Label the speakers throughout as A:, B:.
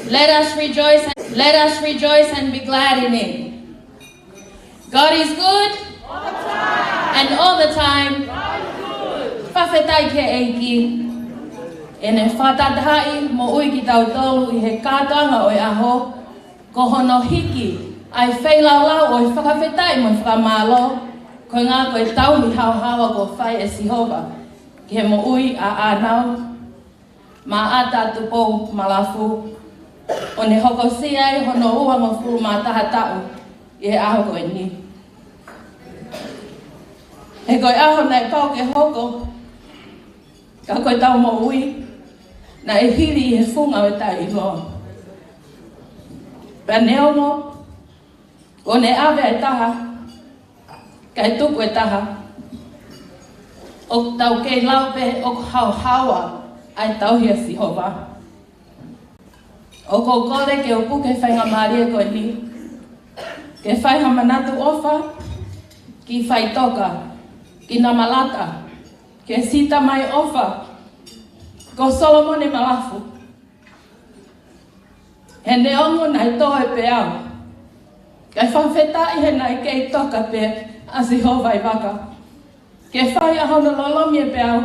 A: Let us rejoice and be glad in it. God is good
B: all the time.
A: And all the time.
B: God is good.
A: Whawhetai ke eiki. E ne whatatahi mo ui ki tau tolu I he kātanga o aho. Ko hono hiki ai whailau o I whakawhetai mo I whakamalo. Ko ngā koe tau mi hau hawa ko whai e Sihova. Ki he mo ui a Anau. Ma ata Tupou Malafu. O ne hoko si ai hono ua mo furu ma taha tau. I he aho koe ni. He koe aho nei pau ke hoko. Ka koe tau mo ui. Na e hiri I he funga o tai ingoa. Pea neongo. O ne awe e taha. Kai tuku e taha. O tau kei laupe o hau hawa. Ai tau hia Sihova. O ko kore ke o puke whainga maria koe ni. Ke whaiha manatu ofa. Ki whai toka. Ki na malata. Ke sita mai ofa. Ko Solomon e Malafu. He neongo nai toe pe au. Kai whawhetai he nai kei toka pe a Sihova I waka. Ke whai a hono lolomi e pe au.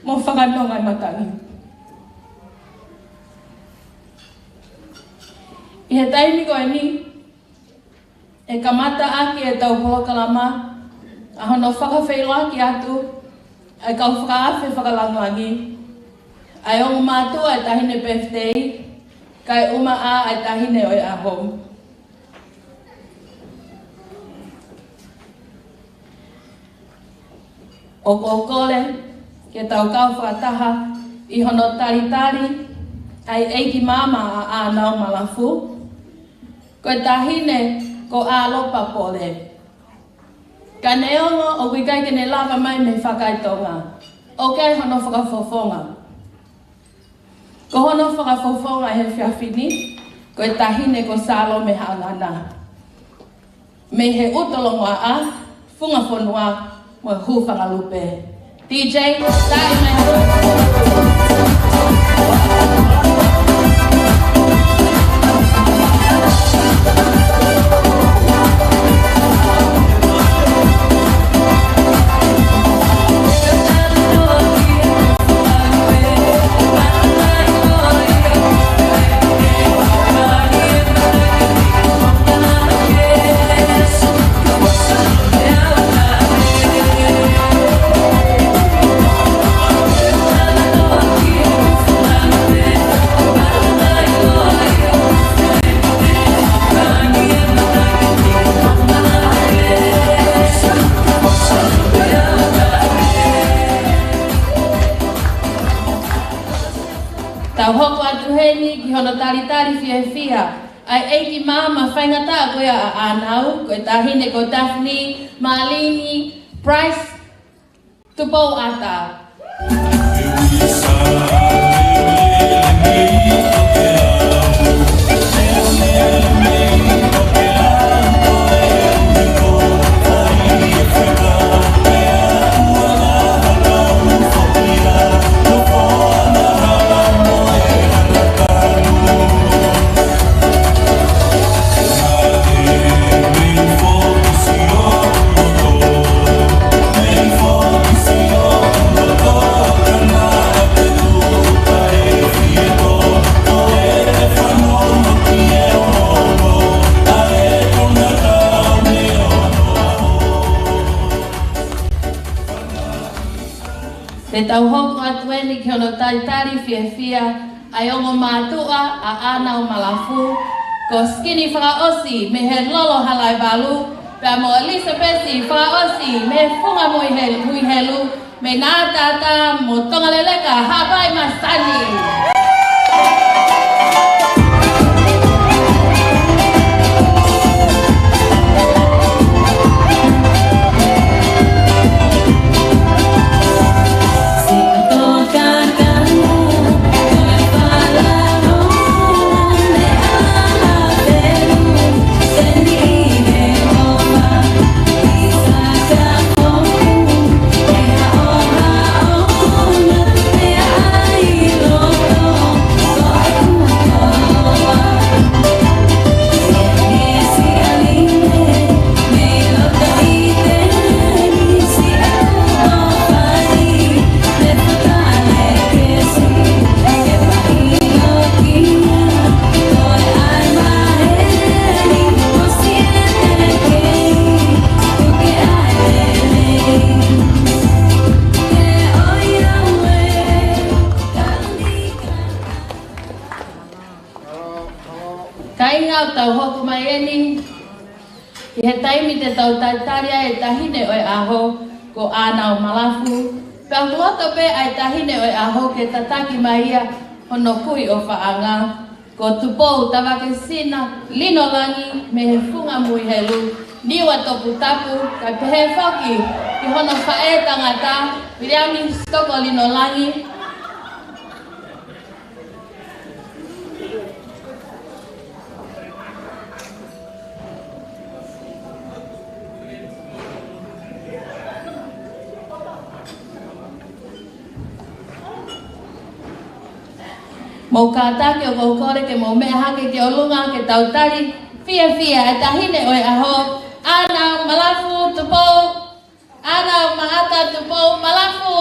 A: Mo whakanonga I matangi. I he taimi koe ni. E kamata aki e tau polokalama. A hono whakawhailoa ki atu. Ai kau whakaafe whakalanguangi. Ai ongo mātua ai tahine birthday. Kai uma a ai tahine oi a home. O kōkole, ke tau kau whakataha, I hono taritari, ai eiki mama a Anau Malafu. Koe tahine ko a lopa pole. Ka neongo o kui kai ke ne lava mai me whakaitonga. O kai hono whakafofonga. Ko hono whakafofonga he whiawhini, koe tahine ko salo me haangana. Me he utolonga a, funga whanua, mo hu whangalupe. DJ, tae mai hu. Tau hoko atu heni ki hono taritari whiawhia. Ai eiki mama whaingata koe a Anau, koe tahine ko Daphne, Malini, Bryce, Tupou ata. Te tau hoko atu eni ki hono taritari whiawhia, ai ongo mātua a Anau Malafu, ko Skinny whakaosi me he lolo halai walu, pea mo Elizabeth whakaosi me funga mui helu, me nā tata mo tongaleleka hapai masani.
C: Oh
A: Kai ngau tau hoku mai eni, I he taimi te tau taitaria e tahine oi aho ko Anau Malafu. Pea kuoto pe ai tahine oi aho ke tataki mai ia hono kui o whaanga. Ko Tupou tawake sina, lino langi me he funga mui helu. Niwa topu tapu, kai pehe whaki ki hono whae tangata, Miriami stoko lino langi. Mau kātaki o kaukore ke mau mea hake ke olunga ke tautari fia e tahine oi aho Anau Malafu Tupou Anau Maata Tupou Malafu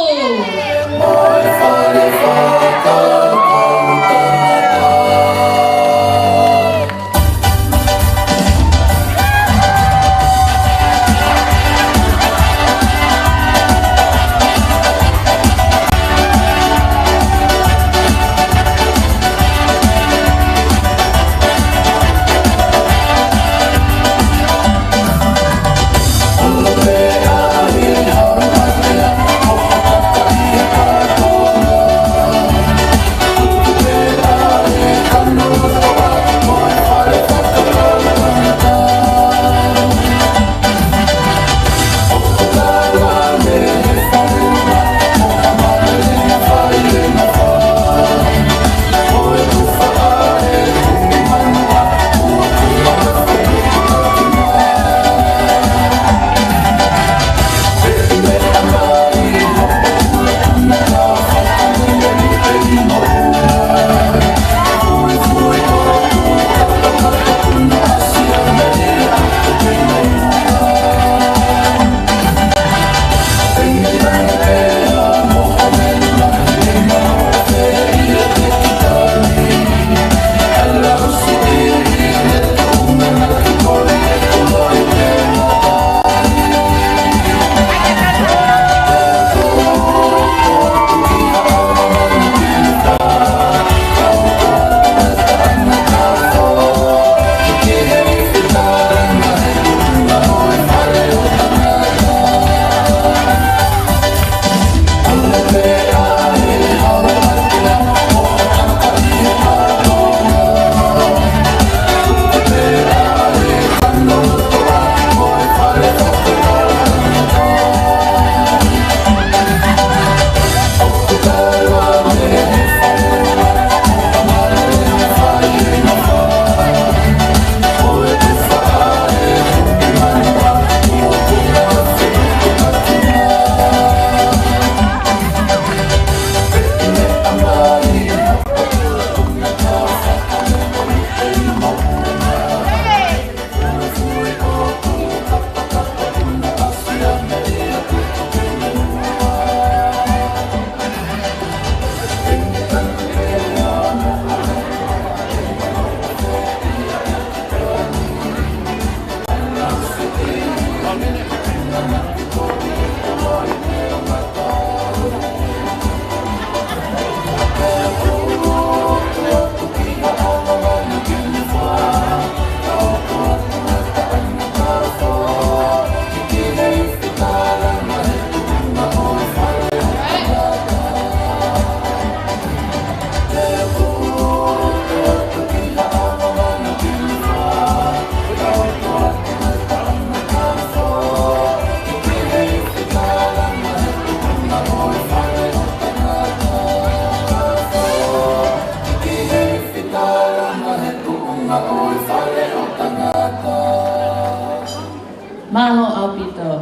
A: Malo Alpito.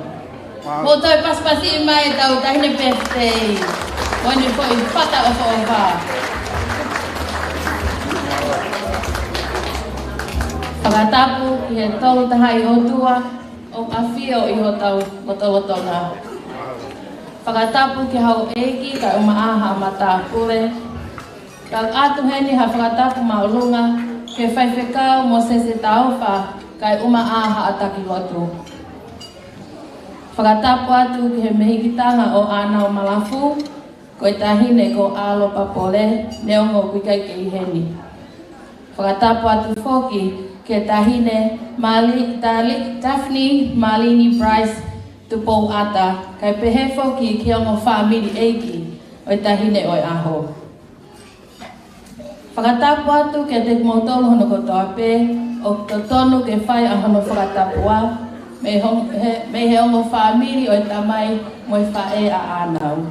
A: Motoi paspasi mai tau tahine birthday. Wani po I pata ofa. Pagatapu ki he tolu tahai hotua o afio I ho tau woto na. Pagatapu ki hau eki ka umaaha mata kule. Kag atu heni ha pagatapu maulunga ke whaiwhekau mo sese tauwha kai umaaha ataki lotu. Whakatapu atu ki he mehikitanga o Anau Malafu, ko I tahine ko alo papole, neongo kuikai ke I heni. Whakatapu atu whoki ke tahine Daphne Malini Bryce Tupou ata kai pehe whoki ki ongo whamiri eiki o tahine oi aho. Whakatapu atu ke te kumotolo hono kotoa pe o tonu ke whai a hono whakatapua me he ongo whamiri o tamai mo whae a Anau.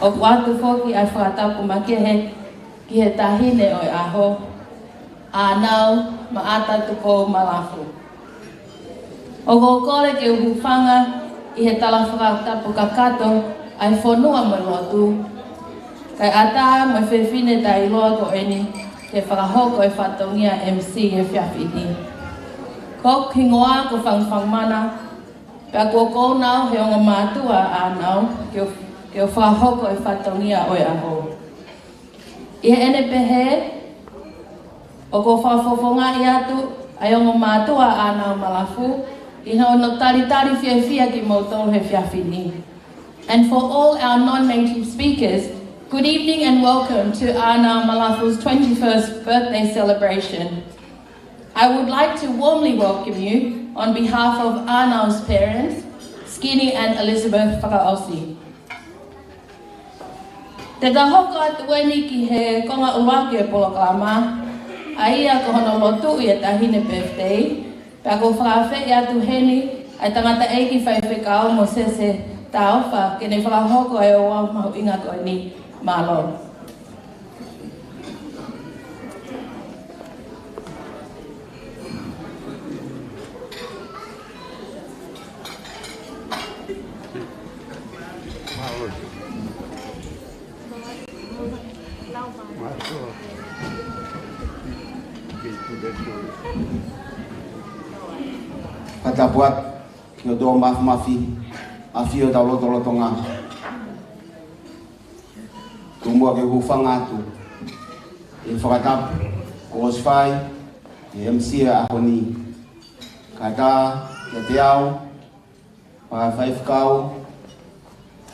A: O watu whoki ai whakatapu makehe ki he tahine oi aho, Anau ma ata Tupou Malafu. O kore ke uhufanga i he tala whakatapu kakato ai whonua mo lotu. Kai ata mo whewhine tai loa ko eni ke whakahoko e whatongia MC e whiawhini. Ko kingoa ko whangwhang mana, pia ko kounau he onga mātua Anau ke o whakahoko e whatongia oi aho. I he ene pehe, o ko whawhawhonga i atu, ai ongo mātua Anau Malafu, i he ono taritari whiawhia ki mautou he whiawhini. And for all our non-native speakers, good evening and welcome to Anau Malafu's 21st birthday celebration. I would like to warmly welcome you on behalf of Anau's parents, Skinny and Elizabeth Whakaosi. Te tahoko atu weni ki he konga uwaki e Polokalama, a ia ko hono lotu i e tahine birthday, pia ko whakawhi i atu heni, ai tangata eiki whaiwhikao mo sese tauwha, ke ne whakahoko e o wau mahu inga koe ni malo.
C: Kata buat yo do mafi afio da loto nga tumbo ke hufanga tu e fakatap osfai e MC a honi kata ke teau pa five kau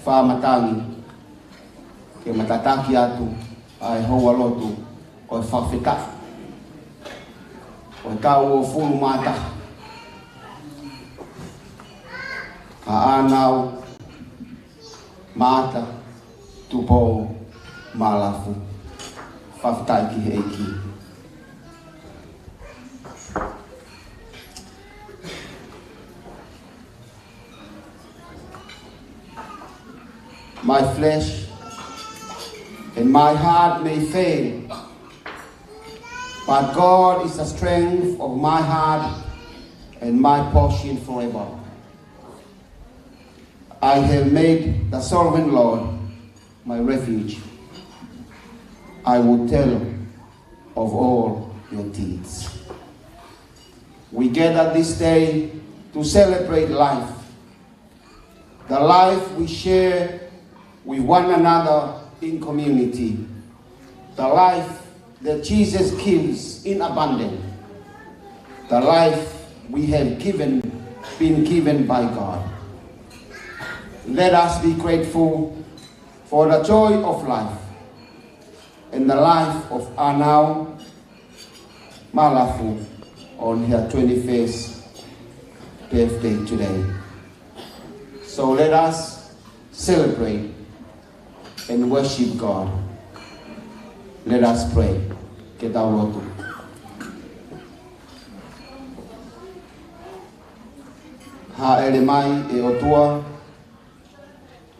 C: fa matangi ke matataki atu ai ho lotu o fa fika o tau o fulu mata Anau mata Tupou Malafu whaftai ki heiki. My flesh and my heart may fail, but God is the strength of my heart and my portion forever. I have made the sovereign Lord my refuge. I will tell of all your deeds. We gather this day to celebrate life, the life we share with one another in community, the life that Jesus gives in abundance, the life we have been given by God. Let us be grateful for the joy of life and the life of Anau Malafu on her 21st birthday today. So let us celebrate and worship God. Let us pray. Kita ulotu. Ha elemai e otua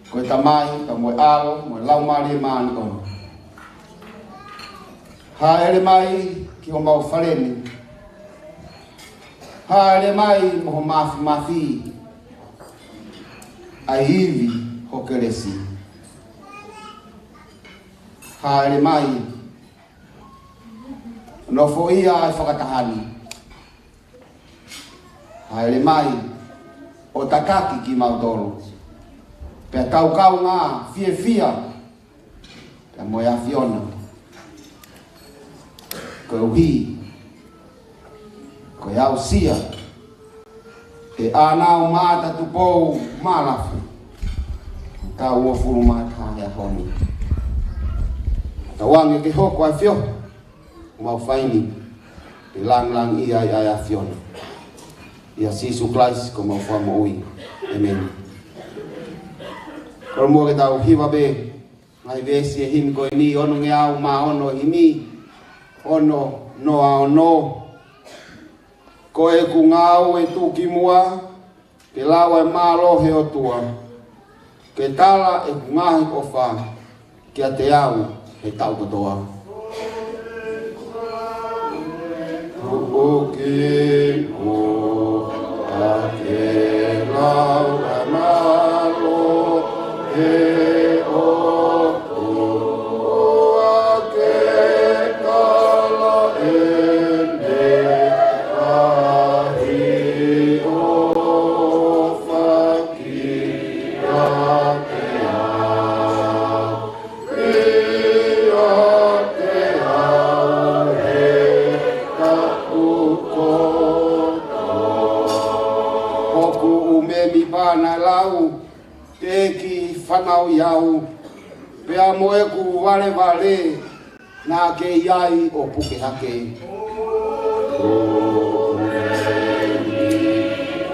C: ko tamai ta mo alo mo lau mari man on. Ha elemai ki o mau faleni. Ha elemai mo mafi ai hivi hokelesi. Ha elemai no fo ia ai whakatahani. Ha elemai o takaki ki mautoro. Pea kau ngā fia pea moe a fiona ko uhi ko iau sia e Anau mata Tupou Malafu tau o furu mata hea honi Tawangi ke hoko ai fio. Mau faini. Lang ia ia fiona. Ia Jesus Christ ko mau fa mo ui. Amen. Ko mo ke tau hiwa be. Ngai vesi him ko ni ono nge au ma ono himi. Ono no ono. Ko e ku ngau e tu ki mua. Ke lawa e malo he o tua. Ke tala e ku ngahi o fa. Ke a te au he tau katoa. Uki o a ke lau e malo he o tu a ke kala e ne ahi o whaki a te au i a te au he ka ukoto oku umemi pana lau te ki whanau iau pea moe ku wale wale nā ke iai o puke hake. O umemi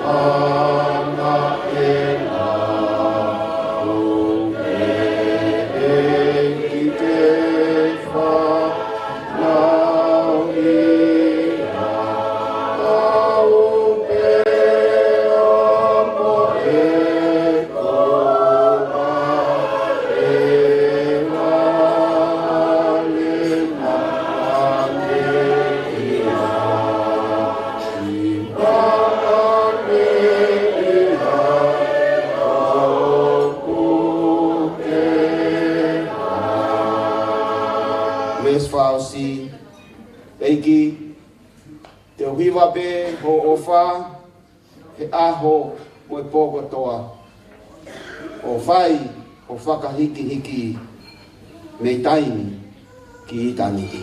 C: pana e lau e ki te whanau ia au pea moe si eiki te uhiwa be ho ofa he aho mo e poko toa o whai o whakahiki hiki me taimi ki itaniki.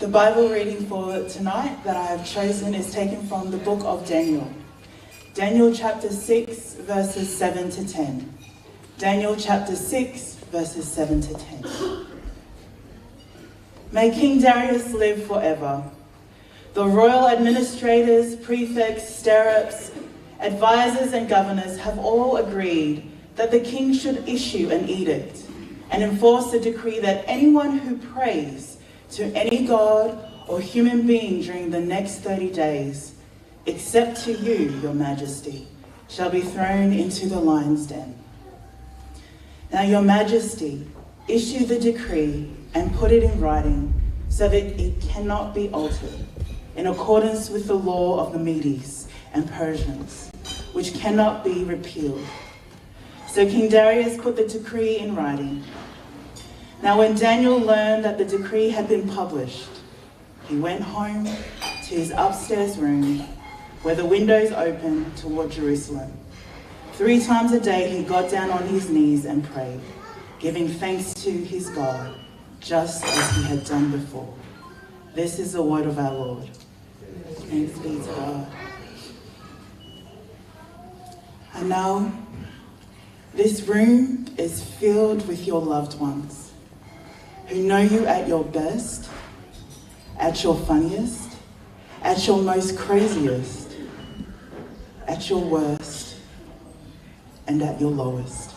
D: The Bible reading for tonight that I have chosen is taken from the book of Daniel. Daniel chapter 6 verses 7 to 10. Daniel chapter 6 verses 7 to 10. May King Darius live forever. The royal administrators, prefects, stirrups, advisors and governors have all agreed that the king should issue an edict and enforce a decree that anyone who prays to any god or human being during the next 30 days, except to you, your majesty, shall be thrown into the lion's den. Now, your majesty, issue the decree and put it in writing so that it cannot be altered, in accordance with the law of the Medes and Persians, which cannot be repealed. So King Darius put the decree in writing. Now when Daniel learned that the decree had been published, he went home to his upstairs room where the windows opened toward Jerusalem. 3 times a day he got down on his knees and prayed, giving thanks to his God, just as he had done before. This is the word of our Lord. Thanks be to God. Anau, this room is filled with your loved ones who know you at your best, at your funniest, at your most craziest, at your worst, and at your lowest.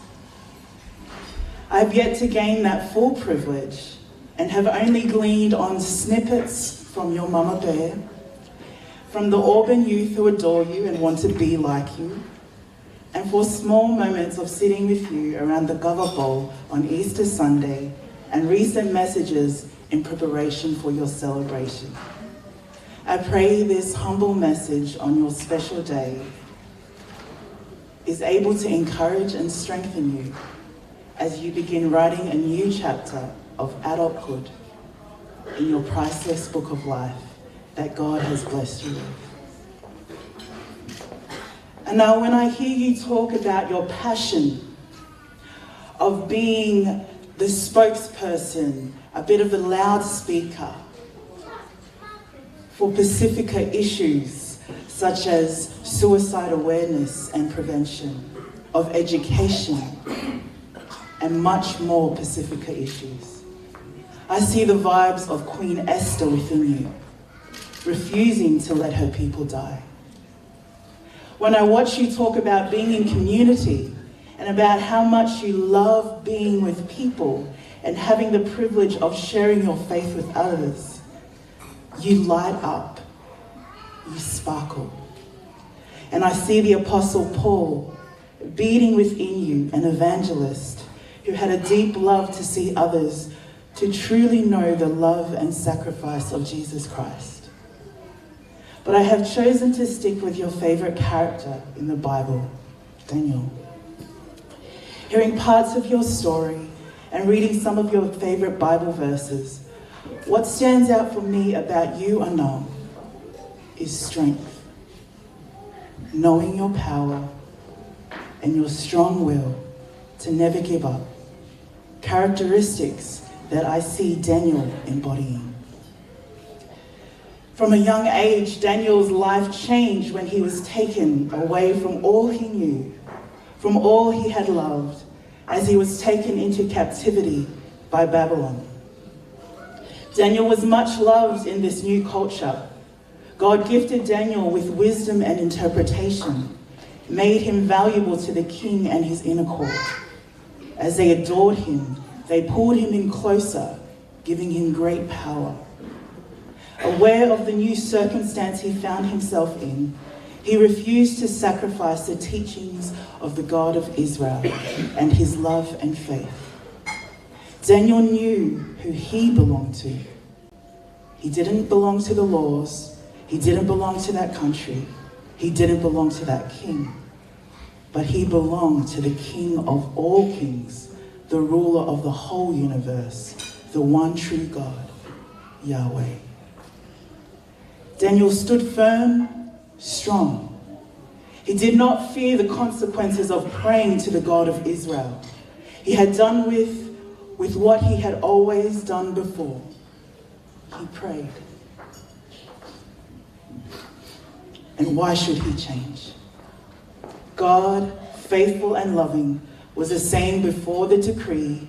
D: I've yet to gain that full privilege and have only gleaned on snippets from your mama bear, from the Auburn youth who adore you and want to be like you, and for small moments of sitting with you around the Gova Bowl on Easter Sunday and recent messages in preparation for your celebration. I pray this humble message on your special day is able to encourage and strengthen you as you begin writing a new chapter of adulthood in your priceless book of life that God has blessed you with. And now when I hear you talk about your passion of being the spokesperson, a bit of a loudspeaker for Pacifica issues such as suicide awareness and prevention, of education, and much more Pacifica issues. I see the vibes of Queen Esther within you, refusing to let her people die. When I watch you talk about being in community and about how much you love being with people and having the privilege of sharing your faith with others, you light up, you sparkle. And I see the Apostle Paul beating within you, an evangelist who had a deep love to see others to truly know the love and sacrifice of Jesus Christ. But I have chosen to stick with your favorite character in the Bible, Daniel. Hearing parts of your story and reading some of your favorite Bible verses, what stands out for me about you, Anau, is strength, knowing your power and your strong will to never give up, characteristics that I see Daniel embodying. From a young age, Daniel's life changed when he was taken away from all he knew, from all he had loved, as he was taken into captivity by Babylon. Daniel was much loved in this new culture. God gifted Daniel with wisdom and interpretation, made him valuable to the king and his inner court. As they adored him, they pulled him in closer, giving him great power. Aware of the new circumstance he found himself in, he refused to sacrifice the teachings of the God of Israel and his love and faith. Daniel knew who he belonged to. He didn't belong to the laws. He didn't belong to that country. He didn't belong to that king. But he belonged to the King of all kings, the ruler of the whole universe, the one true God, Yahweh. Daniel stood firm, strong. He did not fear the consequences of praying to the God of Israel. He had done with what he had always done before. He prayed. And why should he change? God, faithful and loving, was the same before the decree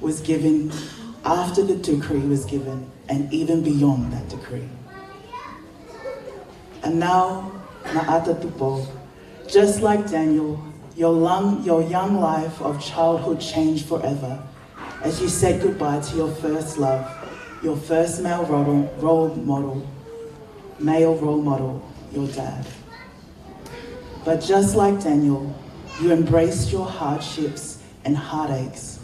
D: was given, after the decree was given, and even beyond that decree. And now, Naata Tupou, just like Daniel, your young life of childhood changed forever as you said goodbye to your first love, your first male role model, your dad. But just like Daniel, you embraced your hardships and heartaches,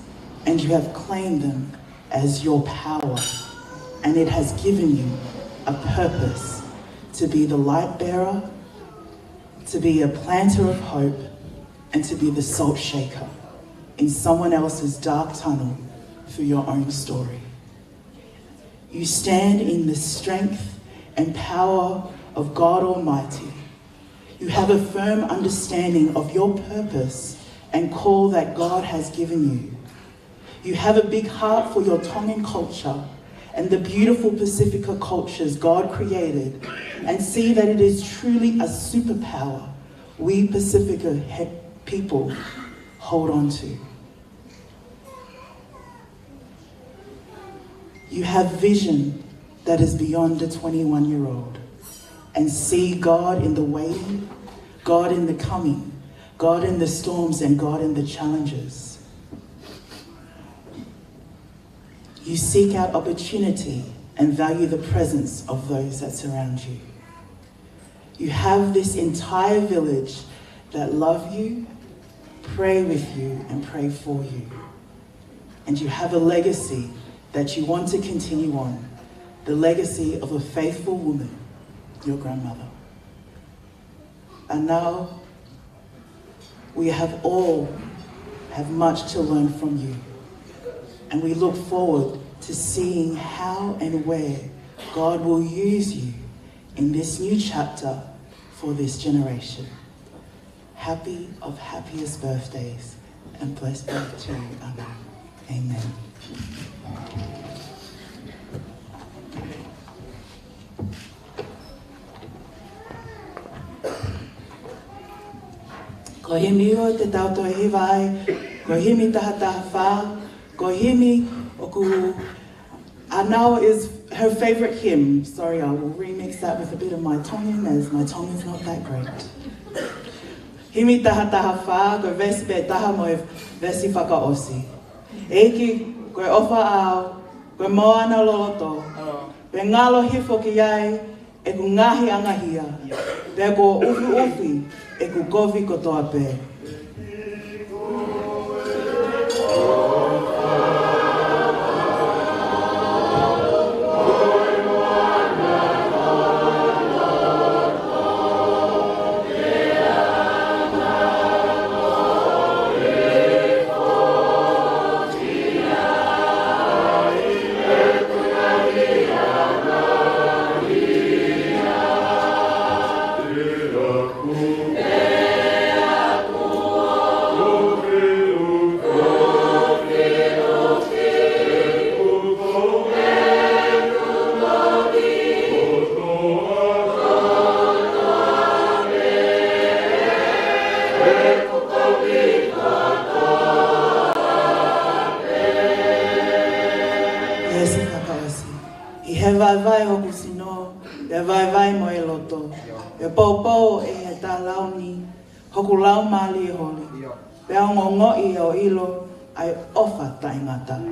D: and you have claimed them as your power, and it has given you a purpose to be the light bearer, to be a planter of hope, and to be the salt shaker in someone else's dark tunnel through your own story. You stand in the strength and power of God Almighty. You have a firm understanding of your purpose and call that God has given you. You have a big heart for your Tongan culture and the beautiful Pacifica cultures God created, and see that it is truly a superpower we Pacifica people hold on to. You have vision that is beyond a 21-year-old, and see God in the waiting, God in the coming, God in the storms, and God in the challenges. You seek out opportunity and value the presence of those that surround you. You have this entire village that love you, pray with you, and pray for you. And you have a legacy that you want to continue on, the legacy of a faithful woman, your grandmother. And now, we have all much to learn from you. And we look forward to seeing how and where God will use you in this new chapter for this generation. Happy of happiest birthdays and blessed birth to you, Anau. Amen. Ko himi o te tautoe hiwai, ko himi taha taha whā, ko himi o ku. Anau is her favorite hymn. Sorry, I will remix that with a bit of my Tongan, as my Tongan's not that great. Himi taha taha whā, ko vesi be taha mo e vesi whakaosi. Eiki, ko e ofa au, ko e moana loloto, pe ngalo hifo ki ai, e ku ngahi angahia, pe ko ufi ufi, e ku kovi kotoa pe. Hoku lau mali e holi. Pea ngongo I o ilo ai ofa taingata.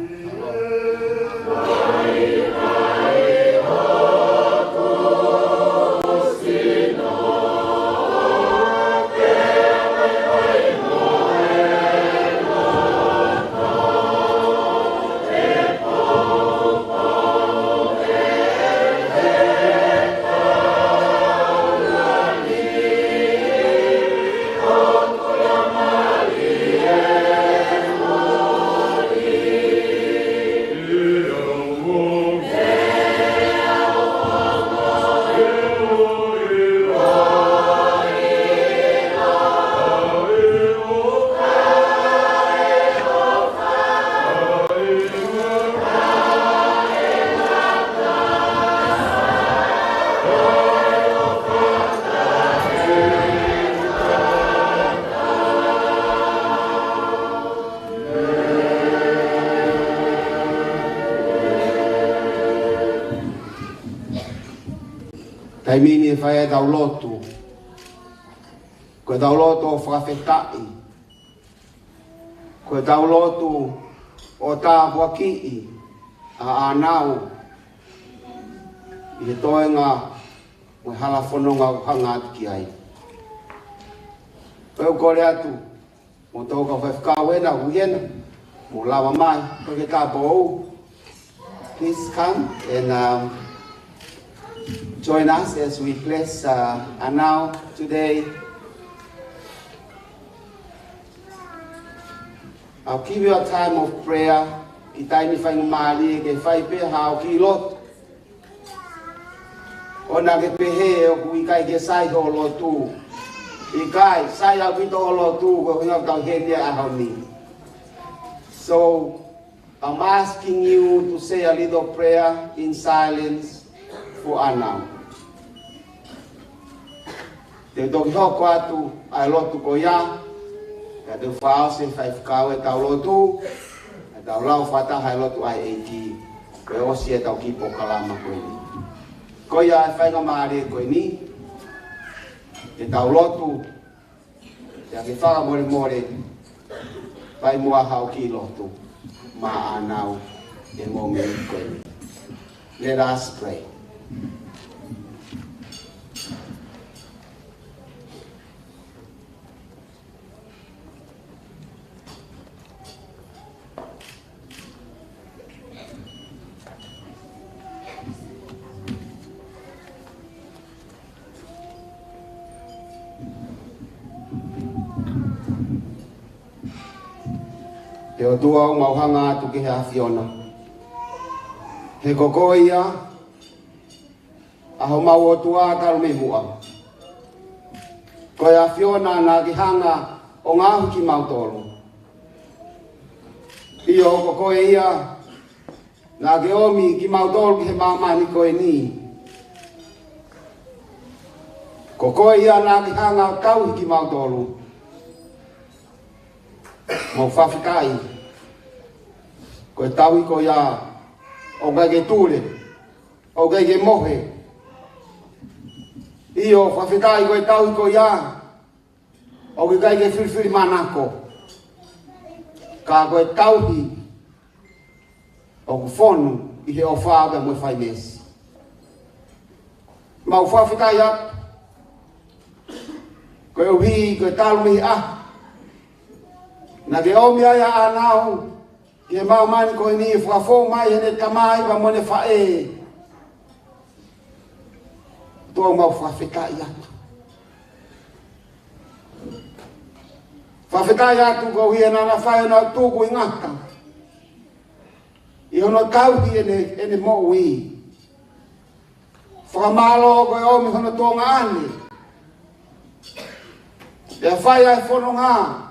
C: Kai mini e whae tau lotu. Koe tau lotu o whawhetai. Koe tau lotu o tāpua kii a Anau. I he toenga o hala whanonga o hanga atu ki ai. Koe kore atu mo tōka whewhikawena huiena mo lawa mai. Koe ke tāpua. Please come and join us as we bless Anau today. I'll give you a time of prayer. Ki taimi whai ngumali ke whai pe hao ki lot. Ona ke pehe o kui kai ke sai ho lotu. I kai sai au ki to lotu ko hinga tau henia ahoni. So I'm asking you to say a little prayer in silence for Anau. Te toki hoko atu ai lotu ko ia. Ka te whao se whaifukau e tau lotu. E tau lau whataha e lotu ai eiki. Koe osi e tau kipo kalama koe ni. Ko ia e whainga maare koe ni. Te tau lotu. Te ake whaka more more. Whai mua hau ki lotu. Ma Anau e ngongi koe ni. Let us pray. He o tua o mauhanga atu ke he awhiona. He koko ia, aho mau o tua taru me mua. Ko e awhiona nā ki hanga o ngāhu ki mautoro. Ia o koko ia, nā ke omi ki mautoro ki he mamani ko e ni. Koko ia nā ki hanga o tau ki mautoro. Mau whawhikai. Ko e tau i ko ia o gai ke tūre, o gai ke mohe. I o whawhikai ko e tau i ko ia o gai ke whiriwhiri manako. Ka ko e tauhi o ku whonu i he o whaaga mo e whai mesi. Mau whawhikai atu. Ko e uhi, ko e talu mihi na ke omi ai a Anau, ki e mau mani ko e ni whakafo mai hene tamai wa mone whae. Tua mau whawhikai atu. Whawhikai atu ko hi e nana whae na tūku i ngaka. I hono tauhi ene mo ui. Whakamalo ko e omi hono tōnga ane. E a whae ai whono ngā.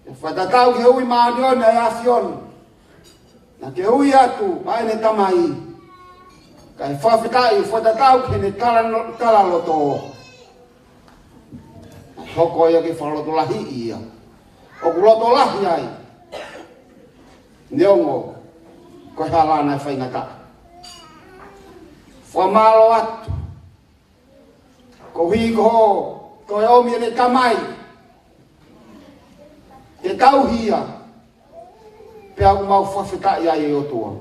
C: E whatatau ke hui maaniona e awhiona. Na ke hui atu, mai ne tamai. Ka e whawhikai, whatatau ke ne kalaloto. Hoko ia ke whaloto lahi ia. O kuloto lahi ai. Neongo, ko halana e whaingata. Whamalo atu. Ko hui ko e omi ne tamai. Te tauhia, pe au mau whawhikai ai e o tua.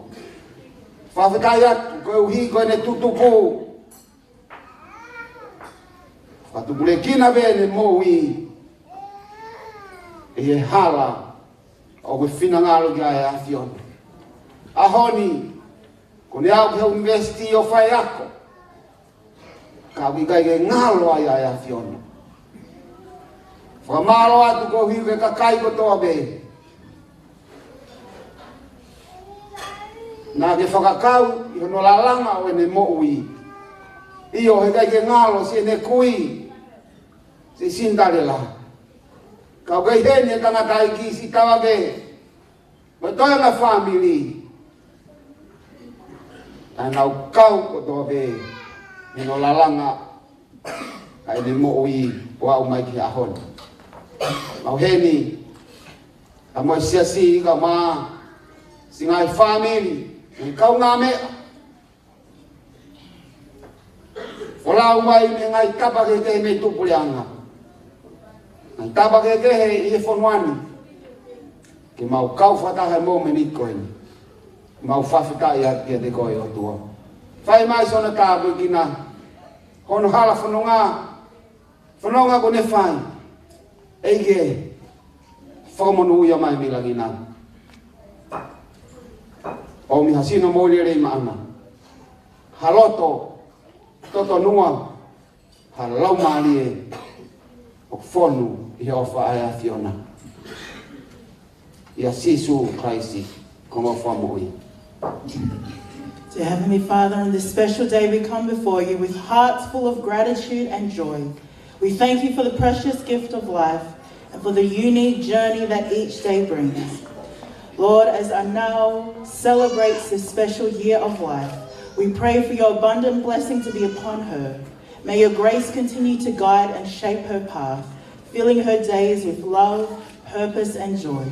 C: Whawhikai atu, ko e uhi ko e ne Tupou. Whatupule kina vene mo ui. E he hala, o ke whinangalo ki ai e awhiona. Ahoni, ko ne au ke university o whai ako. Ka au ki kai ke ngalo ai e awhiona. Whamalo atu ko hiwe ka kai ko toa be. Nā ke whakakau, i hono lalanga o ene mo ui. I o he kai ke ngalo si ene kui. Si sindare la. Kau kai hene tangata i ki si tawa be. Ma toa na family. Anau kau ko toa be. Hono lalanga. Ka ene mo ui. Wa umai ki ahon. Mau heni, a mo siasi ka ma, singai family, ni kau ngā mea. Wala umai me ngai tapa ke te me tupuleanga. Ngai tapa ke te he i e whonuani. Ki mau kau whatahe mō me nikoeni. Mau whawhikai atu kia te koe o tua. Whai mai sona tāpui ki nā. Hono hala whanonga. Whanonga ko ne whai. Eige, whakamonu uia mai milangi nā. O mi hasino mōri rei maana. Haloto, toto nua, halau maali e, o whonu i ofa ai a Fiona. Ia sisu Christi, komo whamu ui.
D: Dear Heavenly Father, on this special day we come before you with hearts full of gratitude and joy. We thank you for the precious gift of life and for the unique journey that each day brings. Lord, as Anau celebrates this special year of life, we pray for your abundant blessing to be upon her. May your grace continue to guide and shape her path, filling her days with love, purpose, and joy.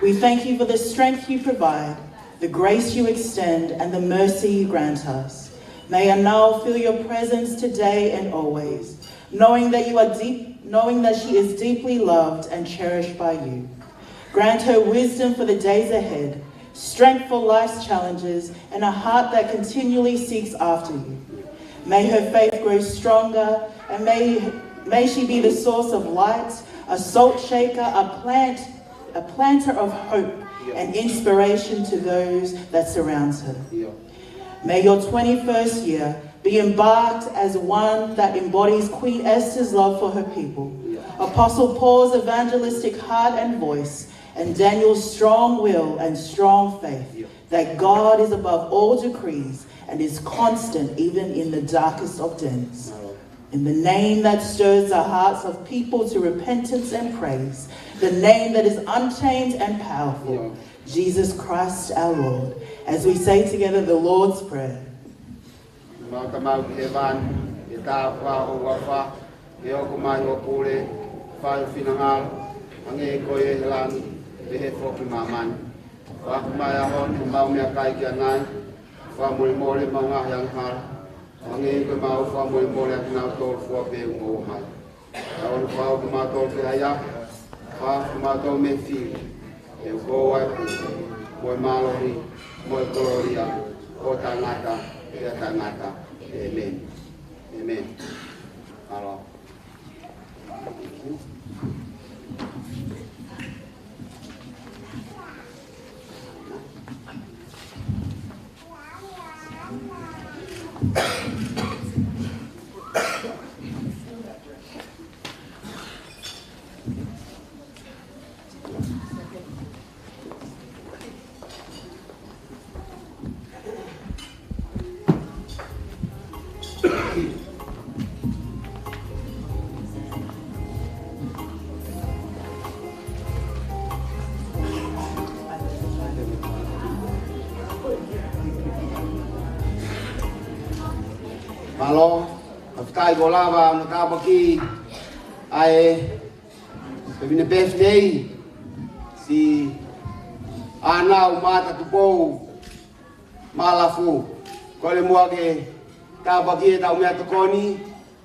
D: We thank you for the strength you provide, the grace you extend, and the mercy you grant us. May Anau feel your presence today and always, knowing that she is deeply loved and cherished by you. Grant her wisdom for the days ahead, strength for life's challenges, and a heart that continually seeks after you. May her faith grow stronger, and may she be the source of light, a salt shaker, a planter of hope and inspiration to those that surrounds her. May your 21st year be embarked as one that embodies Queen Esther's love for her people, Apostle Paul's evangelistic heart and voice, and Daniel's strong will and strong faith that God is above all decrees and is constant even in the darkest of dens. In the name that stirs the hearts of people to repentance and praise, the name that is unchained and powerful, Jesus Christ our Lord. As we say together the Lord's Prayer.
C: Amen. Amen. Alors. Malo, aftai golava no kabaki ai the birthday si Anau mata Tupou Malafu kole muage kabaki tau mea tokoni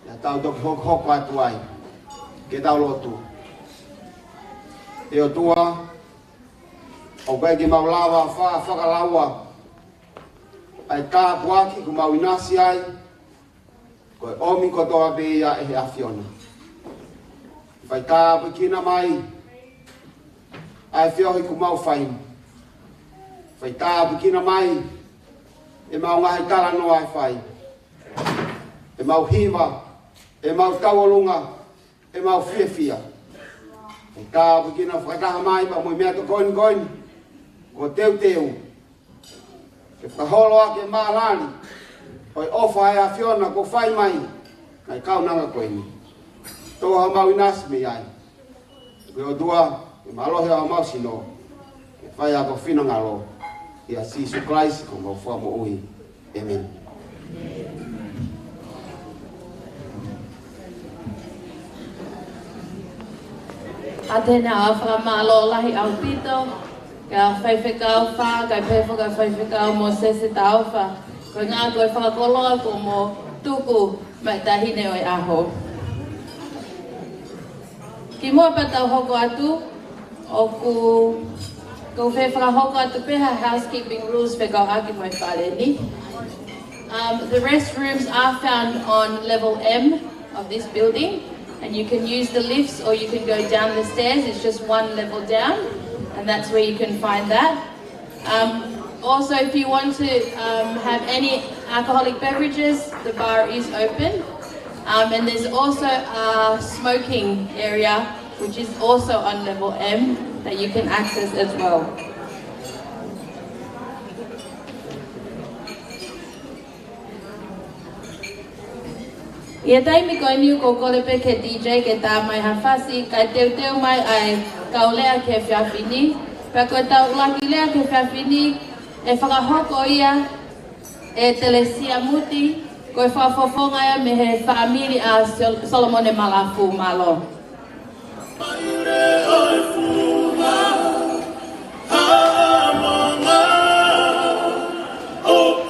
C: ya tau tok hok hok watuai ke tau lotu e o tua o gai ke maulava fa whakalaua ai ka puaki ku mauinasi ai ko omi ko toa be ia e afiona. Vai ka pekina mai ai fiohi ku mau fain. Vai ka pekina mai e mau ngai tala no ai fai. E mau hiva, e mau tawolunga, e mau fiefia. Vai ka pekina whakaha mai pa mo mea to koin koin ko teu teu. Ke whaholoa ke maalani. Oi ofa e afiona ko fai mai kai kau nanga koe ni. Tō ha mau inas me ai. Koe o dua, e malohe a mau sino. E fai a ko fina ngalo. Ia Sisu Christ ko mau fua mo ui. Amen.
A: A tēnā awha malo lahi au pito. Ka whaiwhekau wha, kai pewha ka whaiwhekau mo sese ta awha. Ko ngā koe whakakoloa ko mo tuku mai tahine oi aho. Ki mua patau hoko atu, o ko whakahoko atu peha housekeeping rules whekau aki mai whare ni. The restrooms are found on level M of this building, and you can use the lifts or you can go down the stairs. It's just one level down, and that's where you can find that. Also, if you want to have any alcoholic beverages, the bar is open. And there's also a smoking area, which is also on level M, that you can access as well. Ia taimi koe niu ko kolepe ke DJ ke tā mai hawhasi, kai teu teu mai ai kaulea ke whiawhini. Pea koe tau laki lea ke whiawhini, e whakahoko ia e telesia muti, koe whafofonga ia me he whaamiri a Solomone Malafu malo.
B: Oh,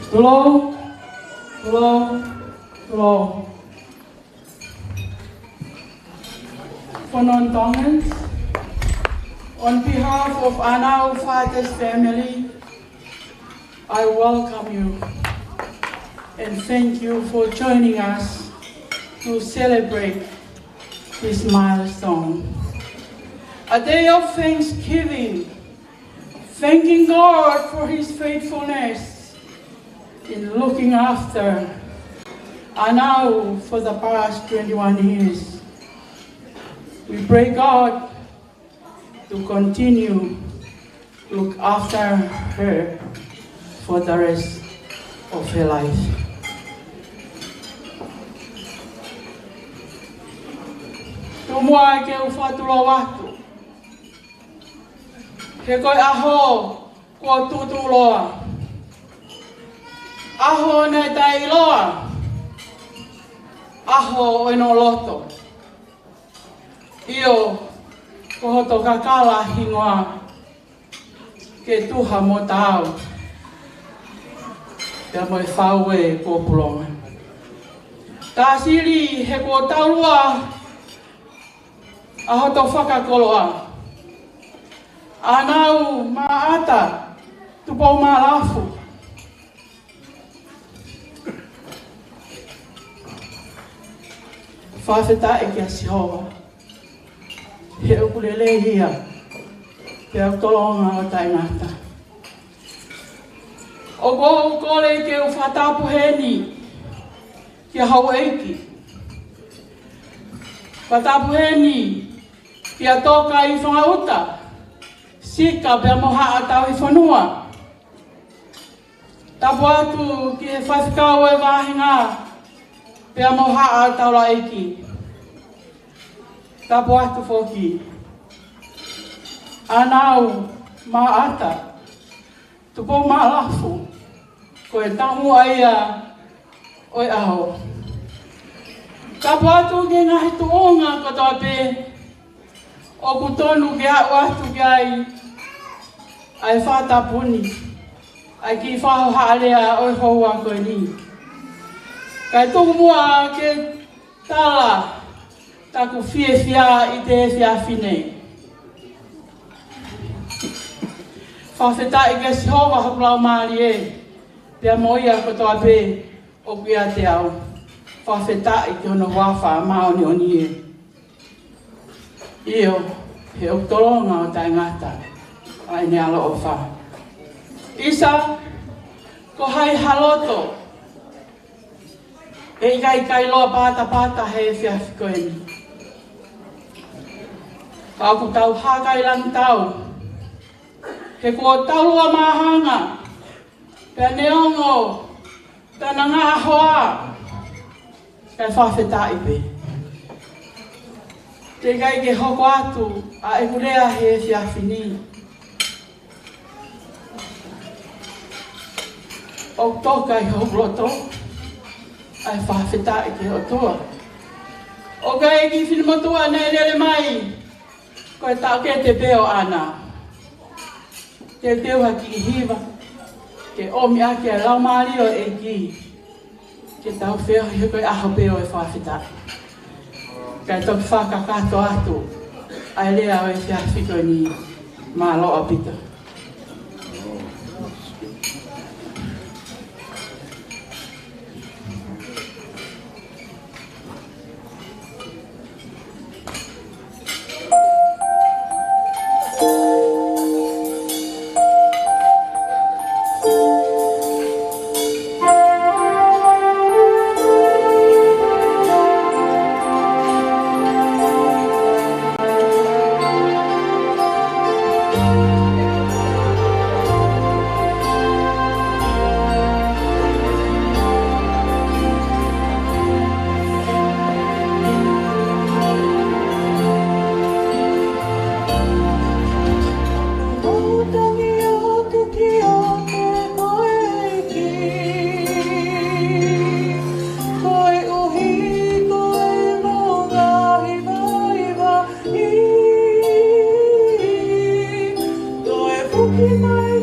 E: Tulo, tulo, tulo. Penontongan, on behalf of Anau Father's family, I welcome you and thank you for joining us to celebrate this milestone. A day of thanksgiving, thanking God for His faithfulness in looking after Anau for the past 21 years. We pray God to continue to look after her for the rest of her life. Tumua ke ufaturo watu. He koi aho ko tutuloa. Aho ne tai loa. Aho eno loto. Io kohoto kakala hingoa ke tuha mo tau. Pea mo e whaue ko pulonga. Tā siri he ko taulua ahoto whakakoloa. Anau maata Tupou Malafu. Whawheta e kia sihoa. He ukulele hia, pe autolonga o taingata. O go ukole ke u whatapu heni, kia hau eiki. Whatapu heni, kia toka I whangauta, sika pe moha atau I whanua. Tapu atu ki he whawhikau e wahinga, pe moha atau la eiki. Tapu atu foki. Anau maata. Tupou Malafu. Ko e tamu aia oi aho. Tapu atu ke ngahi tuonga katoa pe. O kutonu ke au atu ke ai. Ai whatapuni. Ai ki whaho haalea oi houa koe ni. Kai tuku mua ke tala. Taku fie fia I te fia fine. Whawheta I ke sihova hoklau maari e. Pea moia kotoa pe o kia te au. Whawheta I ke ono wafa maoni oni e. Io, he uktolonga o taingata. Ai ne alo o wha. Isa, ko hai haloto. E kai loa pata he fia fikoeni. Ka ku tau hakai lang tau. He ko tau lua mahanga. Pea neongo. Tana ngā hoa. Kai whawheta I pe. Te kai ke hoko atu. A e kurea he fia fini. O toka I hokloto. Ai whawheta I ke otoa. O kai ki whinumotua nei lele mai. Koe tau ke te peo ana. Te peo haki I hiwa. Ke omi ake a lau maari o e ki. Ke tau wheo I koe aho peo e whawheta. Kai toki whakakato atu. Ai lea o e whiawhiko ni mā loa pita.
F: Mai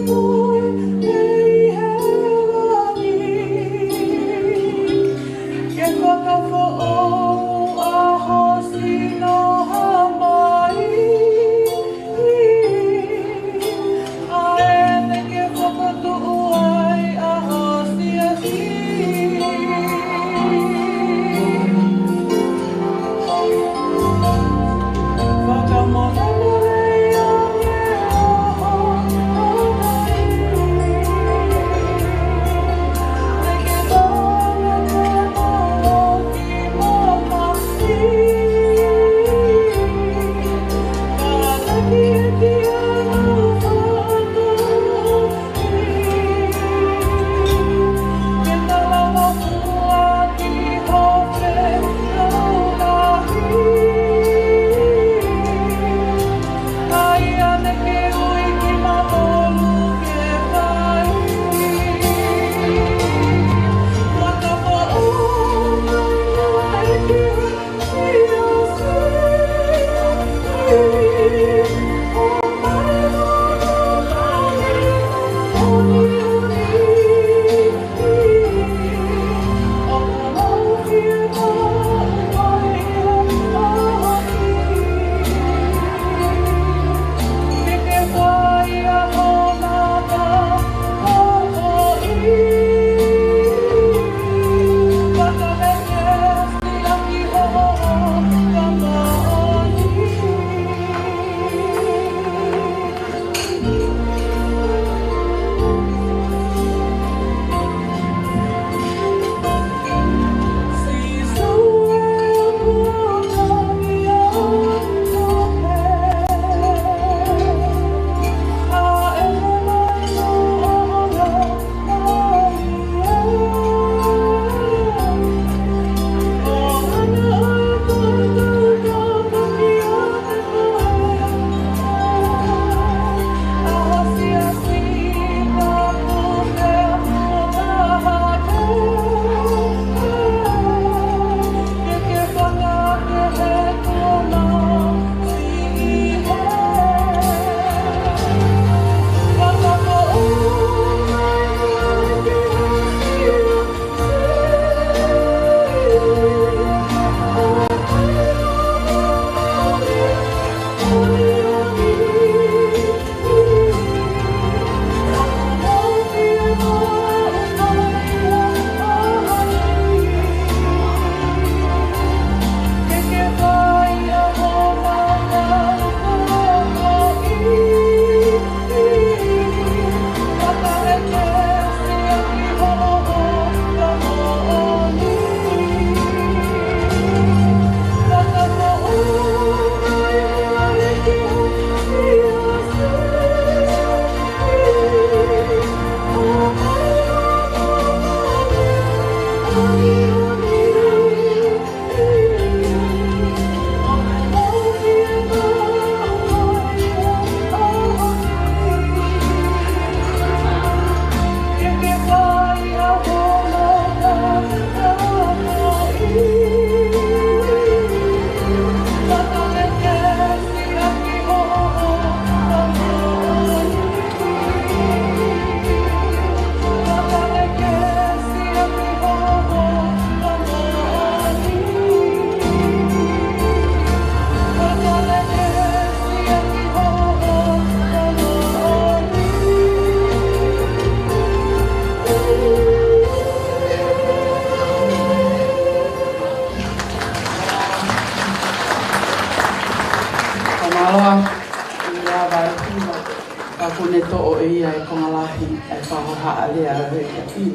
E: malahi ai whahoha alea rei kia ki.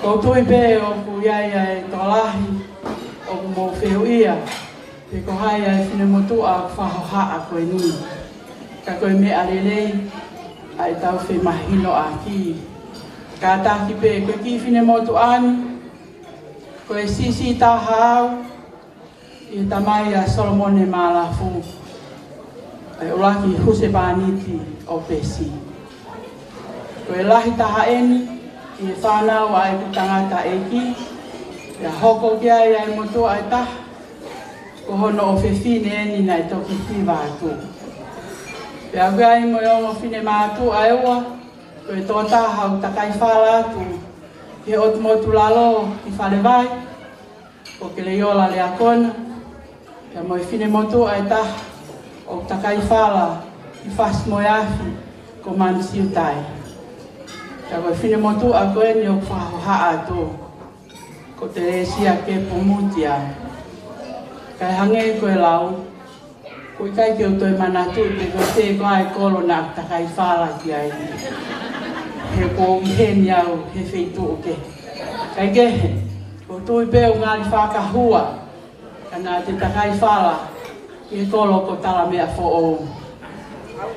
E: Ko tui pe o ku iai ai tolahi o ku mō whiu ia. Te ko hai ai whine motu a whahoha a koe ni. Ka koe mea lelei ai tau whi mahino a ki. Ka taki pe koe ki whine motu ani. Koe sisi tā hau. I tamai a Solomone Malafu. Ai olaki huse pāniti o pesi. Koe lahi taha eni, i e whanau ai ku tangata eki. Ia hoko kia ai motu ai taha. Ko hono o whewhine eni nai toki whiwa atu. Ia koe ai mo o whine mātu ai ua. Koe tō taha u takai whala atu. He otu motu lalo i whale vai. Ko ke le iola le akona. Ia mo i whine motu ai taha. O takai whala i whas mo afi ko man siutai. Ia koe whine motu a koe ni o whahoha atu. Ko te resia ke pumutia. Kai hange koe lau. Koe kai ke o toi manatu te koe te koe ai kolo na takai whala ki ai. He ko uheni au he wheitu o ke. Kai kehe. Ko tui peo ngāri whakahua. Kana te takai whala. I kolo ko tala mea fo o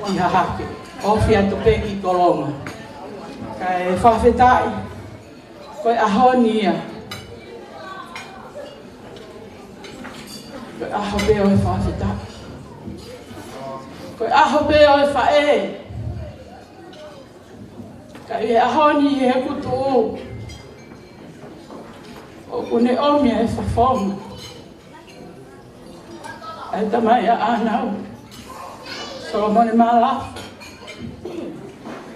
E: i hahake. Ofi atu peki kolonga. Kai whawhetai. Koe ahoni ia. Koe aho peo e whawhetai. Koe aho peo e whae. Kai e ahoni he kutu o. O kune omia e whawhonga. Ai tamai a Anau. Solomone Malafu.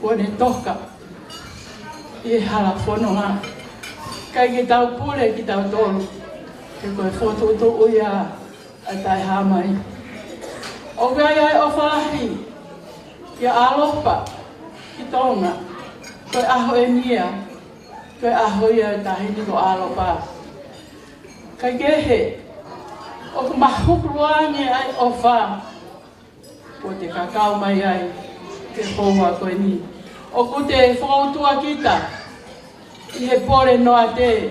E: Kone toka. I hala whono ngā. Kai ki tau pule ki tau tolu. Ke koe whotutu uia ai tai hamai. O gai ai o whalahi. Ia alopa. Ki tonga. Koe aho e nia. Koe aho ia tahini ko alopa. Kai kehe. O ku mahukruange ai o wha. O te kakao mai ai. Te hoa koe ni. O ku te whautua kita. I he pore noa te.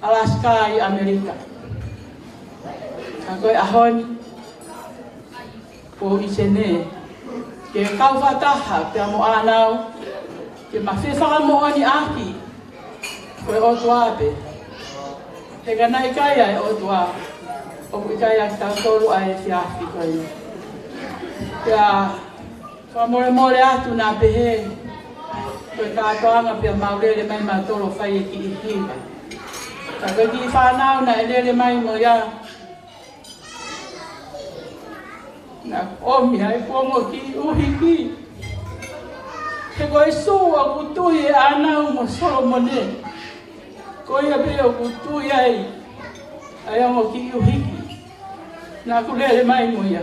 E: Alaska i Amerika. Ka koe ahoni. O i sene. Ke kau whataha. Te amo Anau. Ke mawhiwhaka mo ani aki. Koe o tuape. He ganai kai ai o tuape. O kai ai tau tolu ai whiawhi koe. Kia whamore atu nā pehe. Koe kātoanga pia maurele mai mā tolo whai e ki i hiwa. Ka koe ki whanau na e lele mai mo ia. Nā omi ai kuongo ki uhi ki. He koe sua kutui e Anau mo Solomone. Koe ia pia kutui ai. Ai ongo ki uhi ki. Nā kulele mai mo ia.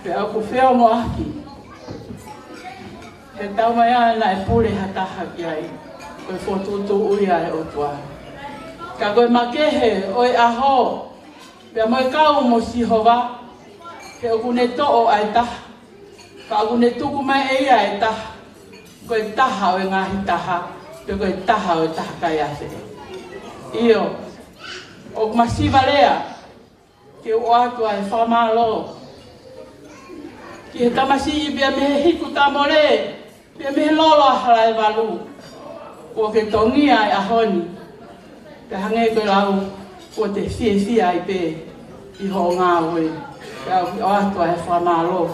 E: Pea ku wheo mo aki. He tau mai ana e pule hataha ki ai. Koe whotutu ui ai o tua. Ka koe makehe oi aho. Pea moi kau mo sihova. He o kune to'o ai taha. Ka kune tuku mai ei ai taha. Koe taha o e ngahi taha. Pea koe taha o e taha kai ase. Iyo. O masiva lea. Ke o atu ai whamalo. Ki he tamasi i pia mehe hiku tamore. Pia mehe lolo ahala e walu. O ke tongi ai ahoni. Te hange koe lau. O te fie ai pe. I ho ngā ue. Pia o atu ai whamalo.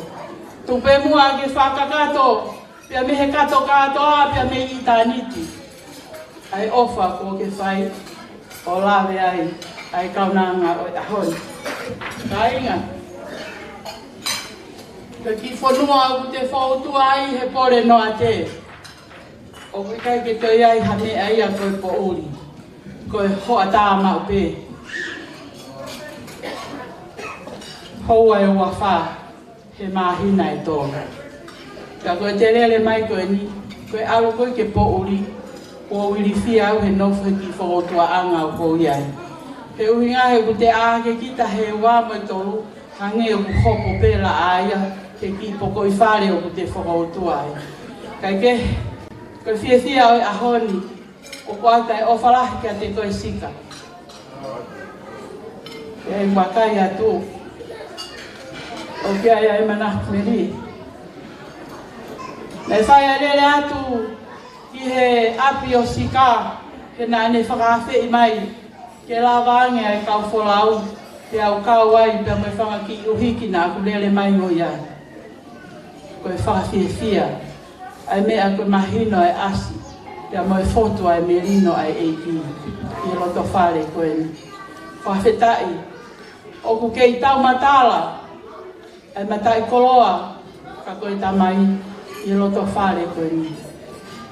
E: Tupe mua ke whakakato. Pia mehe kato katoa. Pia mehe itaniti. Ai ofa ko ke whai. O lawe ai. Ai kaunanga o ahoni. Ka inga. Ka ki whanua au te whautua ai he pore noa te. O koe kai ke te iai hane ai a koe po uri. Koe hoa tāma o pē. Hou ai ua whā. He mahina e tōna. Ka koe te lele mai koe ni. Koe alo koe ke po uri. O uri whia au he nofu he ki whautua anga o kou iai. He uhi ngā he ku te āke kita he wā mai tolu. Hange o ku hopo pēla aia. ke ki poko I whare o te whakautua e. Kai ke, koe whiawhia o e ahoni, o kuatai o whalahi kia te koe sika. E wakai atu, o kia ia e mana meri. Nei whai a lele atu, ki he api o sika, ke nā ne whakawhi mai, ke la wange ai kau wholau, te au kau ai, pia mai whanga ki uhiki nā ku lele mai o ia. Koe whakawhiawhia, ai mea koe mahino ai asi, pia mai fotu ai merino ai eiki, i roto whare koe ni. Whawhetai, o ku kei tau matala, ai matai koloa, ka koe tamai, i roto whare koe ni.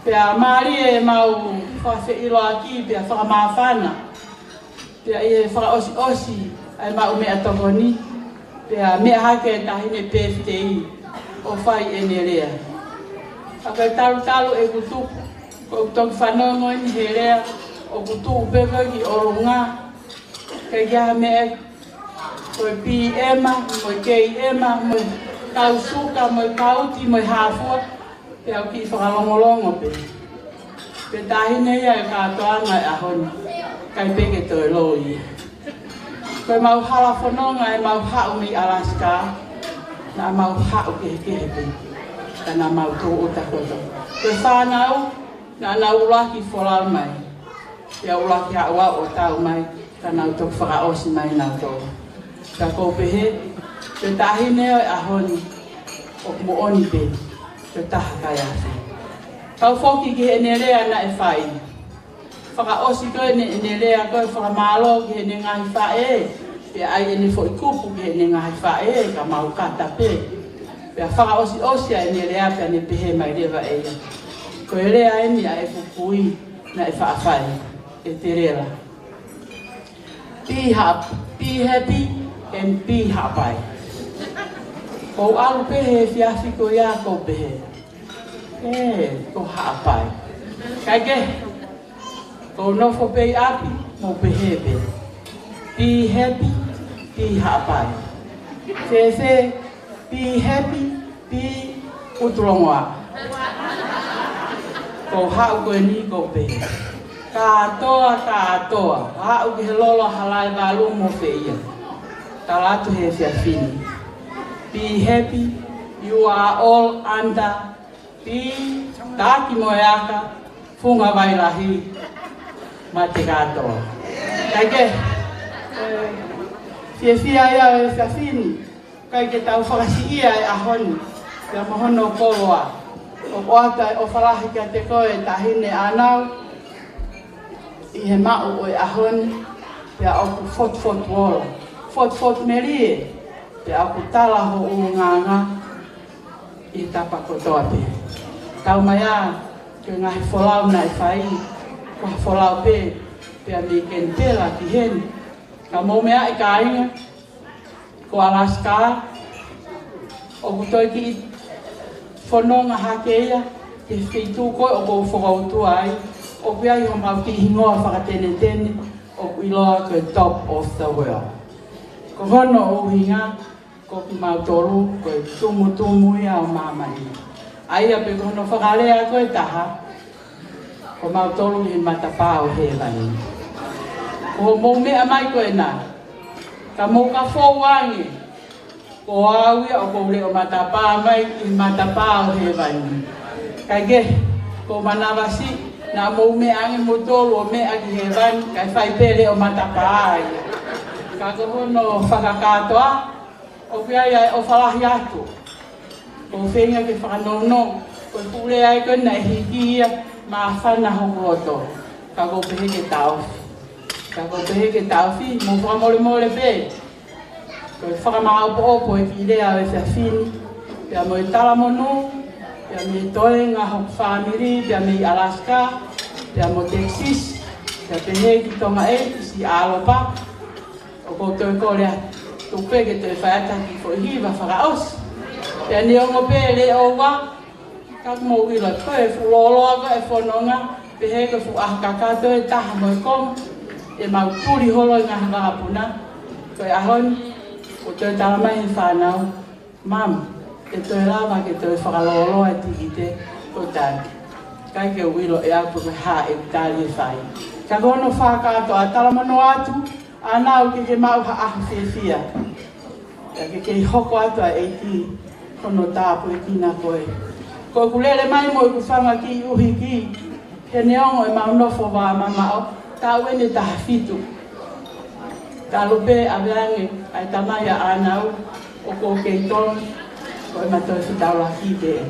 E: Pea maari e mau whawhi ilo aki, pea whakamawhana. Pea i e whakaosi-osi, ai mau mea toko ni. Pea mea hake e tahine PFTI, o whai e nerea. A koe taru-taru e kutupu, ko toki whanongo ni he rea, o kutupu peko ki orunga. Kei kia mea, koe pi ema, moe kei ema, moe kausuka, moe kauti, moe hafua. Te au ki whakalongolongo pe. Pe tahine ia e kātoanga e ahoni. Kai peke toi loi. Koe mau hala whanonga e mau hau mi Alaska. Nā mau hau kehe pe. Ka nā mau tō uta koto. Koe whanau, nā nā ulaki wholau mai. Pea ulaki haua o tau mai. Ka nau tō whakaosi mai nā tō. Ka kou pehe. Pe tahine ia e ahoni. O mo oni pe. Te taha kai atu. Kau whoki ki he nerea na e whai. Whakaosi koe ne nerea koe whakamalo ki he ne ngahi whae. Pea ai ene fo I kupu ki he ne ngahi whae ka mau kata pe. Pea whakaosi-osi a e nerea pea ne pehe mai rewa eia. Koe rea eni a e pupui na e whaafai. E te rera. Be happy and be happy. Ko alu pehe whiawhi ko ia ko pehe. Ko haapai. Kai ke, ko nofo pei api, mo pehe pe. Be happy, be haapai. Be happy, be uturongoa. Ko hau koe ni ko pehe. Katoa. Hau ki he lolo halai walu mo feia. Talatu he whiawhini. Be happy, you are all under. Be taki moeaka, funga wailahi, mate katoa. Kai ke, whiawhia ia e whiawhini, kai ke tau whakasi ia e ahoni, kia mohono koloa. O oata o whalahi kia te koe tahine Anau, I he mau o e ahoni, kia oku fot wola. Fot merie. Te aku tala ho nganga I tapa kotoa pe. Kau mai a, ke ngahi wholau na e whai, ko wholau pe, pe a me kentela ki hen. Ka mō mea I ka inga, ko Alaska, o kutoi ki whanonga hake ia, ke whitu koe o kou whakautua ai, o kia I ho mau ki hingoa whakatene, o iloa koe top of the world. Ko hono o hinga, ko ki mautoro, koe tumu ia o mamani. Aia pe kono whakalea koe taha, ko mautoro I matapā o he vai. Ko mō mea mai koe nā, ka mō ka whauange, ko auia o ko leo matapā mai I matapā o he vai. Kai ke, ko manawasi, nā mō mea ange motoro o mea ki he vai, kai whai pere o matapā ai. Ka kono whakakatoa, o kia ia o whalahi atu. Ko whenga ke whakanono, ko pule ai koe na hiki ia, maa whana hongo oto. Ka ko pehe ke tauwhi. Ka ko pehe ke tauwhi, mo whakamore pe. Ko whakamaaopo e ki rea o e whiawhini, pia mo I Talamonu, pia me toe ngā hoku whamiri, pia me I Alaska, pia mo Texas, pia pehe ki tonga e, si Alopa, o koutou ko lea tupe ke te whaata ki fo hiwa whakaos. Pea ni ongo pe le o wa, kak mo wila koe fu loloa ko e whanonga, pehe ko fu ahkakato e taha mo I kong, e mau turi holo I ngā whakapuna. Koe ahon, o te talamai I whanau, mam, e toi rama ke toi whakalolo e tiki te o tai. Kai ke uilo e aku me ha e tali e whai. Ka kono whakato a talamano atu, Anau ke mau ha ahu whiawhia. Ka ke hoko atu a eiti, kono tāpu e kina koe. Ko kulele mai mo ku whanga ki uhi ki, he neongo e maunofo wā mamao, tā wene taha fitu. Tā lupe a veange ai tamai a Anau, o ko kei tonu, ko e matoi whitaula ki te e.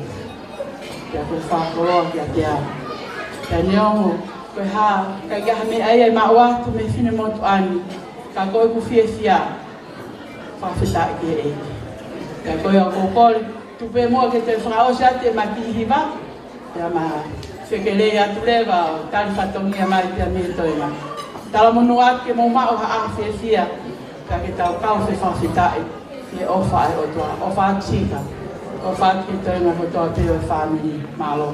E: Kia koe whakoroa kia te au. Kia neongo, koe hā, kai kaha me ai ai mao atu me whine motu ani, ka koe ku whiawhia, whawhitai ki e. Kia koe a kokori, tupe mua ke te whakaose ate ma ki hiwa, kia ma whekelei atu lewa o tali whatongia mai kia me toenga. Tala monu atu ke mou mao ha a whiawhia, kia ke tau kau whi whawhitai, ke ofa ai o toa, ofa atu sika. O whaat ki toenga ko toa te o whamini malo.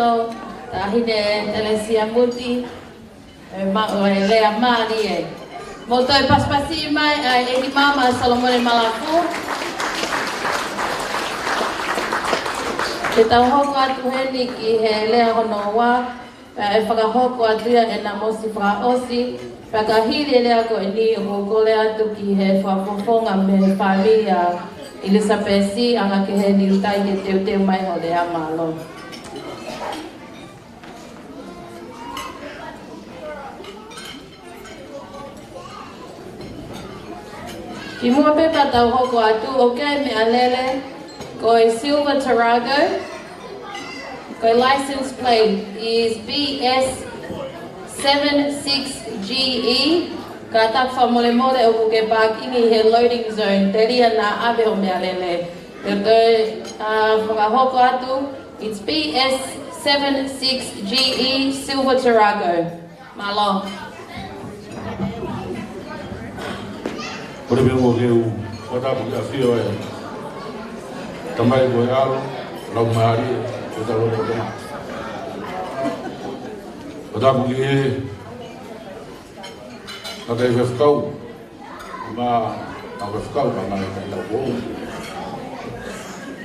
A: so tahine telesia muti ma lea mali e. Moto e paspasi mai ai mama Solomon Malafu. Te tau hoko atu heni ki he lea hono wa e whakahoko atu ia e na mosi whakaosi. Whakahiri lea ko e ni hoko lea atu ki he whafofonga me he whalia Elizabeth si anga ke he ni utai ke teu teu mai ho lea malo. Ki mua pepa tau hoko atu o kei me alele ko e Silver Tarago. Ko license plate is BS76GE. Ka tak fa mole mole o ke pakingi he loading zone. Teria na abe o me alele. Pero hoko atu it's BS76GE Silver Tarago. Malo.
F: Ore bengo leu kota bu afio e tamai go yaro la mari o da lo ko ma kota bu e ade vefkau ma a vefkau ba na ka la bo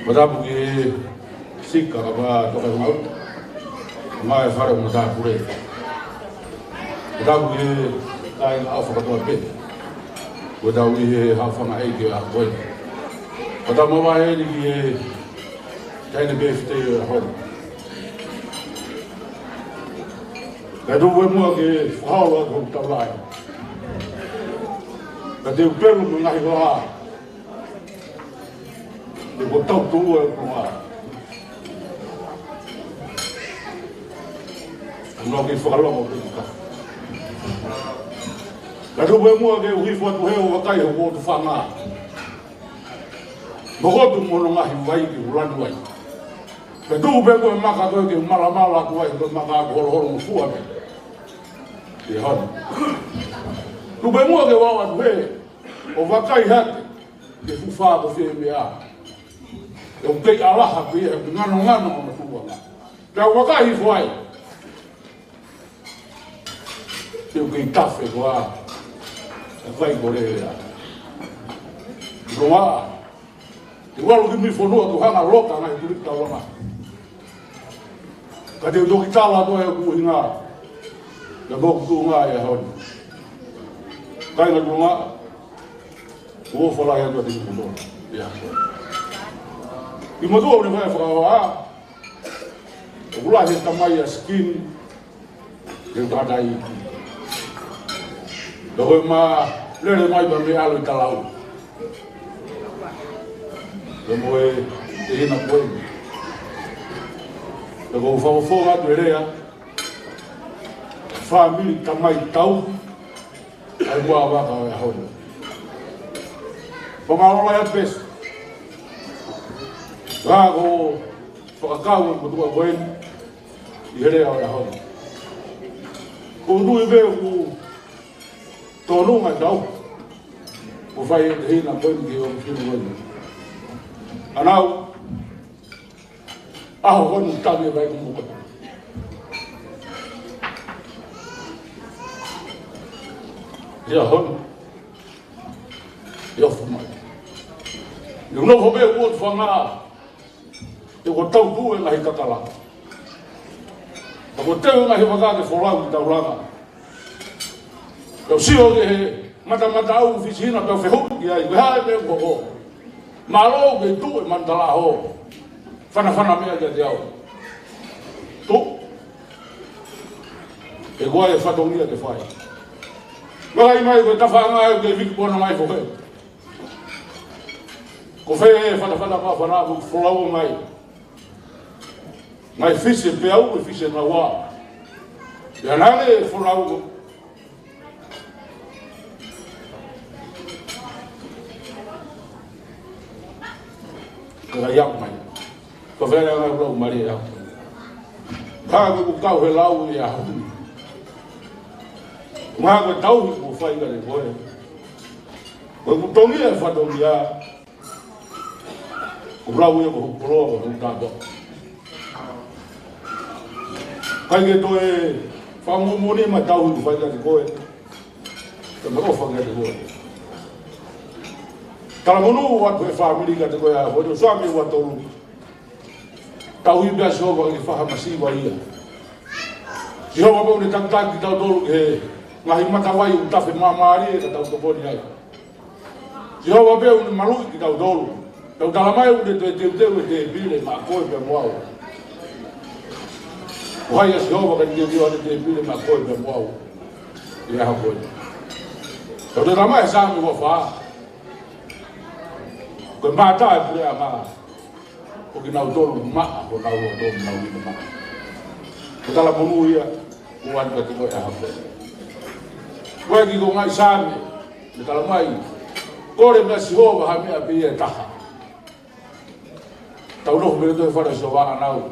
F: kota bu e sika ba to ka ma e fare mo da pure kota bu e ai na afa ko be Without we have from a egg at point. But I'm over here, kind of best day at home. I don't want more how I go to lie. But they will tell me like they will talk to work. I'm not going for a long time. La dobe mo ke ui fo tu he o kai ho tu fanga. Mo tu mo no ngai vai ki ulan vai. Pe tu be ko maka ko ke mala mala ko ai ko maka ko ho mo fu ame. Ye hon. Tu be mo ke wa tu he o va kai hat ke fu fa ko fe me a. E o ke ala ha pe e ngano ngano mo tu wa. Ka wa kai fo ai. Te o ke tafe ko a vai correr. Roa. Igual que me fonou do hanga loca na turista lá. Cadê o que tá lá do é o hinga? Da boca do nga é hon. Cai na dunga. Vou falar aí do que fonou. Ya. E mudou o vai falar. O lá está mais skin. Eu tá daí. Doe ma lele mai ba me alo talau. Mo e te na koe. Doe fa fo ma tuerea. Family tamai tau. Ai wa wa ka ho. Pongalo la pes. Rago fa ka wo ko do buen. Ire ora ho. Ko du be ku Tolu nga daw. O vai hei na boi de o filho do Anau. Ah, o não tá me vai como. Já hon. Eu fumar. Eu não vou ver o outro falar. Eu vou tão duas na Icatala. Eu vou ter uma revogada de folar da Ulaga. Eu sei que mata o oficina para o ferro que aí vai bem bobo. Malo que tu manda lá ho. Fana meia de Deus. Tu. Igual é fatomia que faz. Vai mais que tá falando que vi que bom mais foi. Cofé fana para o flow mais. Mas fiz pelo fiz na rua. Já não é flow. Kaya mai. Ko vera nga ro Maria. Ka ko ka he lau ya. Ma ko tau ko fai ga le boe. Ko ko tongi e fa do ya. Ko lau ye ko pro ko ta do. Kai ke toe whamomoni ma tau tu whai kati koe. Te mako whangati koe. Tala monu watu e whamiri kati koe a hoi swami watu. Tau hi bea sihowa ki whaha masiwa ia. Sihowa pau ne takutaki tau tolu ke ngahi matawai utafe mamari e ka tau toponi ai. Sihowa pau ne malui ki tau tolu. Tau talamai une te teu e te bile ma koe pia moau. Wahai a Sihowa ka teu te bile ma koe pia moau. Ia ha koe. Tau te talamai e sami wa whaa. Koe mata e pule a maa. O ki nau tolu maa, o nau o tolu nau ina maa. Ko tala monu ia, o anu ka te koe a ha koe. Koe ki ko ngai sami, me talamai. Kore mea Sihowa ha mea pia e taha. Tau noho mele toi whare so wā Anau.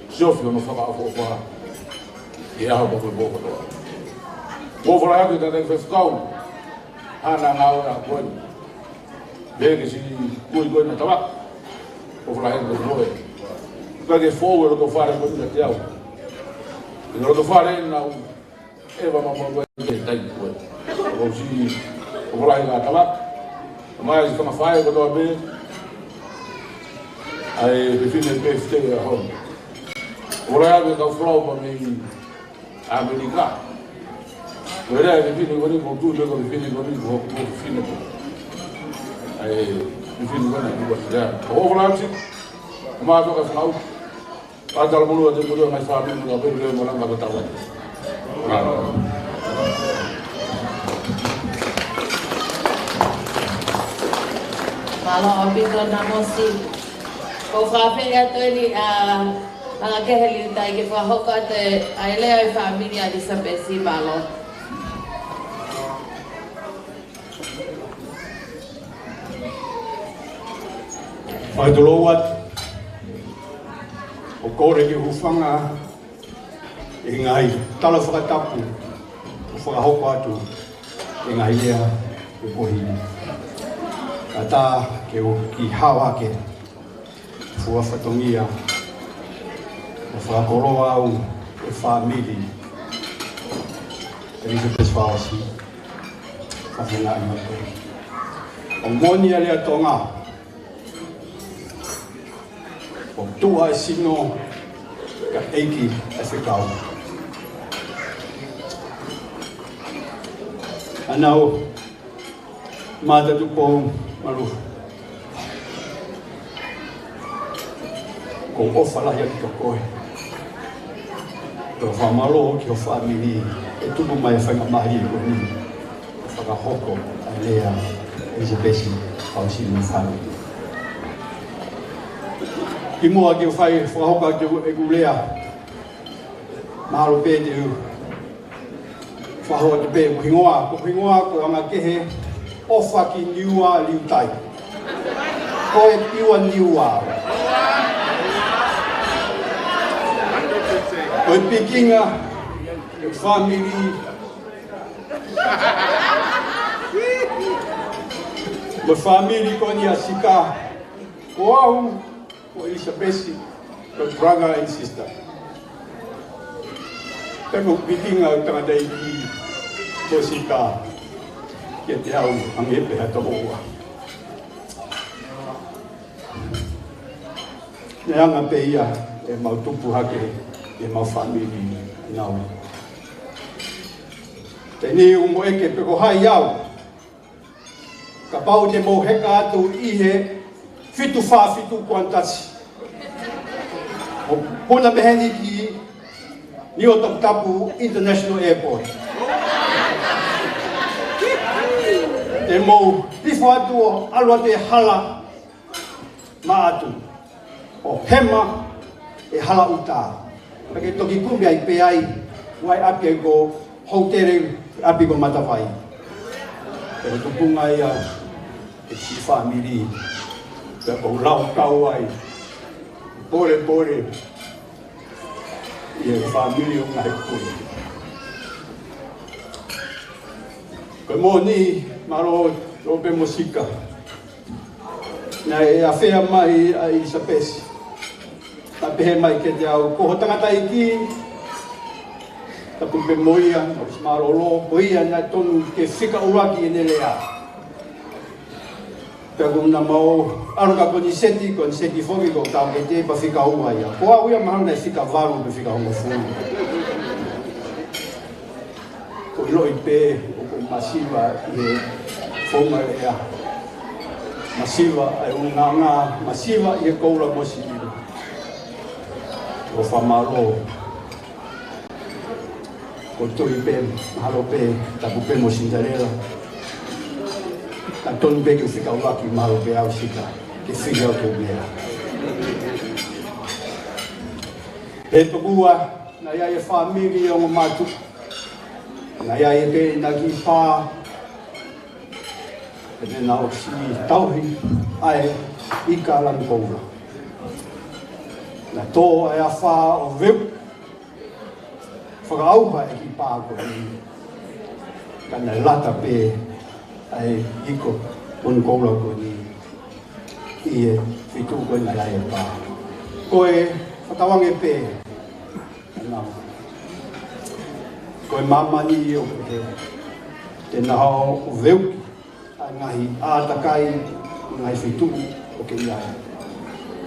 F: Siofi ono whakaawhawha. I aha mo koe mōka toa. Mōwhara hake ta tei whewhikau. Hana ngāo na koe. Bēke si kui koe na tawa. Mōwhara hake ta moe. Ka ke fōu e roto whare koe na te au. I roto whare na ewa mama koe ke tai koe. Ko si mōwhara hake ta tawa. Mai si kama whae koe toa bē. Ai bifine pefte a home. Ora ave ka flow pa mi Amerika. Ora bifine goni ko tu ko bifine goni ko bifine ko. Ai bifine goni ko ya. O vola si. Ma to ka flow. Pa dal mulu de mulu mai fa mi ko be le mo la ka ta wa.
B: Malo opito na mo si ko whawhenga tōni a keheli tai ke whahoka te ailea i whamini a Disapesi malo.
G: Whai tolo wat, o kore ki hufanga e ngai tala whakatapu, o whakahoka atu e ngai lea e kohini. Ka tā ke o ki hawa ke fua whatongia, o whakoroa au e whamiri, e risa pes whaosi, whawhenga i mato. O moni a lea tonga, o tua e sino ka eiki e whekau. Anau, mata Tupou, Malafu. Ko ofa la ya ki koe. Ko whamalo ki o whamiri e tupu mai whainga mahi ko ni. Whakahoko a lea Elizabeth Pausi no whanu. Ki mua ki o whai whahoka ki e gulea. Mahalo pē te u. Whahoa te pē mo hingoa. Ko hingoa ko anga kehe ofa ki niua liutai. Ko e piua niua. Koe pikinga, e whamiri, koe whamiri ko ni a sika, ko au, ko Elizabeth, ko brother and sister. Te ko pikinga o tangata i ki ko sika, ke te au angepe hata oua. Ne anga pe ia, e mau tupu hake, e mau whamiri nau. Te ni umo eke peko hai au. Ka pau te mo heka atu ihe fitu wha fitu kuantasi. O puna meheni ki ni o Tupou International Airport. Te mo pifo atu o alua te hala ma atu. O hema e hala uta. Pake toki kumbi ai pe ai, wai api ko houtere api ko matawai. Pero tupunga ia, e si whamiri, pe ko lau kau ai, pore, i e whamiri o ngai kuri. Koe mō ni, maro, rope musika. Na e a whea mai a Elizabeth. Ta pehe mai ke te au koho tangata iki ta pupe moia o smarolo moia na tonu ke fika uraki ene lea pe na mau aruka ko ni seti fogi ko ta ke te pa fika ua ia ko au ia mahana fika varu pe fika ua fu ko loi pe ko masiva e fonga ia masiva ai unanga masiva e koura mosi o famalo ko tui pe halo pe ta pupe mo sindarela ta ton be que fica lá que malo pe au sika que fica o bea e to bua na ia e família o matu na ia e pe na ki pa e na o si tauhi ai i ka lan koura na to ai a fa o veu whakaauha e ki pāko ka nei lata pē ai iko un koura ko ni i e whitu koe nei ai e pā koe whatawange pē koe mamani i o he te naho o veuki a ngahi ātakai ngahi whitu o ke iai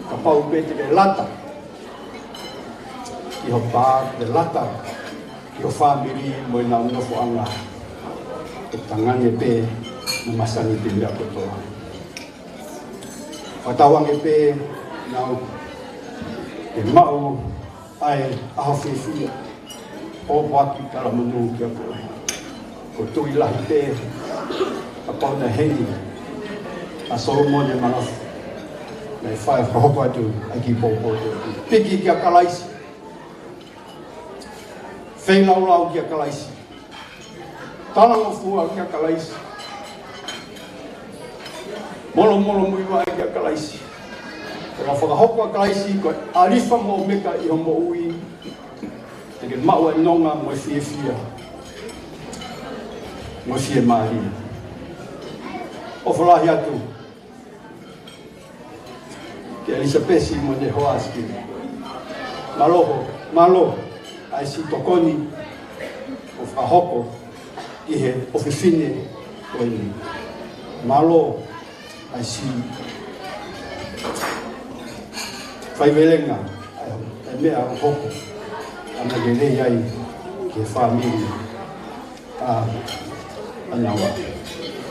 G: ka pau pē te lata ki ho pā te lata ki o whamiri mo i nga unofo anga e tangane pē na masani te mea kotoa. Whatawange pē nau e mau ai aho whiwhia o waki kara manu ki a koe. Ko tui lahi pē a pauna heni a Solomon e Malafu nei whae whahoko atu a ki pōpō piki ki a kalaisi whenau lau ki a kalaisi. Talango fua ki a kalaisi. Molo muiwa ki a kalaisi. Kera whakahoko a kalaisi ko arifa mo meka i homo ui. Te ke maua i nonga mo e whia. Mo whia mahi. O whalahi atu. Ke Elisabesi mo ne hoaski. Malo. Ai si tokoni o whahoko i he ofifine o ini. Malo ai si whaiwelenga ai mea o hoko ana gerei ai ke whamiri a Anau.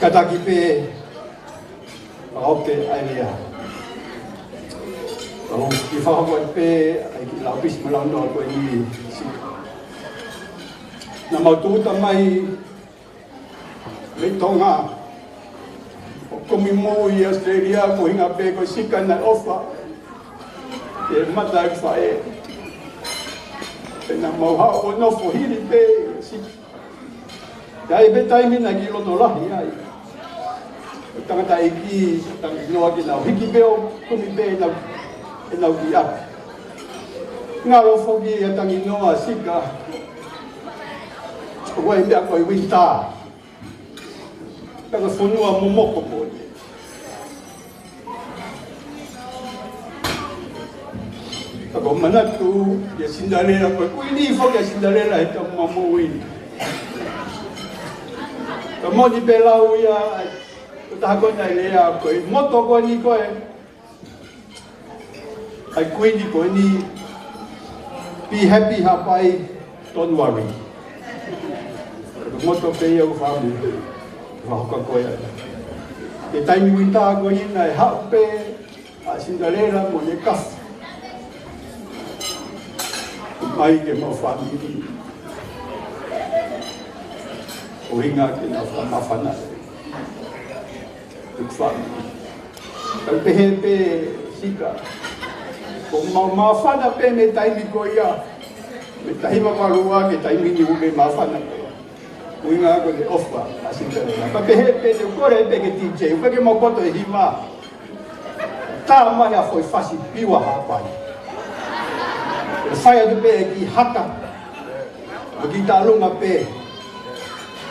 G: Kataki pe whaope ai lea. Ki whahoko ai pe ai ki laupisi malaunoa koe ni na maututa mai me tonga o komi mo i Australia ko hinga pe ko sika na ofa e mata e whae e na mauha o nofo hiri pe ai be taimi na ki loto lahi ai o tangata e ki tangi noa ki nau hiki beo komi pe e nau ki api ngā rofo ki e tangi noa sika Wai mea koe winta. Peka whunua momoko po. Peka manatu, ia Cinderella koe. Kui ni whoki a Cinderella he ta mamu wini. Ka moni pe lau ia, o taha koe nei lea koe. Moto koe ni koe. Ai kui ni koe ni. Be happy hapai, don't worry. Moto pe ia u whamu, whahoka koe ai. E taimi winta koe ina e hau pe a Cinderella mo ne kafu. Mai ke mo whamiri. O hinga ke na whamawhana. Tuk whamiri. Kau pehe pe sika. Ko mawhana pe me taimi koe ia. Me tahima marua ke taimi ni ume mawhana koe. Uinga ko de ofa a Cinderella. Pa pehe pe de kore pe ke DJ, upe ke mokoto e hima. Tā mai a foi fasi piwa hapai. E whai atu pe e ki haka. O ki tā lunga pe.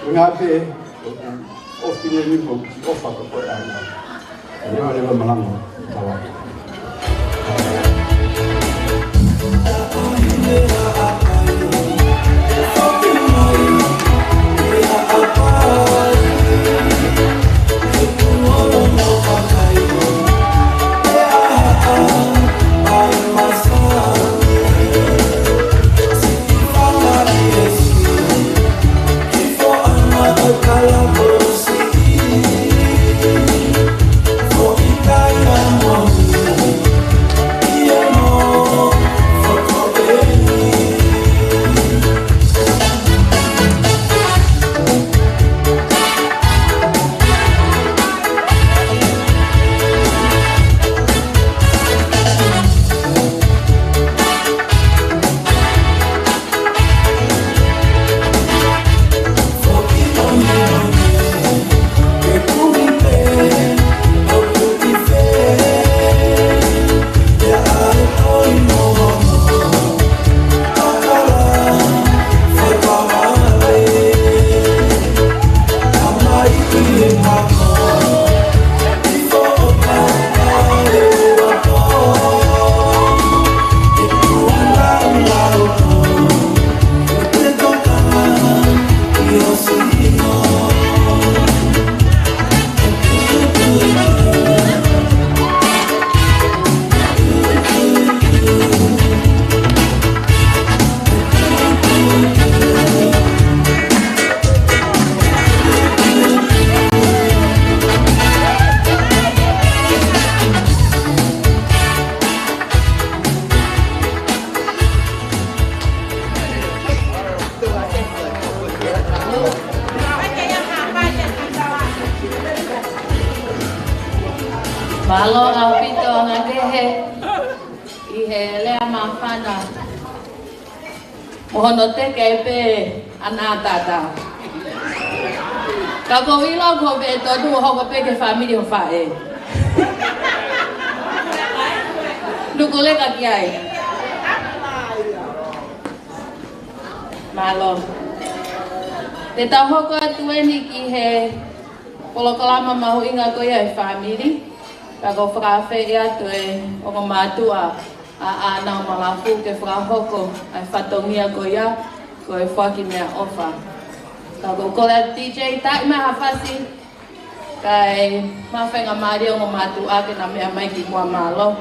G: Unga pe ofine nimo ki ofa ka koe ana. Lewa malanga. Tawa.
B: Malo au pito nga kehe I he lea mawhana. Mohono te kei pe ana tata. Ka ko ilo ko pe tonu hoko pe ke family ho fae. Nuko le ka kiai. Malo. Te tau hoko atueni ki he polokalama mahu inga ko ia e family. Ka ko whakawhi ia tue o ko mātua a Anau Malafu ke whakahoko ai whatongia ko ia ko e whaki mea ofa. Ka ko kore DJ tai maha whasi kai mawhenga maari o ko mātua ke na mea mai ki mua malo.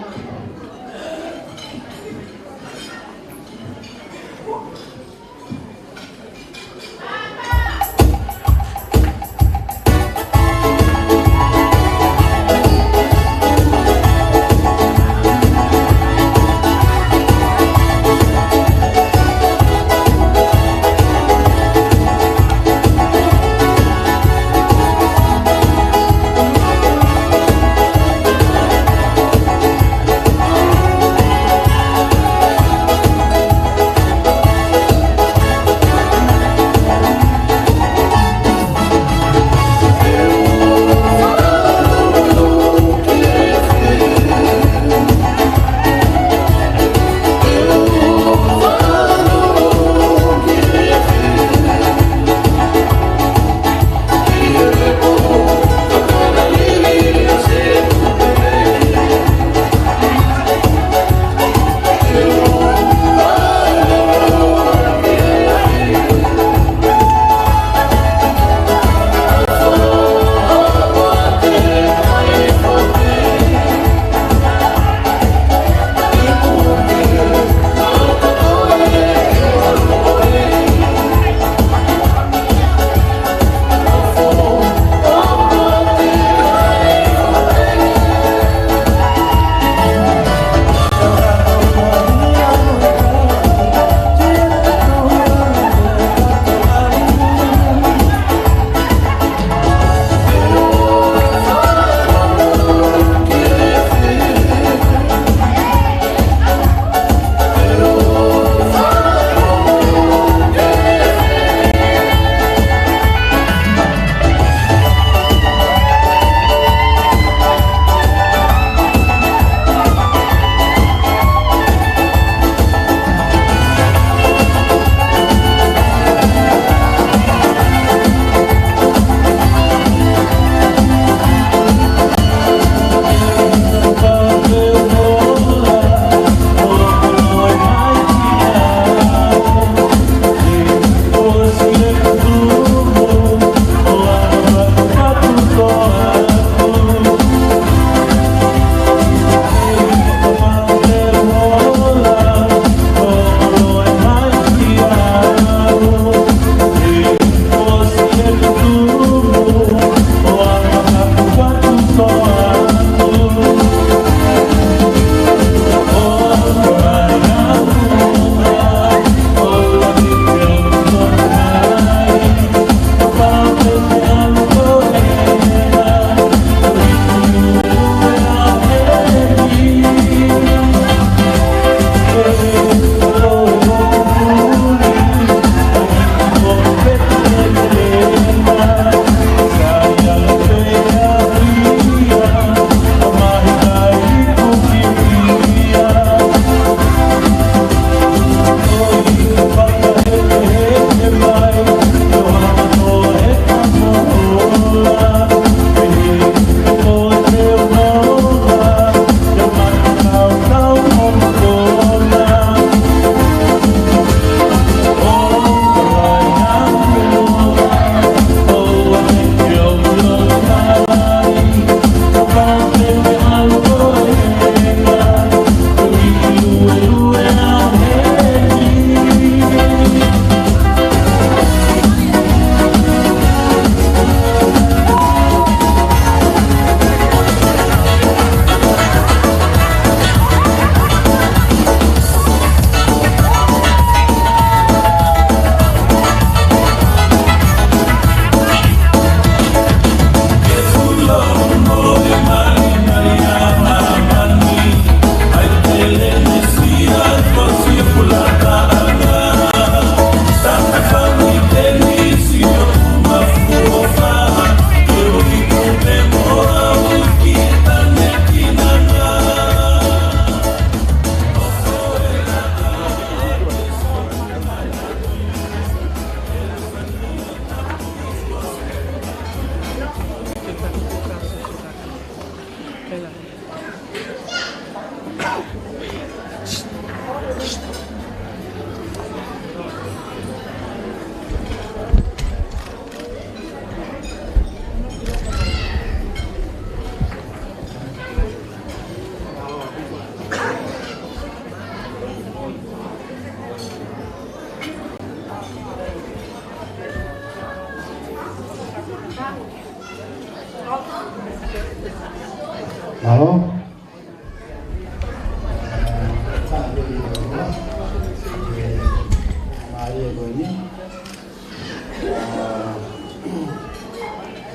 G: Halo.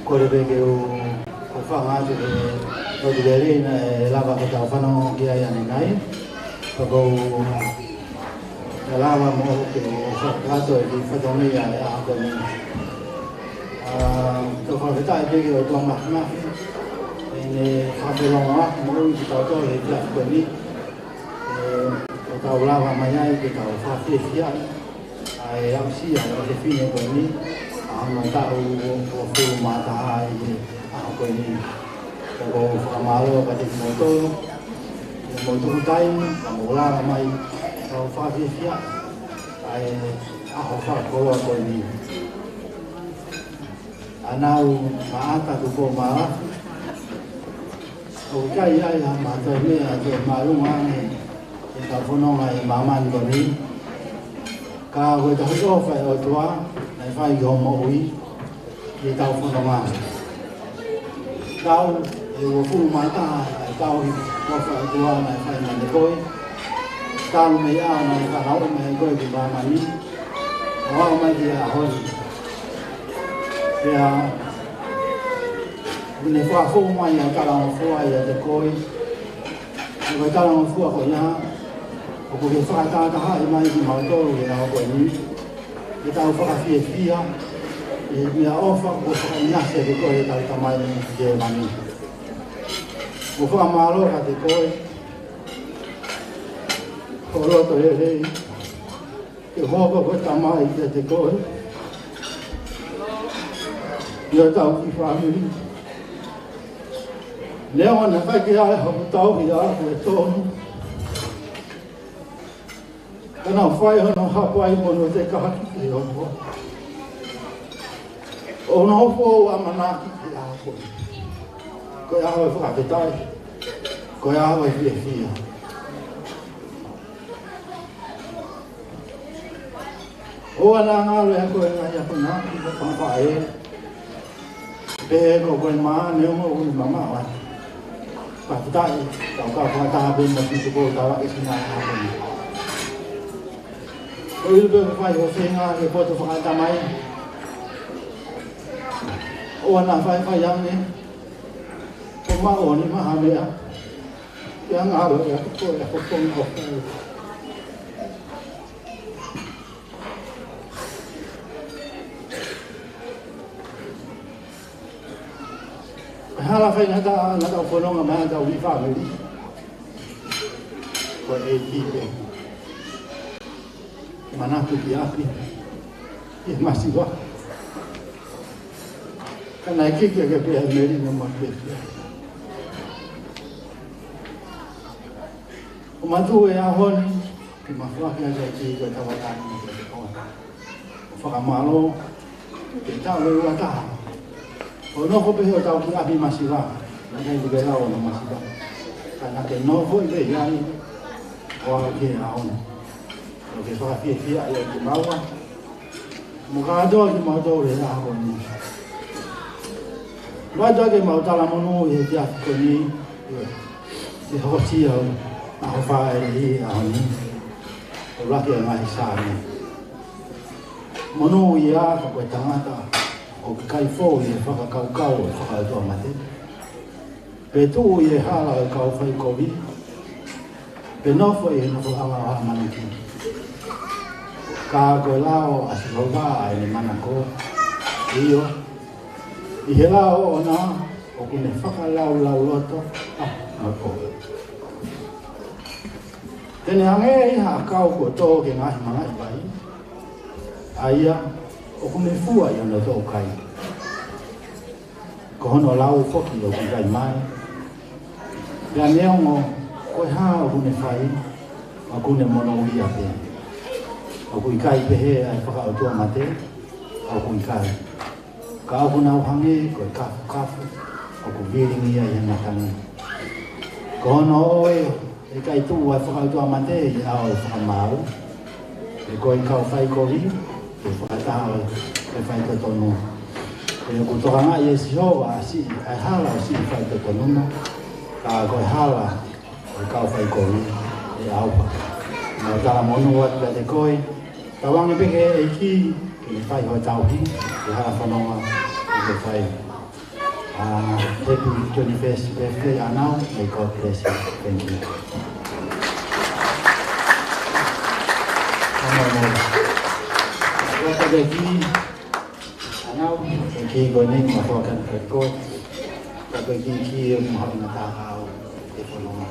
G: Kore bege o whanga te o te rei na lava ka tau whanau ki ai ane nai. Pako te lava mo ke o whakato e ki whatongi ai a ako ni. Te whakatai bege o tua mahi. E whapelonga aki mo ui ki tau tau e ki ako ni. O tau lava mai ai ki tau whawhiwhi ai. Ai au si ai o te whine ko ni. Ano tau o furu mata ai ako ni ko whakamalo ka te moto tai mo la mai o whawhiwhia ai aho whakakoa ko ni Anau maata Tupou Malafu o kai ai ha mata mea te marunga e ka whanonga e mamani ko ni ka koe tahi ofa e o tua nei whai ki homo ui i tau whanonga. Tau e ua furu mata e tau i kofa e tua nei whai mane koe. Tau mei a nei whanau mei koe ki mamani. Wao mai ki a hori. Pea ne whakafo mai a tarango fua i a te koe. E koe tarango fua ko ia. O ko ke whakatataha i mai ki mautoro e a koe ni. E tau whakawhiwhia, e mea ofa ko whakainase te koe e tau tamai ki e mani. Ko whakamaro ka te koe, ko roto e rei, ke hoko ko tamai ki te koe. Ia tau ki whamiri. Leo na whake ai hapu tau ki a koe tonu. Kana whai hono hapai mono te kahaki te hopo. Ono hopo o amanaki te ako. Koe aho e whakapetai. Koe aho e whia. O ana ngālo e koe ngai ako naki ka whawhae. Pehe ko koe maa neo mo ui mama wai. Whakapetai, tau ka whakataha benda ki Tupou tawa e sina ako ni. O ilu pe whai o whenga e poto whakatamai. O ana whai ane. O mao ni maha mea. Ia ngāro e ako koe ako tongi o whai. Hala whai ngata o whanonga mai tau i whamiri. Koe e tipe. Manatu ki api, e masiwa. Kana e kike ke pea meri no makewhia. O matu e ahoni, ki mawhaki a ki koe tawataki ni te koa. O whakamalo, ke tau leu a taha. O noko pehe o tau ki api masiwa, na kei luke rao no masiwa. Kana ke noko i pe iai, o a ke ahoni. O ke whakawhiwhia i o ki maua. Mo ka adoa ki mautau re a ko ni. Mautau ke mautala mono i he te afi ko ni. I hoti au a ho whae i a ho ni. O rake a ngai sāne. Mono i a ka koe tangata. O ke kai fōu i e whakakaukau e whakautua mate. Pe tuu i e hala e kau whai kovi. Pe nofo i e nofo anga a maniki. Ka koe lao a si hauga e ni manako. Iyo. I he lao o nā, o kune whakalau loto, mako. Tene ange i ha kau ko tō ke ngahi mga i pai. Aia, o kune fua i ana tō kai. Ko hono lau whoki o kai mai. Pea neongo, koe haa o kune whai, a kune mono ui a pēn. O kui kai pehe ai whakautua mate, o kui kai. Ka au nau hange, koe kafu, o ku viringi ai hana tangi. Ko hono oe, e kai tuu ai whakautua mate, i ao e whakamau. E koe kau whai kovi, e whakataha e whai tonu. E ku tohanga i e si hoa, ai hala o si whai tonu. ka ko hala ka fai ko e aupa na tala monu wat la te koi tawang pe ke e ki ki fai ho tau hi ki hala whanonga ki fai happy 21st birthday Anau, may God bless you. Thank you. What are the key? Anau, the key going in, my fucking record. The key of Mohammed Tahau, if you know.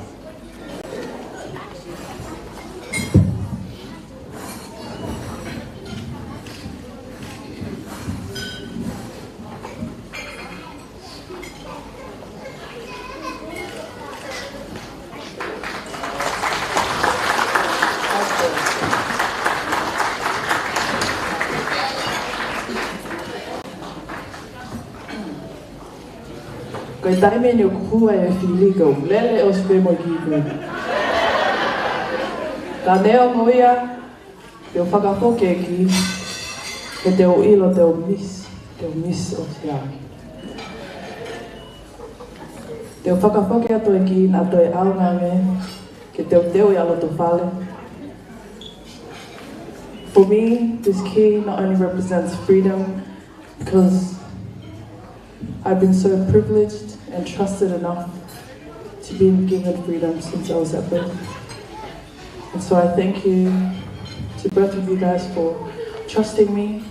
E: Kai tai me ni kuhua e whili kau, lele o spe mo ki koe. Ka neo moia, te o whakapoke ki, ke te o ilo te o miss o te aki. Te o whakapoke ato e ki, ato e aunga me, ke te o teo i alo to whale. For me, this key not only represents freedom, because I've been so privileged and trusted enough to be given freedom since I was at birth. And so I thank you to both of you guys for trusting me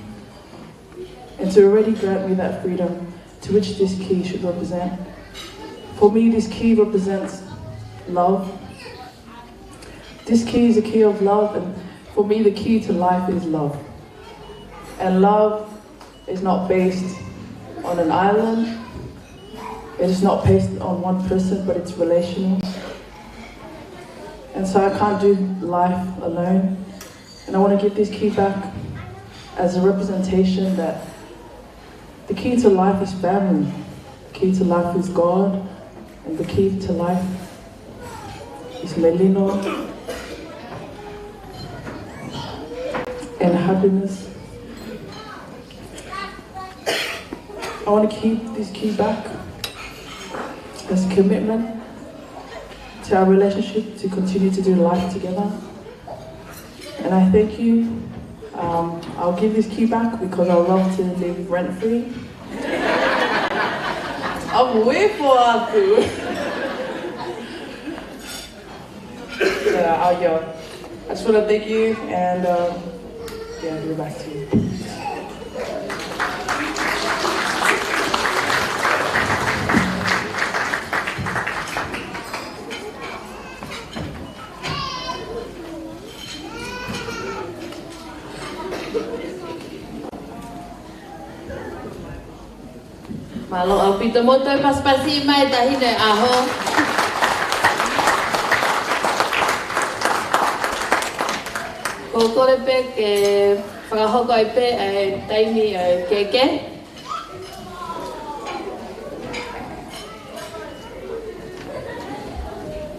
E: and to already grant me that freedom to which this key should represent. For me, this key represents love. This key is a key of love, and for me, the key to life is love. And love is not based on an island. It is not based on one person, but it's relational. And so I can't do life alone. And I want to give this key back as a representation that the key to life is family. The key to life is God. And the key to life is Melino and happiness. I want to keep this key back as a commitment to our relationship to continue to do life together. And I thank you. I'll give this key back because I love to live rent-free. I'm way for Aku. So I just want to thank you and yeah, give it back to you.
B: Malo au pito moto e paspasi mai tahine aho. Ko kore pe ke whakahoko ai pe e taimi e keke.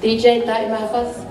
B: DJ tai mafas.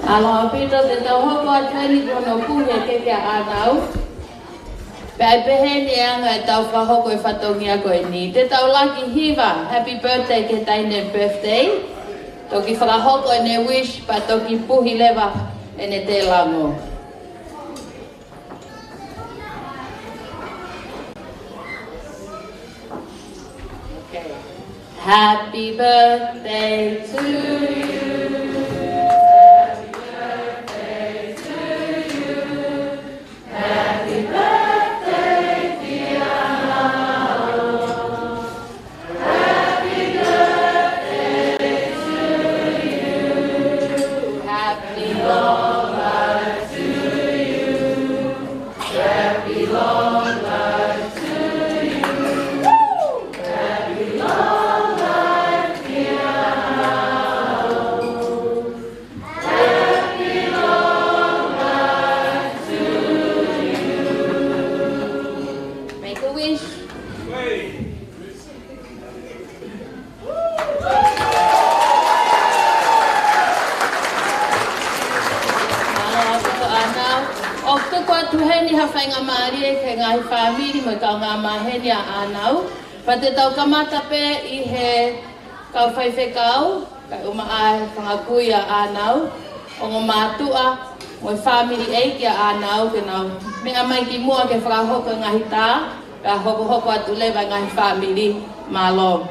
B: Aloha pito te tau hoko atueni kono puhe keke Anau. Pea pehe ni anga e tau whahoko e whatongi a koe ni. Te tau laki hiva, happy birthday ke taine birthday. Toki whakahoko e ne wish, pa toki puhi lewa e ne te lango. Okay. Happy birthday to you. Happy birthday, dear Anau. Happy birthday to you. Happy long life to you. Happy long life to you. Happy long life, dear Anau. Happy long life to you. Make a wish. O tuku atu heni hawhainga maari e ke ngahi whamiri mo kau ngā maheni a Anau. Pa te tau kamata pe i he kau whaiwhekau, kai uma ai whangakui a Anau. O ngā mātua mo whamiri e ki a Anau ke nau mea mai ki mua ke whakahoko ngahi tā, ka hoko atu lewa ngahi whamiri malo.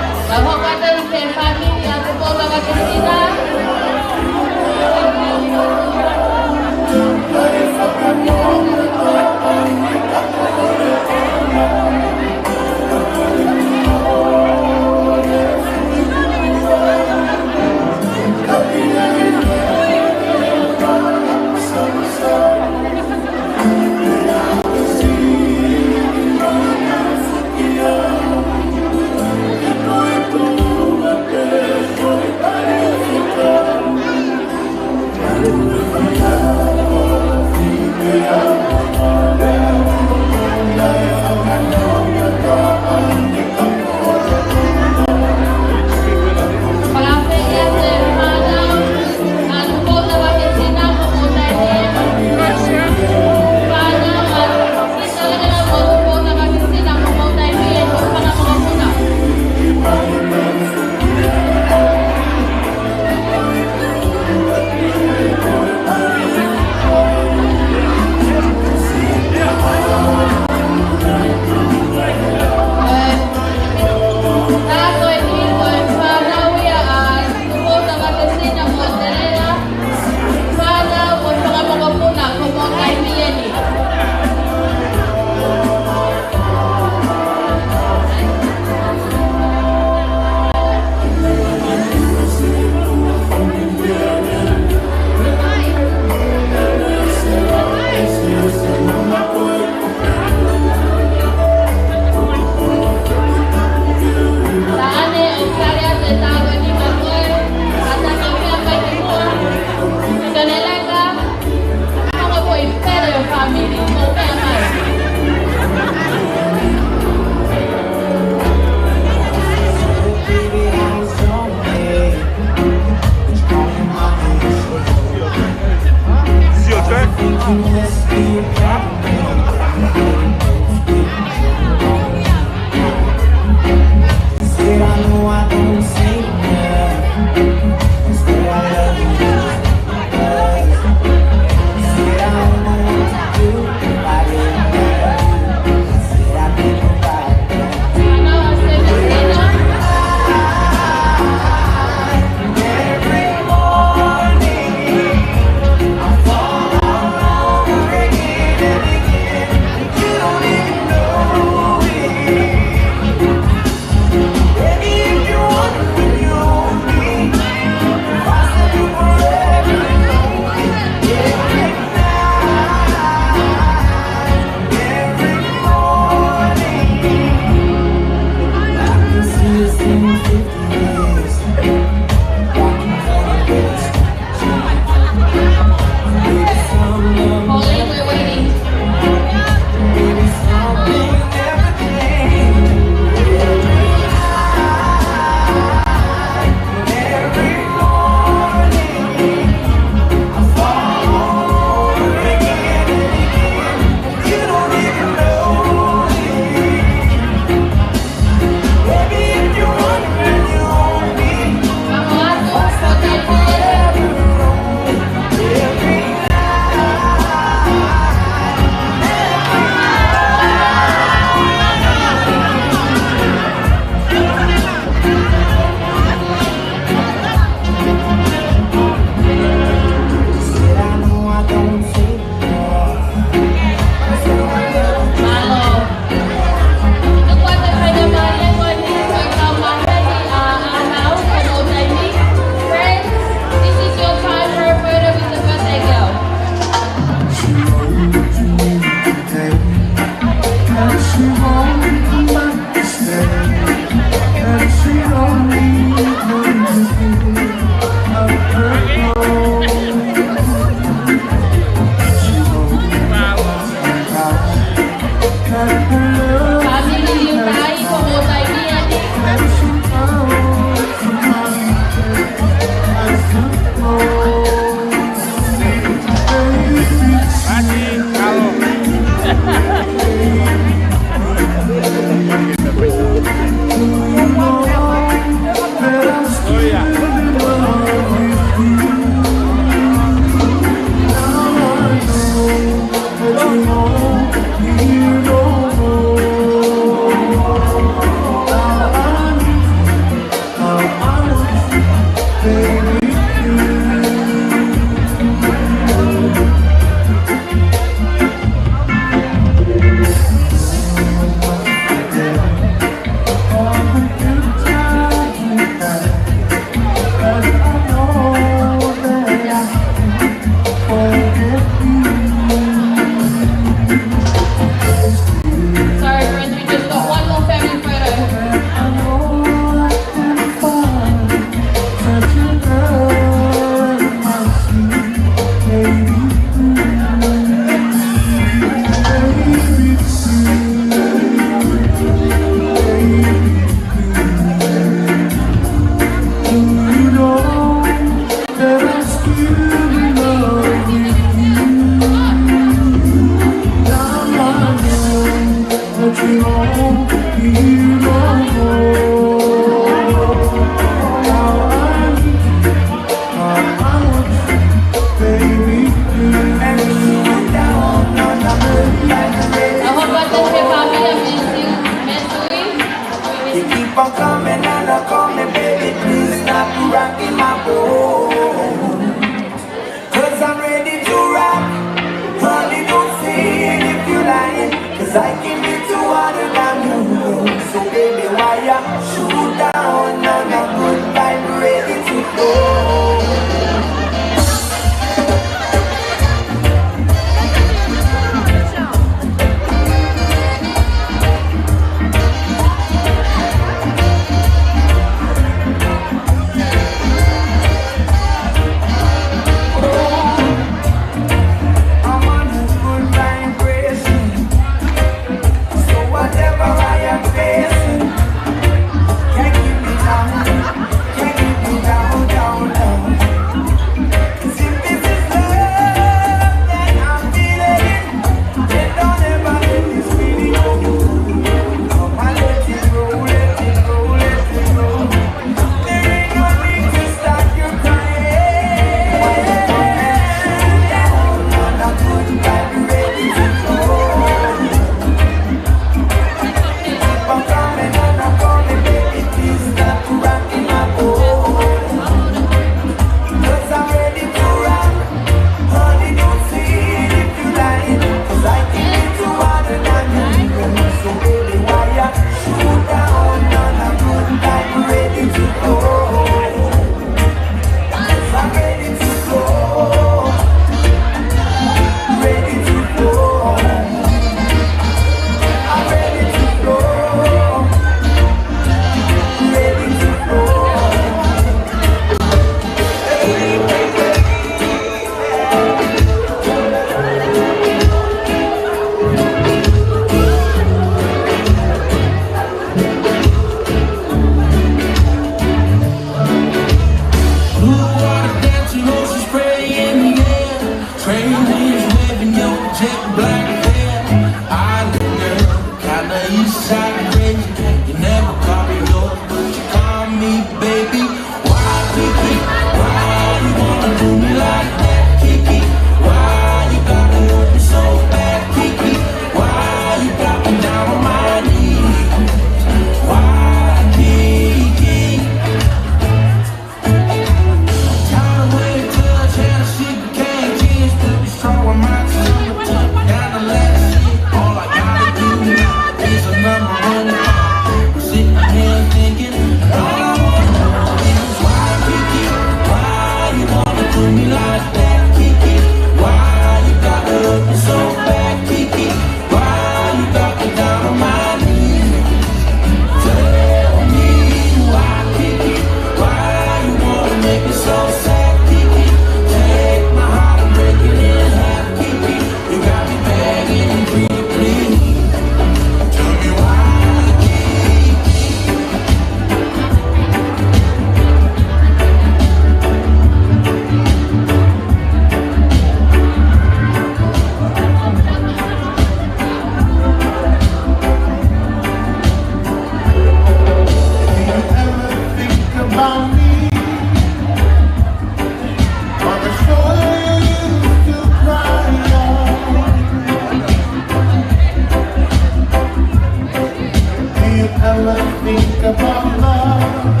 H: ever think about love,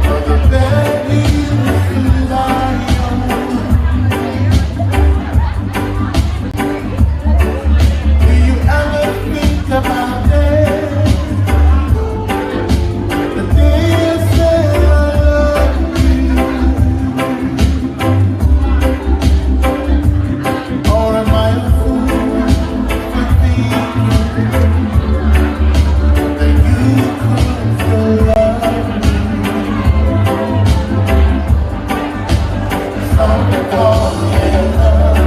H: or the very things I own? Do you ever think about it? The day you say I love you, or am I a fool for thinking that you could still love me? Some call it love,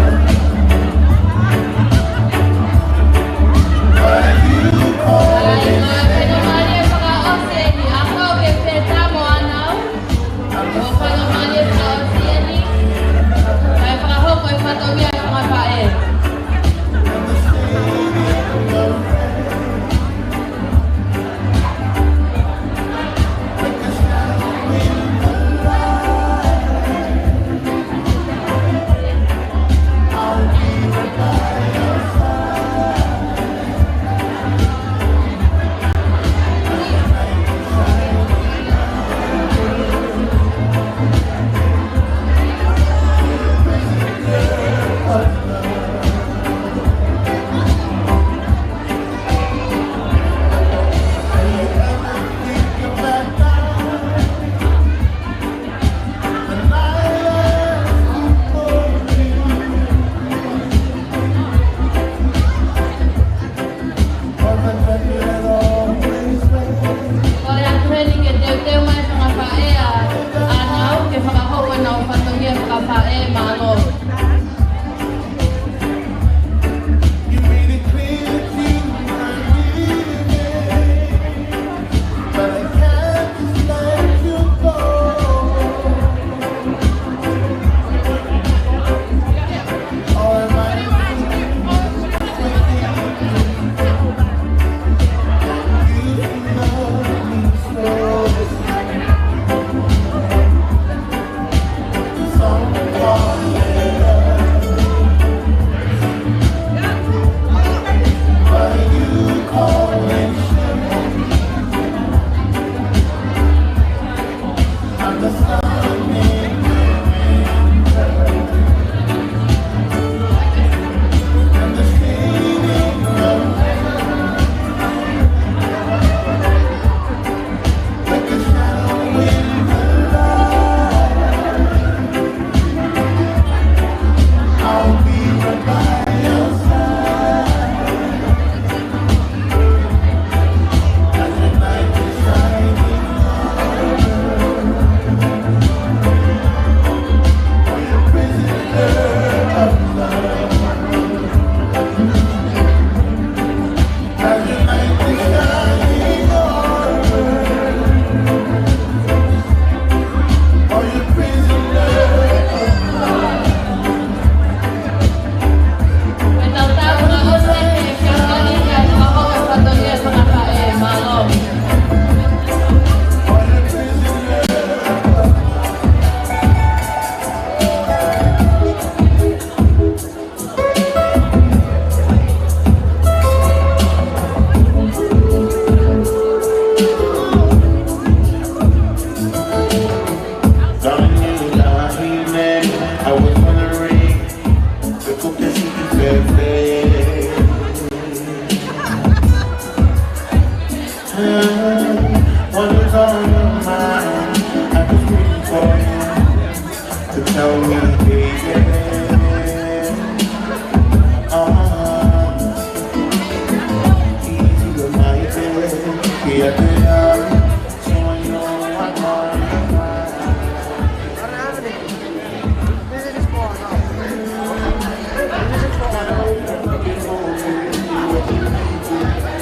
H: but you call it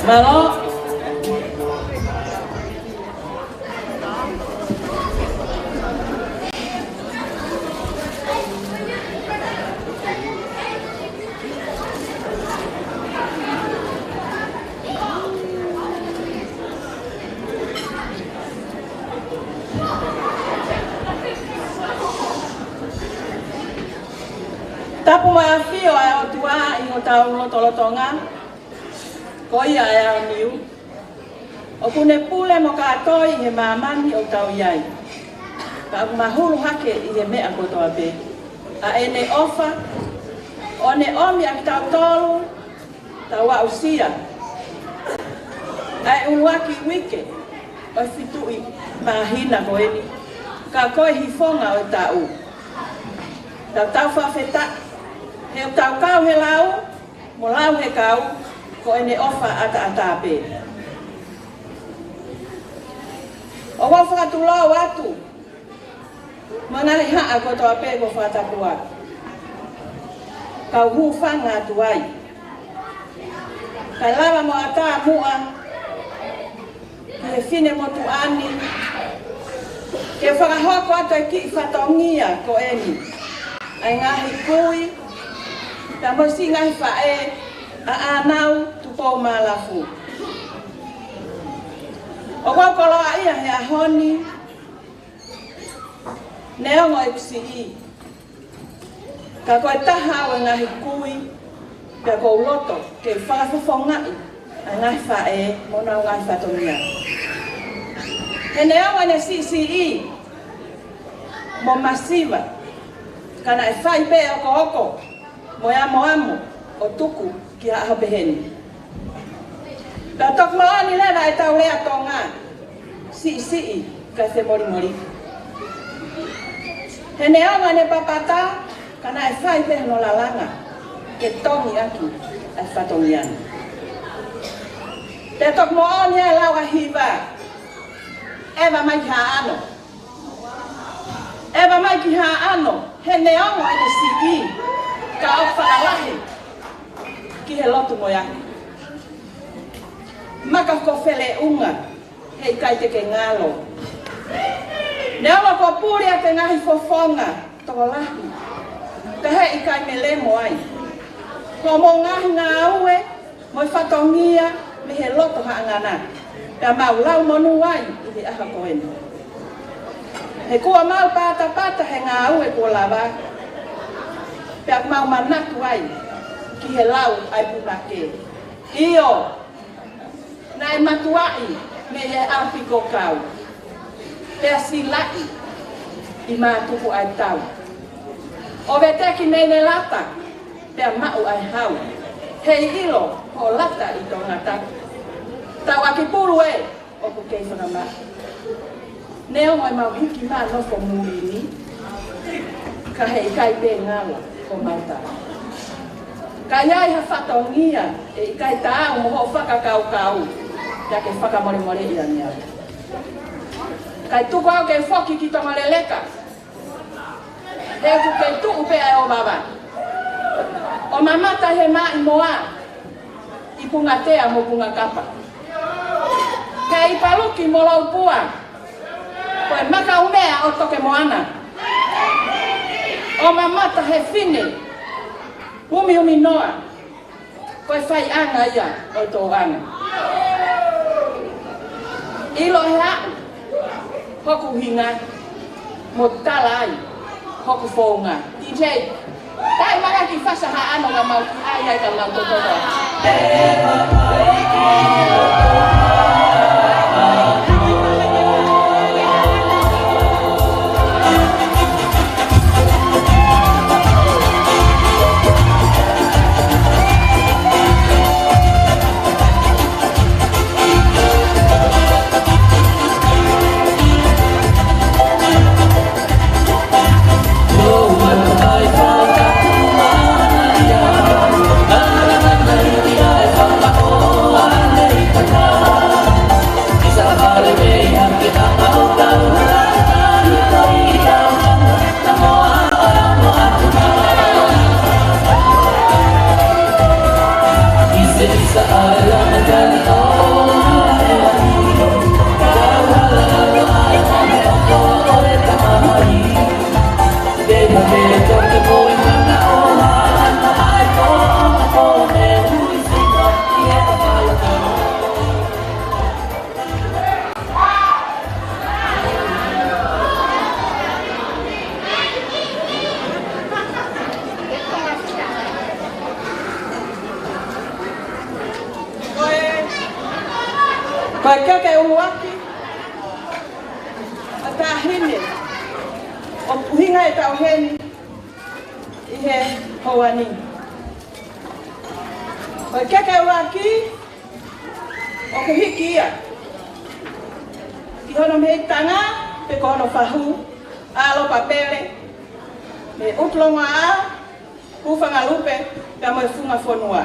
E: Malo. Tapu mai fio ai o tua I o tau lotonga. Ko ia e au niu. O kune pule mo kātoi he mamani o tau iai. Ka mahulu hake I he mea kotoa pe. A ene ofa, o ne omi a tau tolu, tau wa usia. Ai uluaki wike, o fitui mahina ko eni. Ka koe hifonga o tau. Tau whawheta, he tau kau he lau, mo lau he kau, ko ene ofa ata pe. O wa whakatuloa watu, manare haa ko toa pe ko whakatapua. Kau hu whanga atu ai. Kai lawa mo ata mua, ki he whine mo tu ani, ke whakahoko atu e ki whatongia ko eni. Ai ngahi kui, ka mosi ngahi whae a Anau Tupou Malafu. O wakoloa ia he ahoni, neongo e kusi'i. Ka koe taha o ngahi kui, pia kou loto ke whakafofongai a ngahi whae mona o ngahi whatongia. He neongo ne CCE, mo masiva, kana e whai pe oko, mo amo o tuku ki a ahapeheni. Ka tok maoni lena e tau lea tonga, si ka se mori. He neonga ne papata, kana e whai pe no lalanga, ke tongi aki e whatongiana. Te tok maoni e lawa hiva, eva mai ki haa ano, he neonga e si ka au whakalahi, ki he lotu mo yaki. Maka ko fele unga, hei kai te ke ngalo. Neoa ko puri a te ngahi fofonga, toko lahi. Ka hei kai me lemo ai. Ko mo ngahi ngā ue, mo I whatongia, me he loto haangana. Ka mau lau monu ai, I he aha koeni. He kua mau pata he ngā ue ko lava. Pea mau manaku ai, ki he lau ai punake. Iyo, nai matuai me he api ko kau. Pea silai I mātuku ai tau. O veteki nei ne lata, pea mau ai hau. Hei ilo o lata I tonga taku. Tau aki puru e, o ku kei whanama. Neo ngoi mau hiki mā nofo muini, ka hei kai pe ngala ko mauta. Ka iai ha whatongia e I kai tāu mo ho whakakau. Ya ke whakamore I ania. Kai tuku au ke whoki ki tonga leleka. Heo tu kei tuku pe ai o baba. O mamata he mai moa. I punga tea mo punga kapa. Kei paluki mo lau pua. Koe maka umea o toke moana. O mamata he fine. Umi noa. Koe whai anga ia o tō anga. Ilo he au, hoku hinga, mo tala ai, hoku whonga. DJ, tai mara ki whasa ha ano nga mau ki ai ka mau totoa.
I: Oh,
E: Koe keke uwaki. A tahine. O puhinga e tau heni. I he hoani. Koe keke uwaki. O kuhiki ia. Ki hono mei tanga. Pe ko hono fahu. Alo papele. Me utlonga a. Ufanga lupe. Ka mo funga fonua.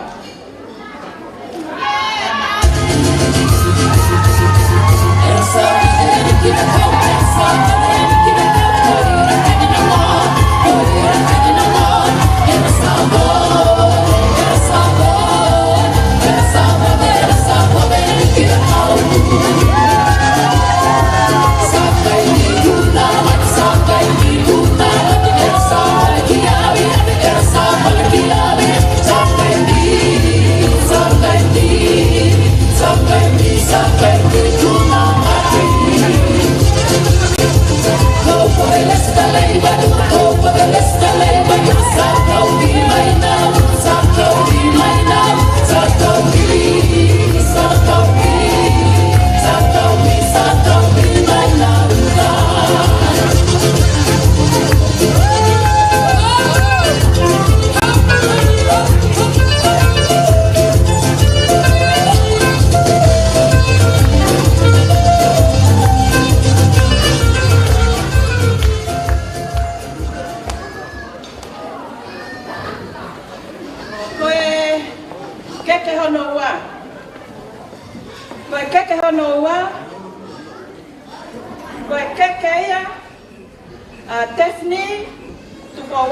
E: Tupou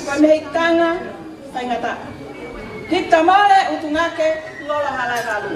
E: Pamehitanga, Faingata. Hitamale, Utungake, Lola Halagalu.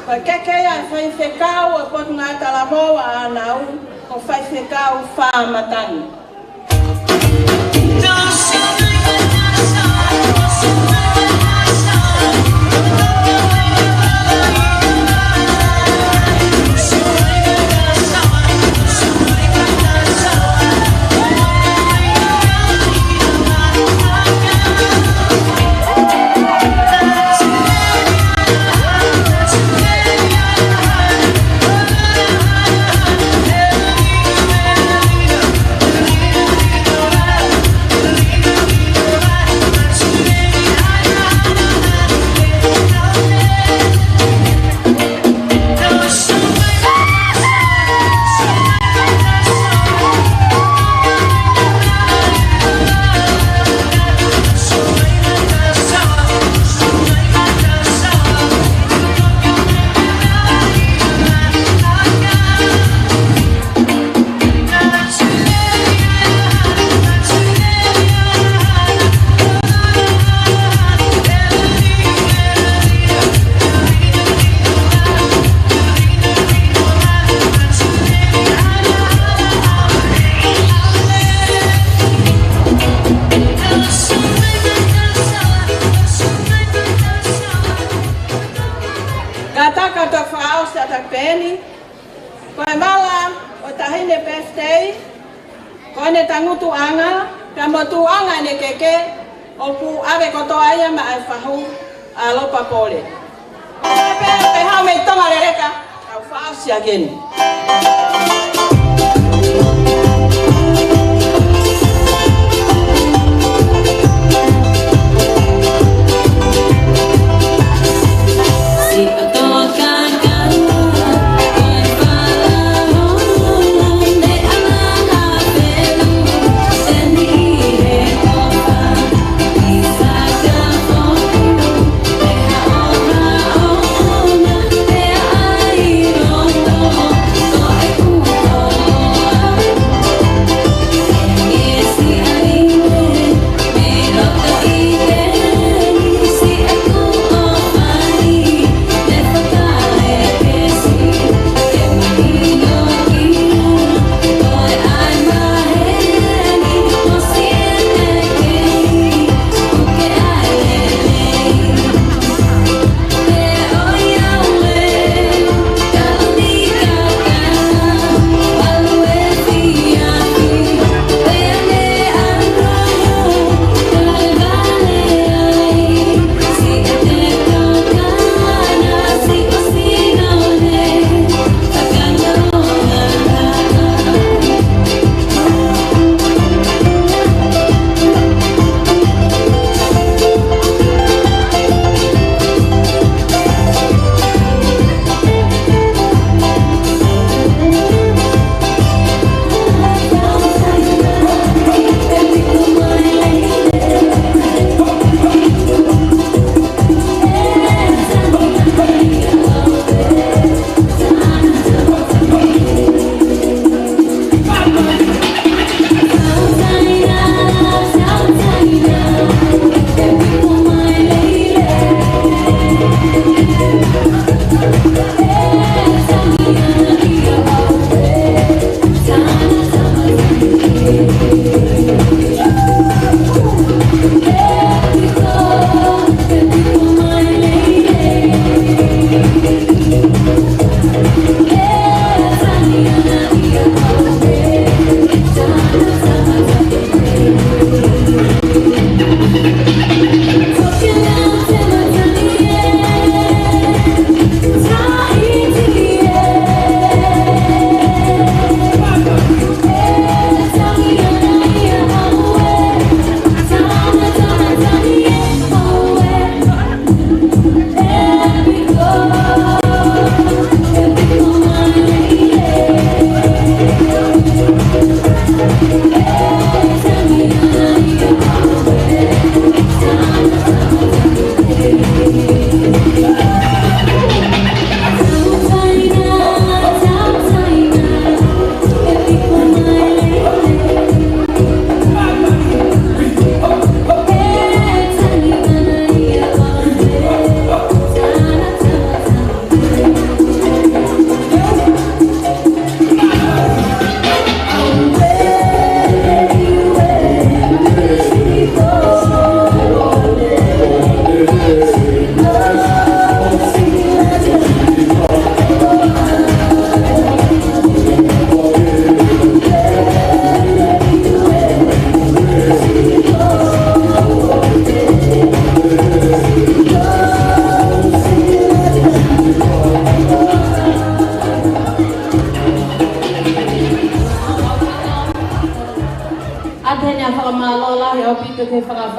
E: Ko keke ai whai whekau o potu ngā talamo a Anau o whai whekau whāmatangi. Tangutu anga, kamotu anga ne keke, opu ave koto aya ma ai fahu alopa pole. Pe hau me tonga lereka, au fausi ageni.
I: Oh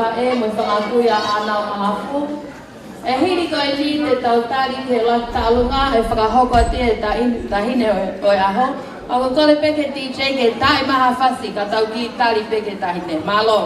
B: whae mo whangaku ia Anau Malafu. E hiri ko e ni te tautari ke la tālunga e whakahoko te e tahine o e aho. A ko kore peke DJ ke tai maha whasi ka tau ki tari peke tahine. Malo.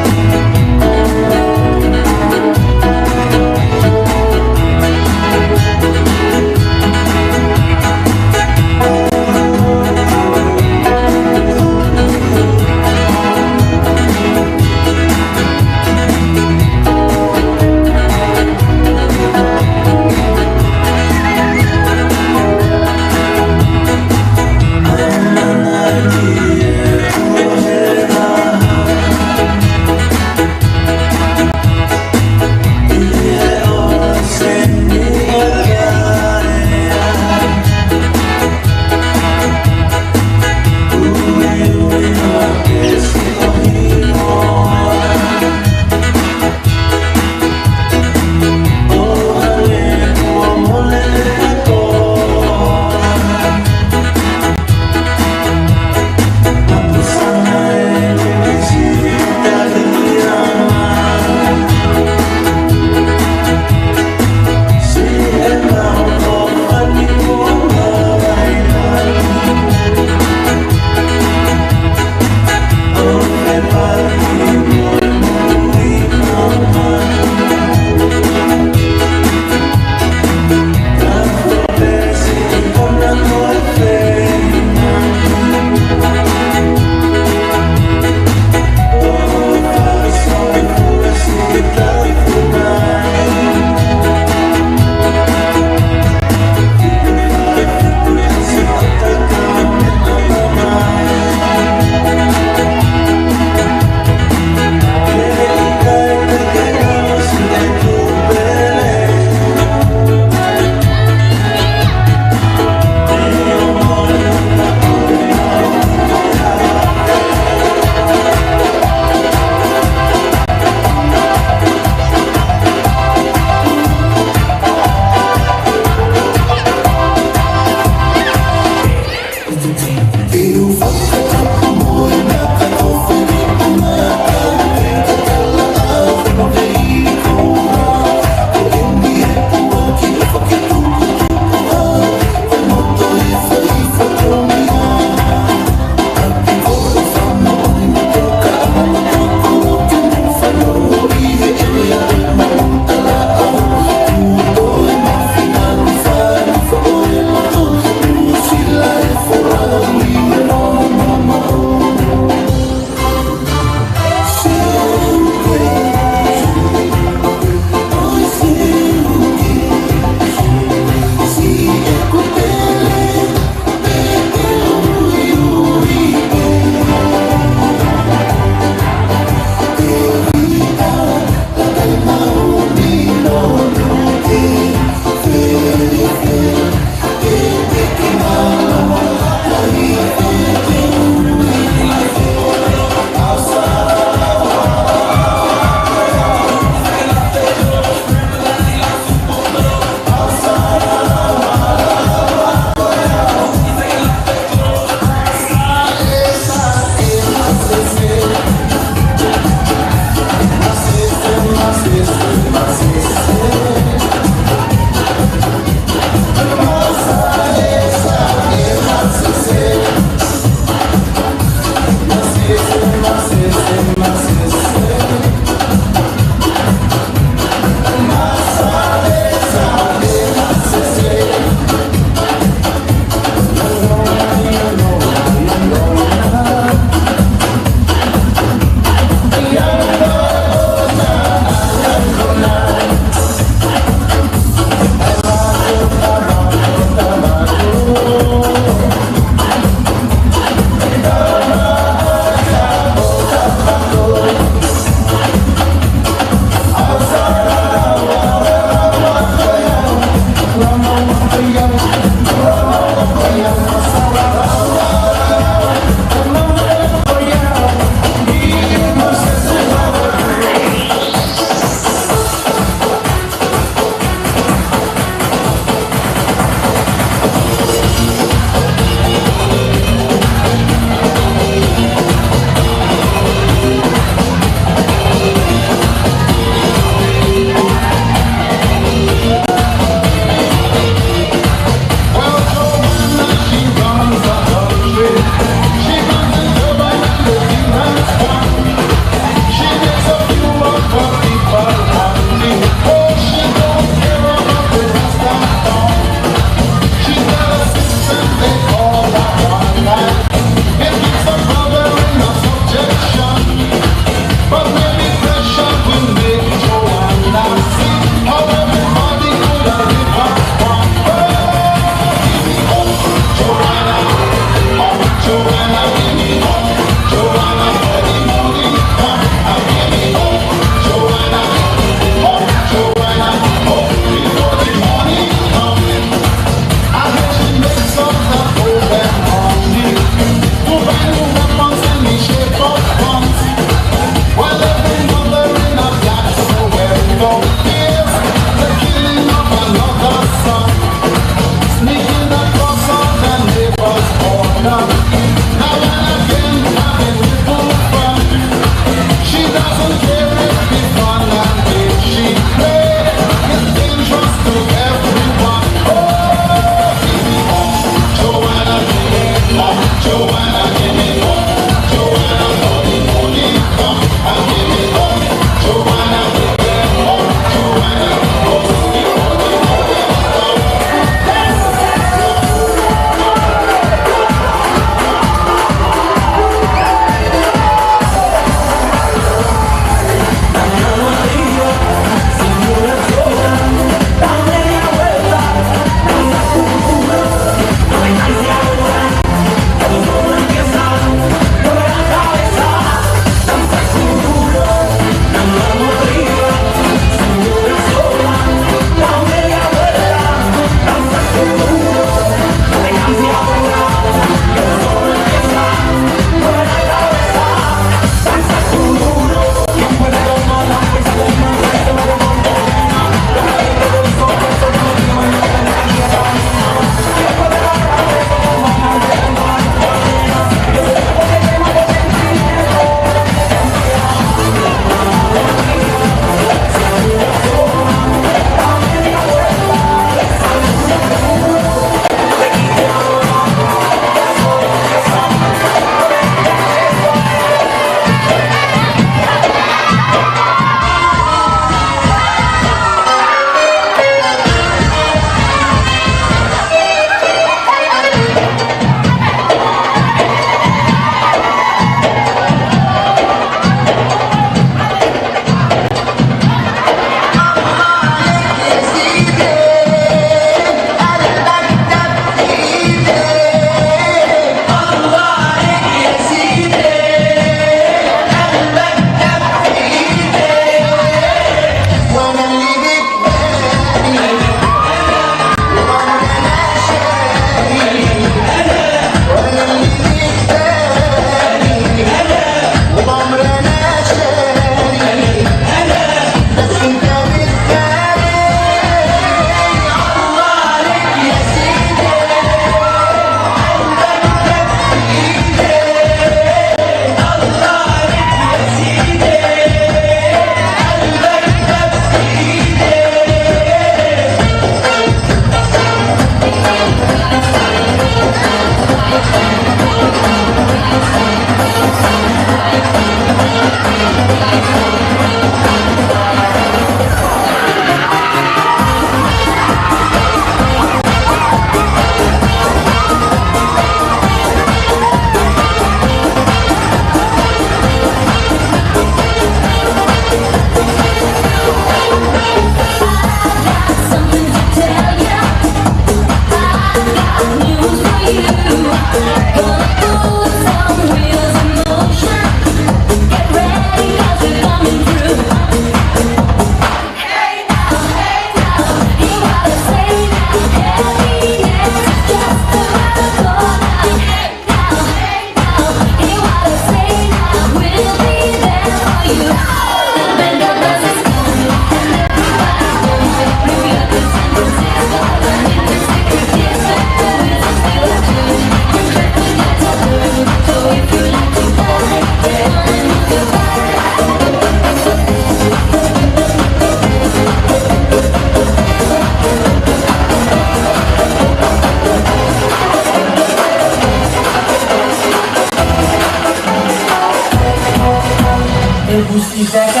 I: Yeah.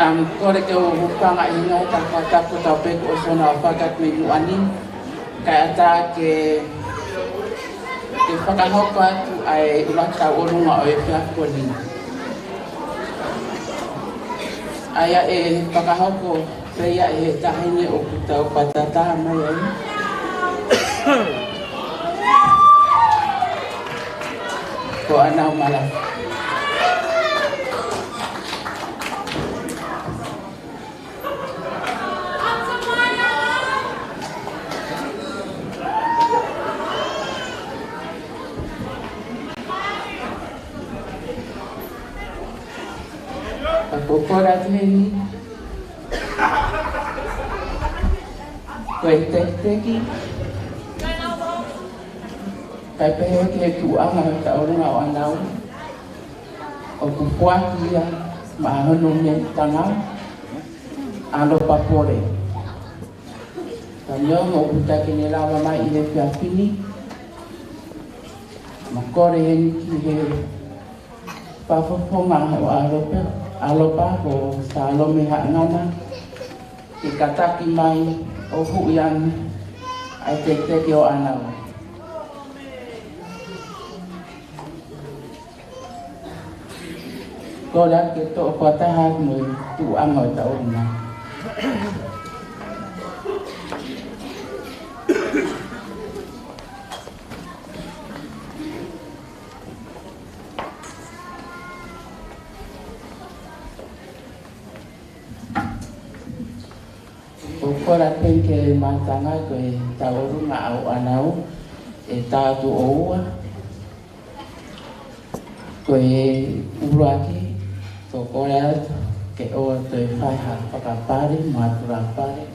E: Kore ke o hupanga inga ta kata ko ta pe ko sona fakat me ani ka ata ke whakahopa tu ai rata orunga o e whia koni. Aia e whakahoko reia e tahine o kuta o patata mai ai. Ko Anau Malafu. Kora teni koe teki kai pehe ke tuanga ta orunga o Anau o kupuakia ma hono me tanga alo papore tanyo mo kuta ke ne lava mai ile fiafini ma kore heni ki he pafofonga o alopa ko sa alome hangana i kataki mai o huian ai te o Anau. Ko la ke to pataha mo tu ango ta ona. Kora penke matanga ko e taurunga o Anau e tātu oua ko e uruaki ko kora ke oa to e whaiha whakapare, mātura pare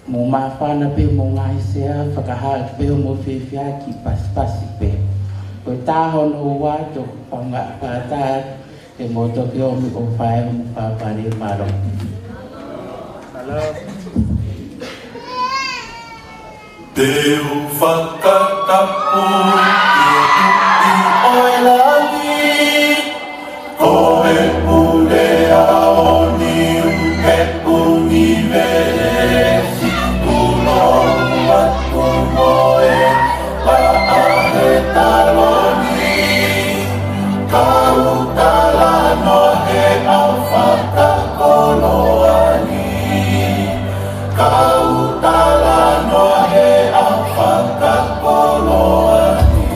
E: mo mawhana pe mo ngai sea whakaha pe mo whiwhia ki pasipasi pe ko e tāhono oua to whanga pātā e mo toki omi o whae mo whapare maro.
H: Teu whakatapo i oilani ko e pulea o niu e univeresi ulo atu moe la ahe taloni kau talano he au whakakoloani kau talano he au whakakoloani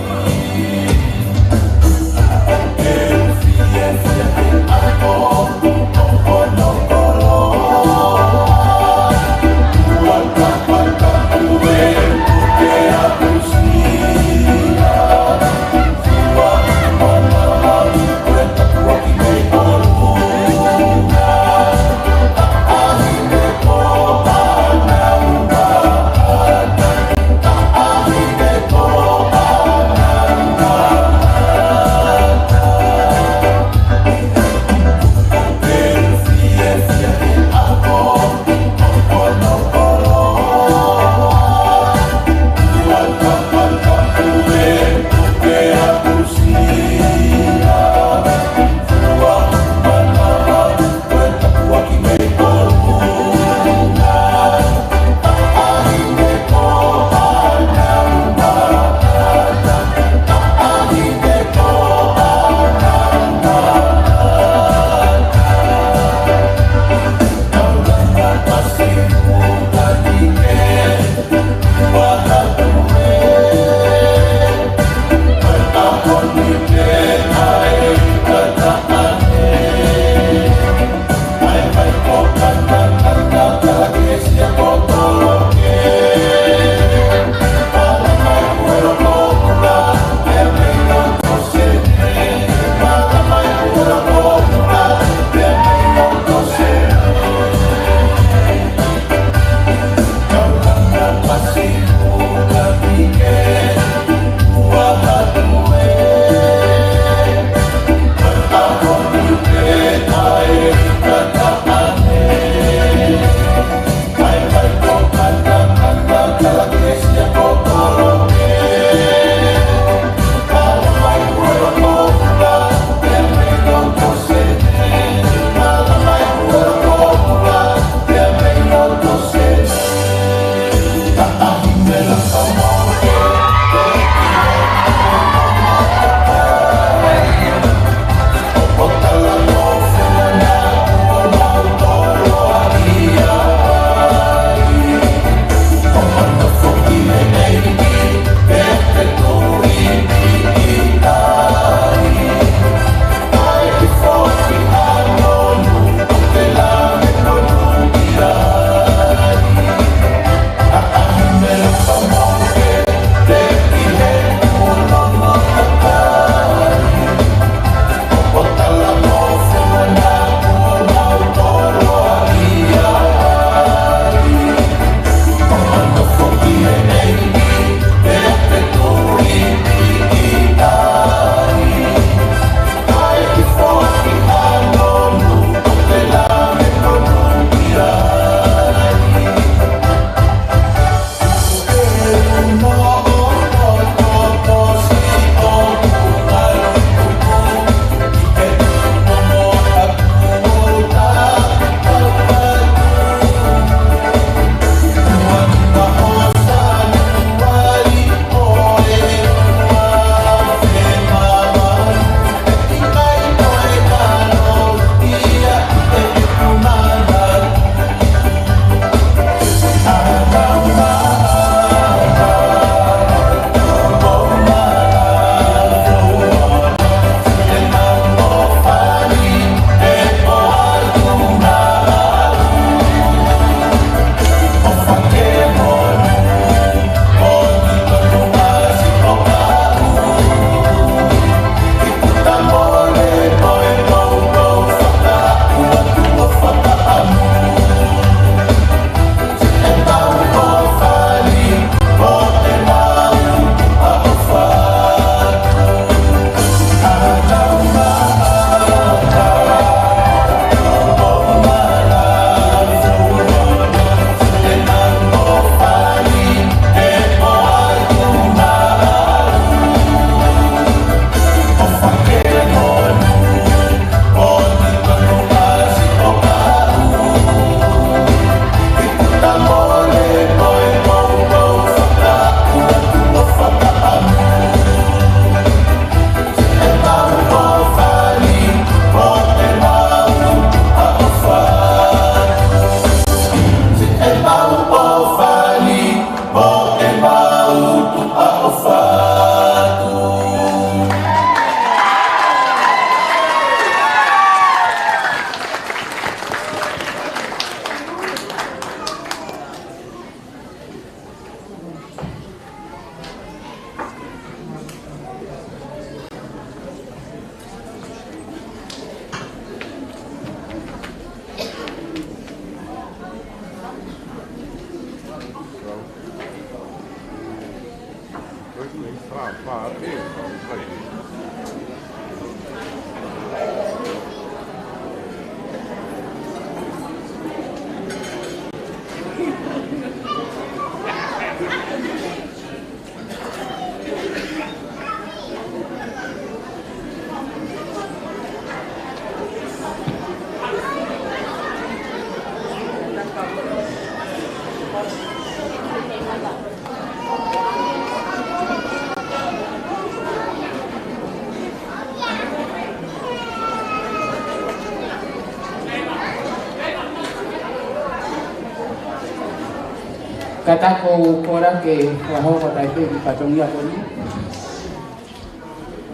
E: kata ko kora ke waho ko taipei ki patongia ko ni.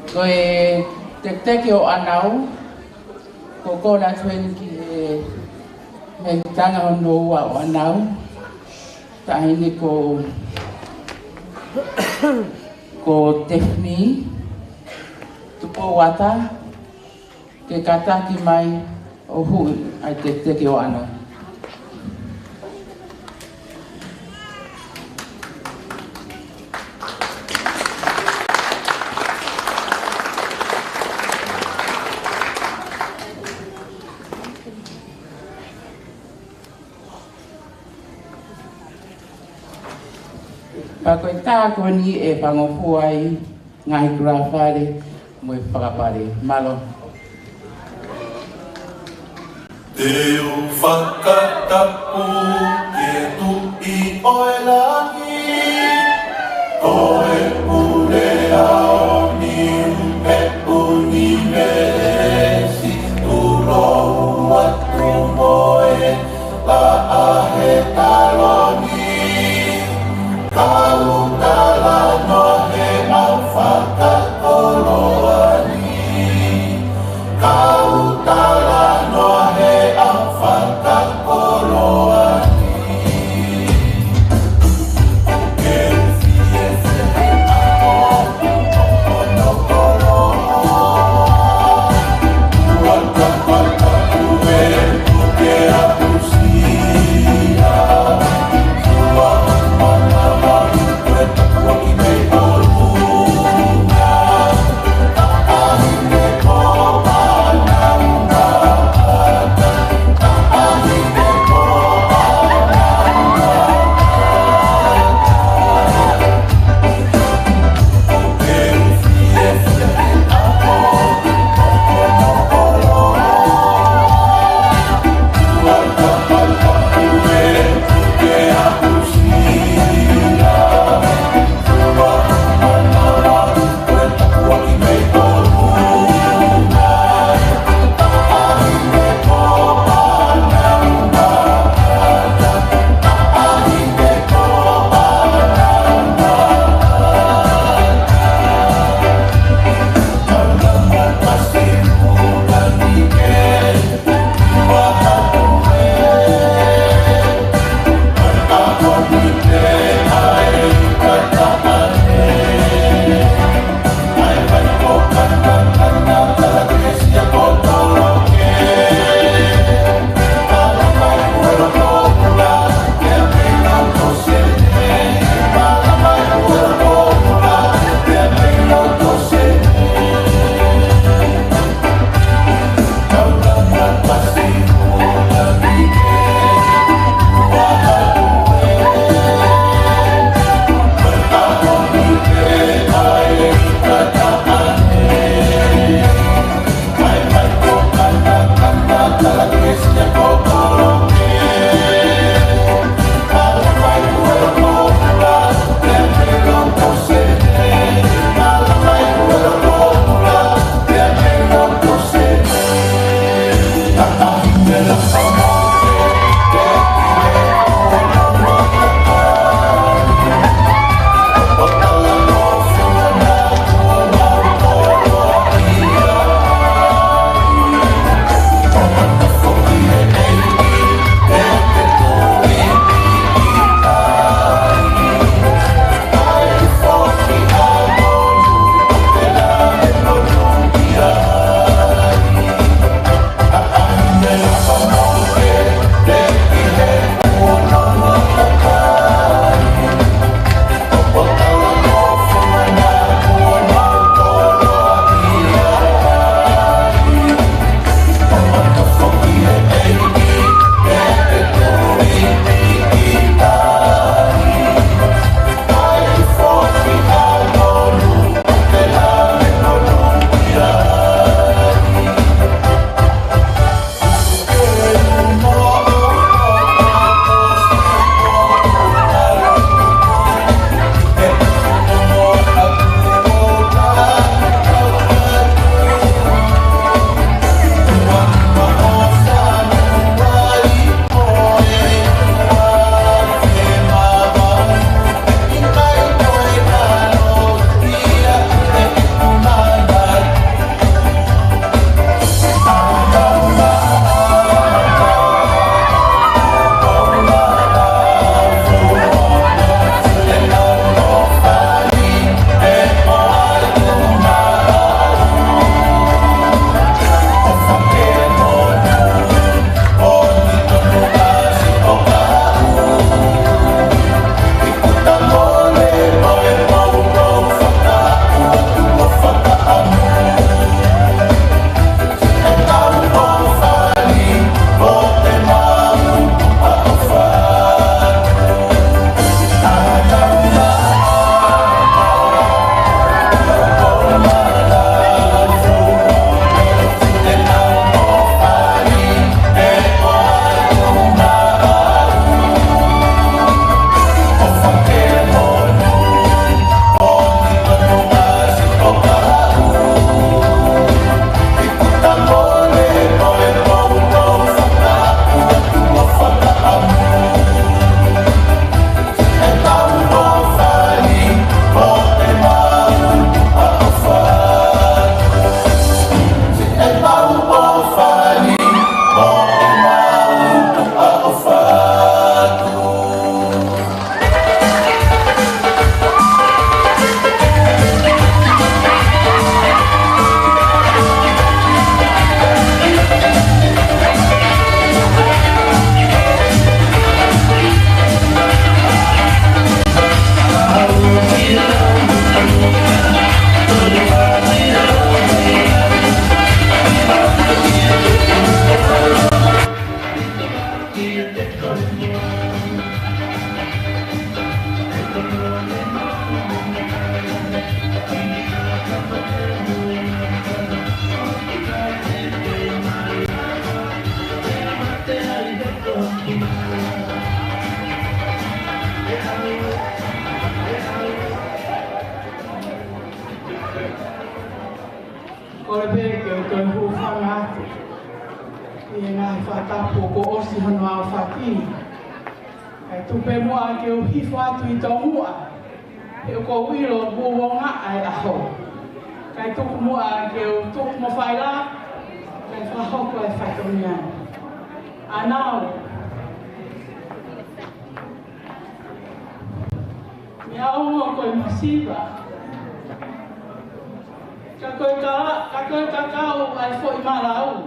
E: Ko tek o Anau ko ko la tuen ki me tanga no wa o Anau ta ni ko Tefni Tupou wata ke kata ki mai o hui ai tek o Anau. Pako tā ko ni e pangofu ai ngai grafare mo e whakapare. Malo.
H: Te o whakatapu ke tu I oe langi, ko e ure ao ni me uni me si uro atu moe la ahe taloni. Kau tala no he au whakakoloani. Kau tala no he au whakakoloani. Ke uwhie where ako no koloa. Waka waka ue uke apusia.
E: e ngai whatapo ko osi hano au whakini. Kai tupe mua ke uhi whatu I tō mua. E ko wilo buonga ai aho. Kai tuku mua ke u tuku mo whaila. Kai whahoko e whatonia. Anau. Mea ongo koe masiva. Ka koe kakao ai fo I Malafu.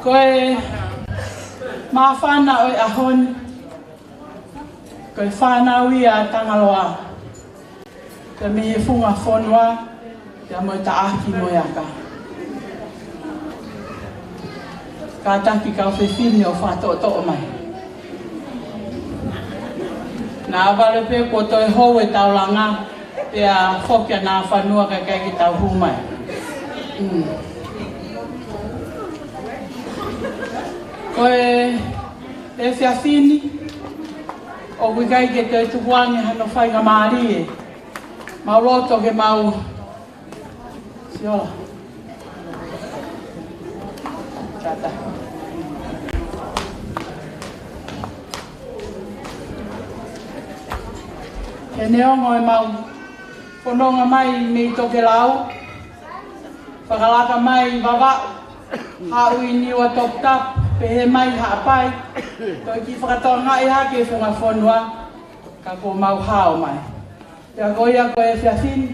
E: Koe mawhana oi ahoni. Koe whanau ia tangaloa. Te mihi funga whonua. Te amoe ta aki mo iaka. Ka taki kau whiwhini o whatoto mai. Nā wale pe ko toi hou e taulanga. Pea whokia nā whanua kai ki tau humai. Koe e whiawhini, o wikai ke te tupuangi hano whainga maari e. Mau loto ke mau. Siola. Tata. He neongo e mau. Whanonga mai mei toke lau. Whakalaka mai wawau. Haui niwa top tap. Pehe mai haapai, toi ki whakatoa ngai hake whunga whonua, ka ko mau hao mai. Te a koe a koe whiawhini.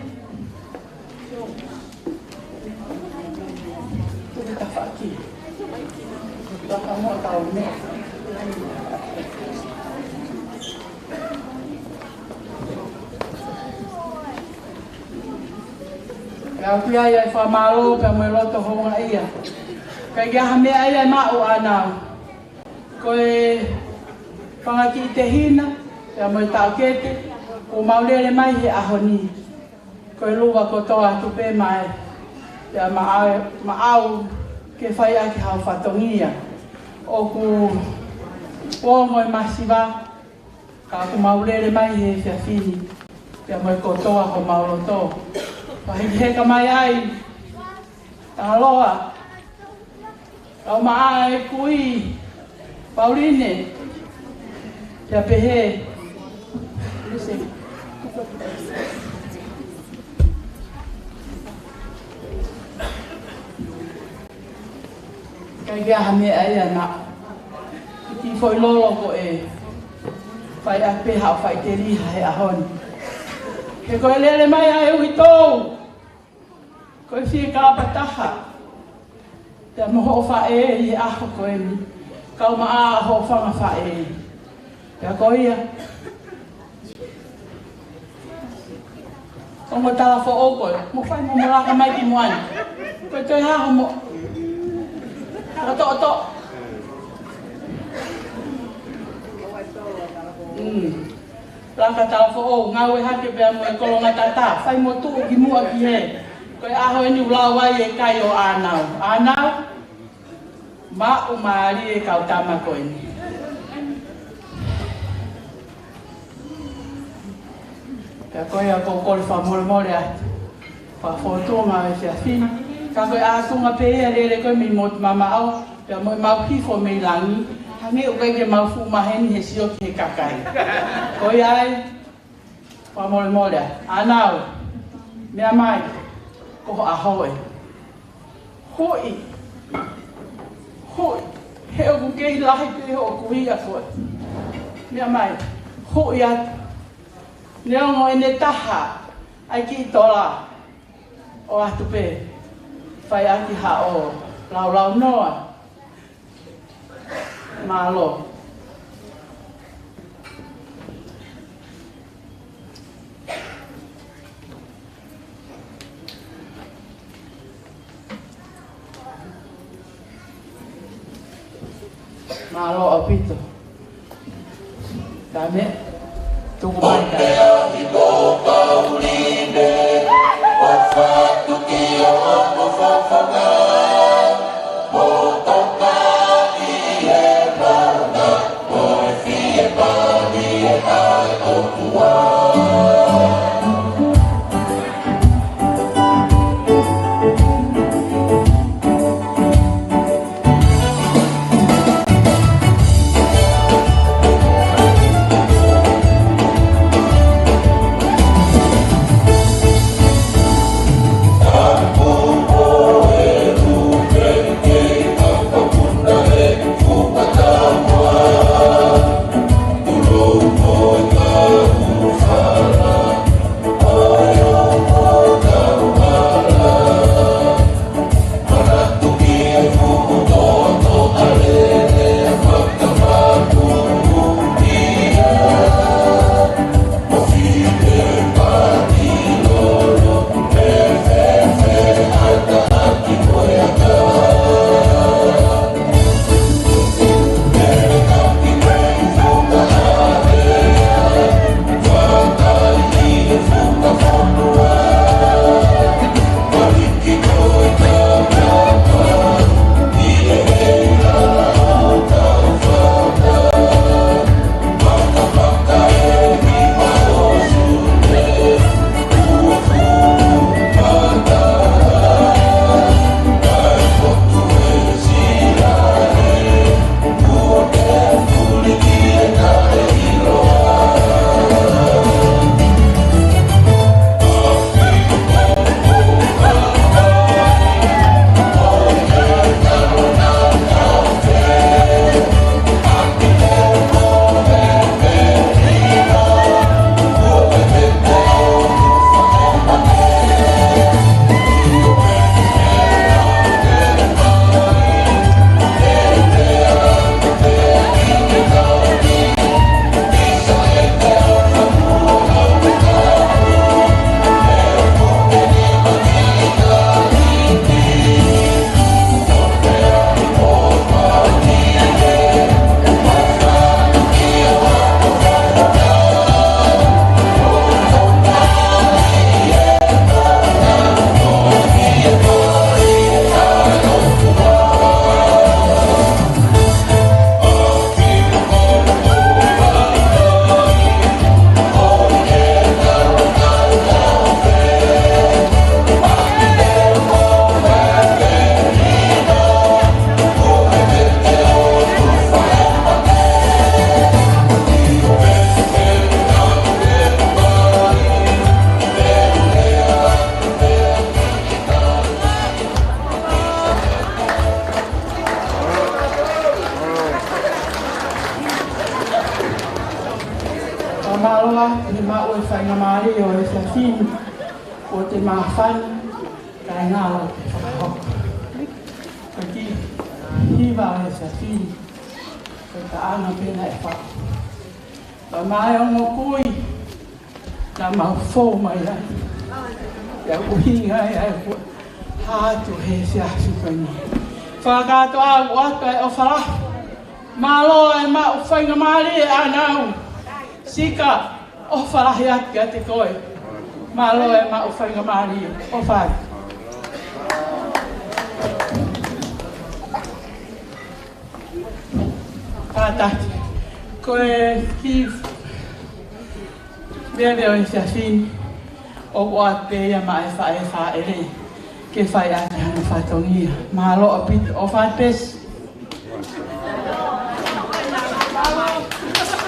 E: Tuki ta whaki. Waka mua tau mea. Ka kui ai ai whamaro, ka mui roto honga ia. Kai kia ha mea ai mao Anau. Koe whangaki I te hina, te amoe tau kete, o maulere mai he ahoni. Koe luwa ko toa tupe mai, te a maau ke whai aki hau whatongia. O ku ongo e masiwa, ka ku maulere mai he whiawhini, te amoe ko toa ko mauloto. Wahiki heka mai ai, tangaloa. Au maa e kui, Pauline, te pehe. Kai kia hame ai ana. Ki foi lolo ko e. Whai a peha o whai te riha he ahoni. Ke koe lele mai ai ui tōu. Koe whie kāpataha. Te moho o whae I aho koe ni. Kau maa aho whanga whae. Te a koe ia. O mo tala fo o koe. Mo whai mo moraka mai ki moani. Koe toi haho mo. Rato o to. Laka tala fo o. Ngau e hake pia mo e kolonga tata. Whai mo tuu ki mua ki he. Koe aho e ni ulawai e kai o Anau. Anau, ma o maari e kau tama koe ni. Ka koe a kōkore whamore atu. Whawhotonga e whiawhina. Ka koe a tunga pēia rere koe mi mot mama au. Pea mo mau hifo me langi. Hange o kai ke mau fu maheni he sio ki he kakai. Koe ai, whamore atu. Anau, mea mai. Ko a hoe. Hoi. Hoi. He o ku kei lahi te o kuhi a koe. Mea mai. Hoi atu. Neongo e ne taha. Ai ki tola. O atu pe. Whai aki ha o. Lau noa. Malo. Malo apito. Dame. Tuku mai kai. fin o te mawhani kai ngālo te whakahoko. Ka ki hiwa e sa fin ko ta anga pena e whao. Pa mai o ngō kui na mau fō mai ai. Ia uhinga e ai kua hātu he se asu kani. Whakatoa o atu e o wharafu. Malo e ma o whainga maari e Anau. Sika o wharahi atu a te koe. Malo e ma o whainga maari o whai. Tātati. Koe ki bea o e se asini. O wa pe ya mai fa ele ke fa ya na fa tonia malo a bit of a pes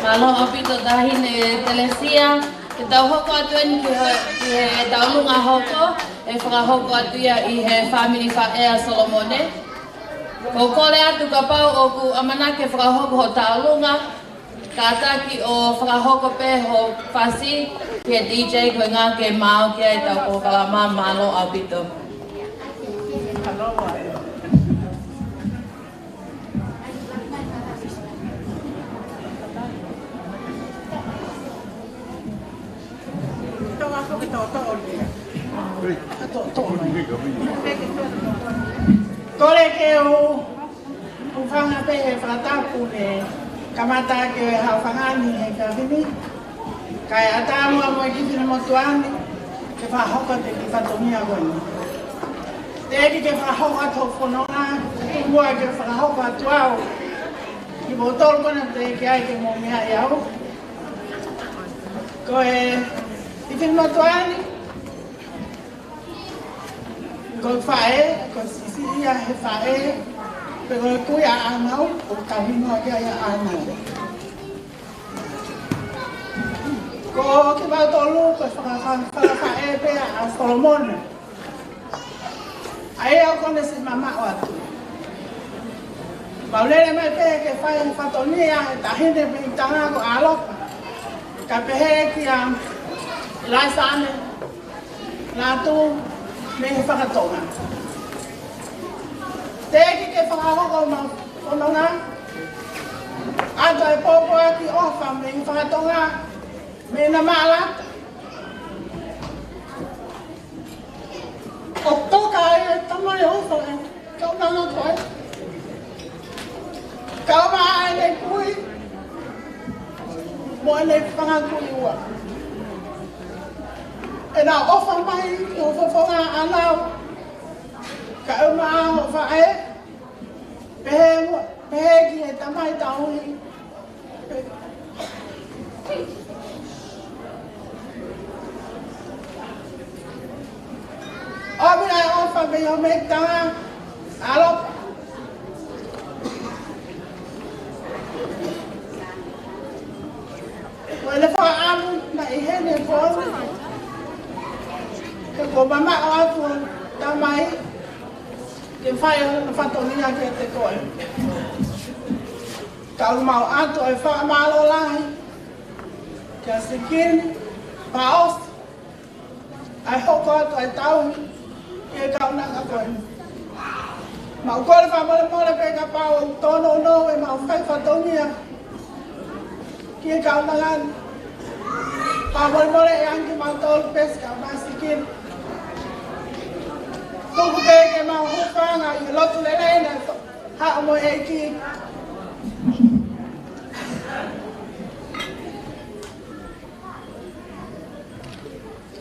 A: Malo opito dahine telesia ke tau hoko atu ni ke tau lunga hoko e whaka hoko atu ia I he family fa ea Solomone. Ko kore atu ka pau o ku amanake whaka hoko ho tau lunga ka taki o whaka hoko pe ho whasi ke DJ koe ngā ke mao ke ai tau ko kalama malo opito.
E: Tore ke o whanga pe he whatapu ne kamata ke hau whangani he ka whini. Kai atamu a moe ki whina motuani ke whahoka te ki whatongia koini. Te eki ke whahoka tō whanonga, mua ke whahoka tuau. Ki mo tōru kona te eki ai ke mo mea I au. Ko e I whina motuani. Ko whae, ko sisi ia he whae. Pero kui a Anau, o kawinga kia ia Anau. Ko ke mau tolu, ko whakae pe a Solomone. Ai au kone si mama o atu. Maulele mai pe ke whae whatonia, e tahine pe I tanga ko alopa. Ka pehe ki a laisane, lātu, me he whakatonga. Te eki ke whakahoko ma whanonga. Ato e pōpua ki ofa me he whakatonga. Me na maalata. O toka e tamai ofa e. Kau nanga koe. Kau maa e nei kui. Mo e nei whangakui ua. E nā ofa mai o whawhonga Anau. Ka maa o whae. Pehe ki e tamai tauhi. Obi ai ofa me o me tanga. Alopa. Wale wha amu na I hene pōru. Ke ko mama o atu tamai. Ke whai o na whatonia ke te koe. Ka umau atu e wha malo lahi. Ke a sikini. Paos. Ai hoko atu ai taumi. Ke kau nanga koe. Mau kore wha mole pe ka pao tono no e mau whai whatonia. Ke kau nanga. Pa mole e anki mau tolu pes ka masikin. Tuku pe ke mau hupanga I lotu lelena. Ha o mo e ki.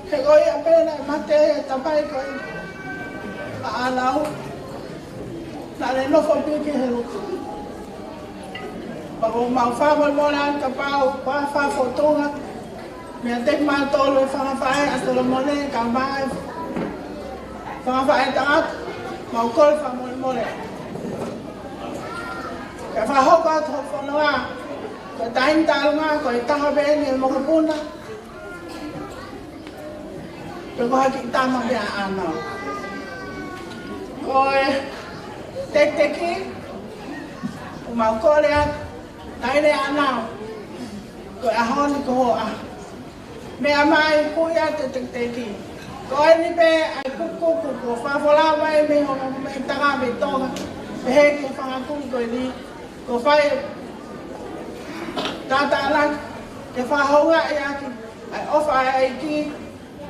E: Ke goi a pena e mate e tapai koi. A Anau. Na le nofo piki he luku. Pako mau wha mole an ka pao. Wha fotonga. Mea tek maa tolu e whangawhae a Solomone ka mai. Whangawhae tangatu. Mau kore wha mole. Ka whahoko atu ho whanua. Ko tahin talunga, ko I taha bēni e mokapuna. Ko haki I tama mea Anau. Ko e teki. Ko mau kore atu. Taine Anau. Ko e ahoni ko hoa. Me amai kuya te teki. Ko ni pe ai kuku ko fa fola mai me ho me tanga me tonga. Me he ko fa ku ko ni ko fa tata la ke fa honga ya ki ai ofa ai ki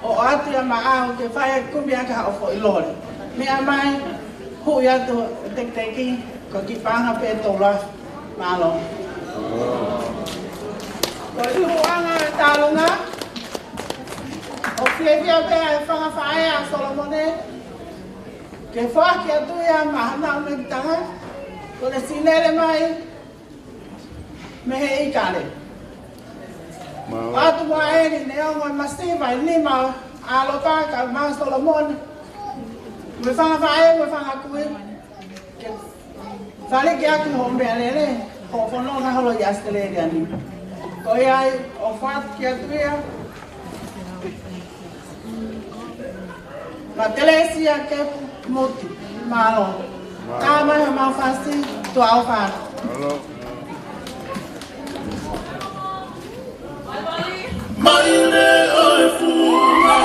E: o atu ya maa ke fa ku mi aka ofo ilore. Me amai kuya to teki ko ki fa ha pe to la malo. Ko tu anga talunga. O fia pe ai whanga whae a Solomone. Ke whaki atu ia mahana o mekitanga. Ko le sinere mai. Me he i kare. Atu mua e ni neo ngoi masiva i lima alopa ka maa Solomone. Me whanga whae, me whanga kui. Whale ki aki ho mea lele. Ko whanonga holo i Australia ni. Ko iai o whaki atu ia. Ma telesia ke moti malo. Kama ya mafasi tu alfa.
H: Maile oi funa.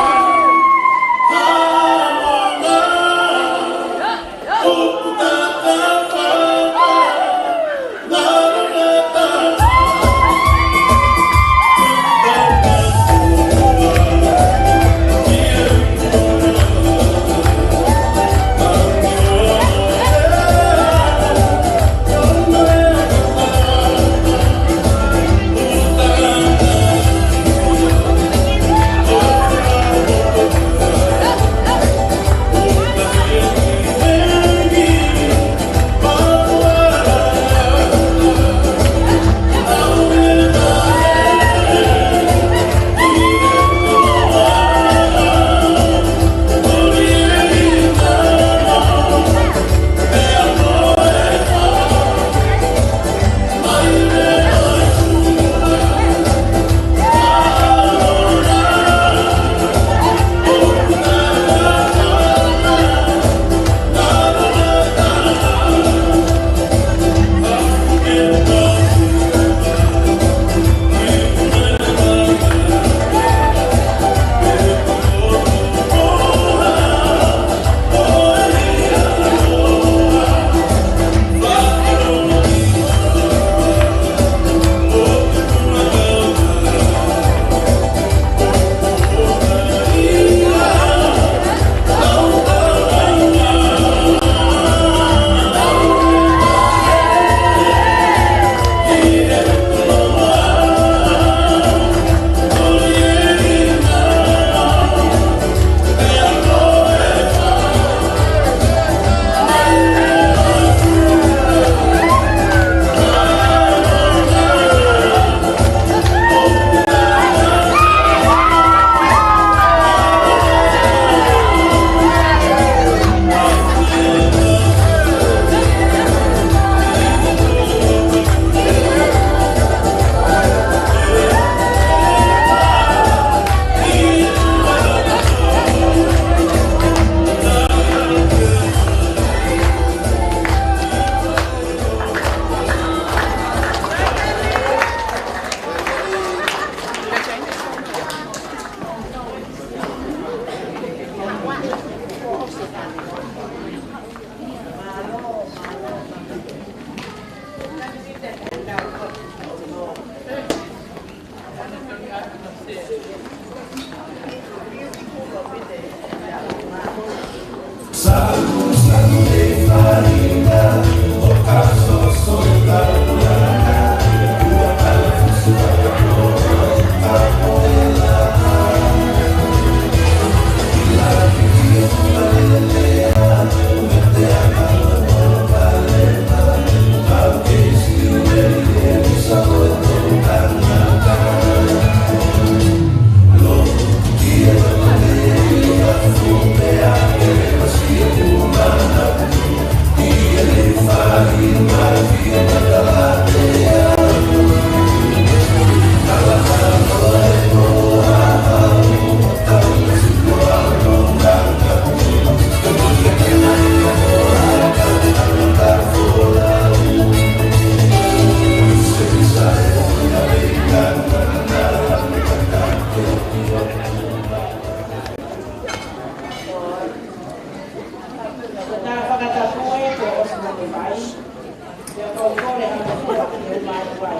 E: vai.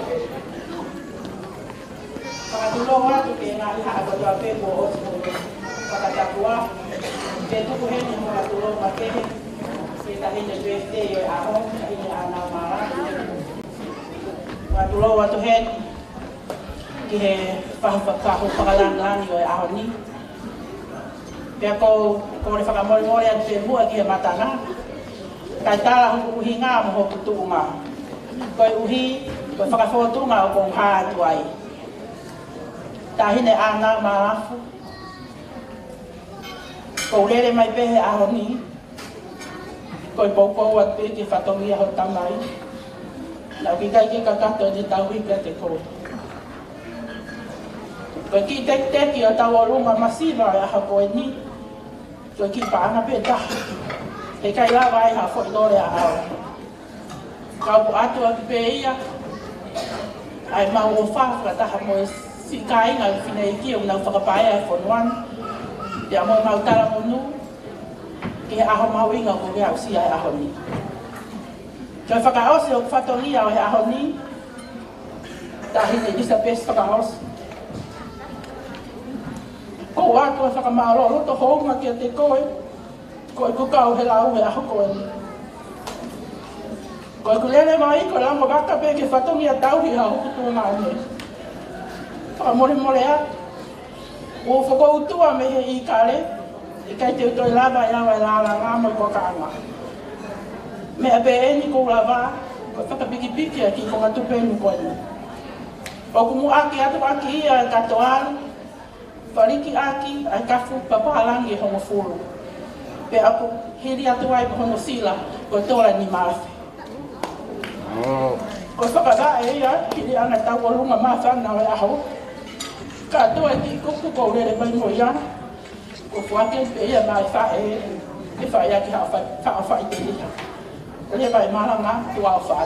E: Pakatulong nga, tukina haagod wa pe buo pakatapua. Petu ko hen yung pakatulong makehe. Kita hin yung birthday yung ahong, hin yung Anau mara. Pakatulong wa to hen. Kihe pahupakahu pakalangan yung ahong ni. Kaya ko le whakamori at pemua kihe matanga. Kai tala hong uhinga mo ho putunga. Koi uhi, koi whakafotunga o kong hātuai. Tahine Anau Malafu. Ko lere mai pehe aho ni. Ko poko at pe ki fatongi aho tamai. Lau ki kai ki kakato ni tau hika te ko. Ko ki tek ki o tau orunga masiva e aho koe ni. Ko ki paanga pe ta. He kai lawa ai ha fo idore aho. Kau pu atu aki pe ia. Ai mau o whawhaka taha moe si kai ngā whina ki o nau whakapae ai whonuan. Te amo mau tala monu. Ki he aho mau inga ko rea usi ai aho ni. Kai whakaose o whatongi au he aho ni. Tahi te disa pes whakaose. Ko atu e whakamaro roto honga ki a te koe. Koe kukau he lau he aho koe ni. Koe kulele mai ko lamo kaka pe ke whatongi a tauhi hau kutu ngā ne. Whakamore a. O whakautua me he I kare. I kai te utoi lava I awa I lala ngā mo I ko kānga. Me a pe eni kou lava. Koe whakapiki piki a ki ko ngā tupenu koe ni. O kumu aki atu aki ia katoan. Whariki aki ai kafu papahalangi hongo furu. Pe aku hiri atu ai pa hongo sila. Koe tola ni maafi. Ko whakara e ia, hiri ana tau o runga māwhana o e aho. Ka toa ki kuku kou rere mai mo ia. Ko whake pe ia mai whae, e whae aki hao whae te liha. Rea mai maranga, tua o whae.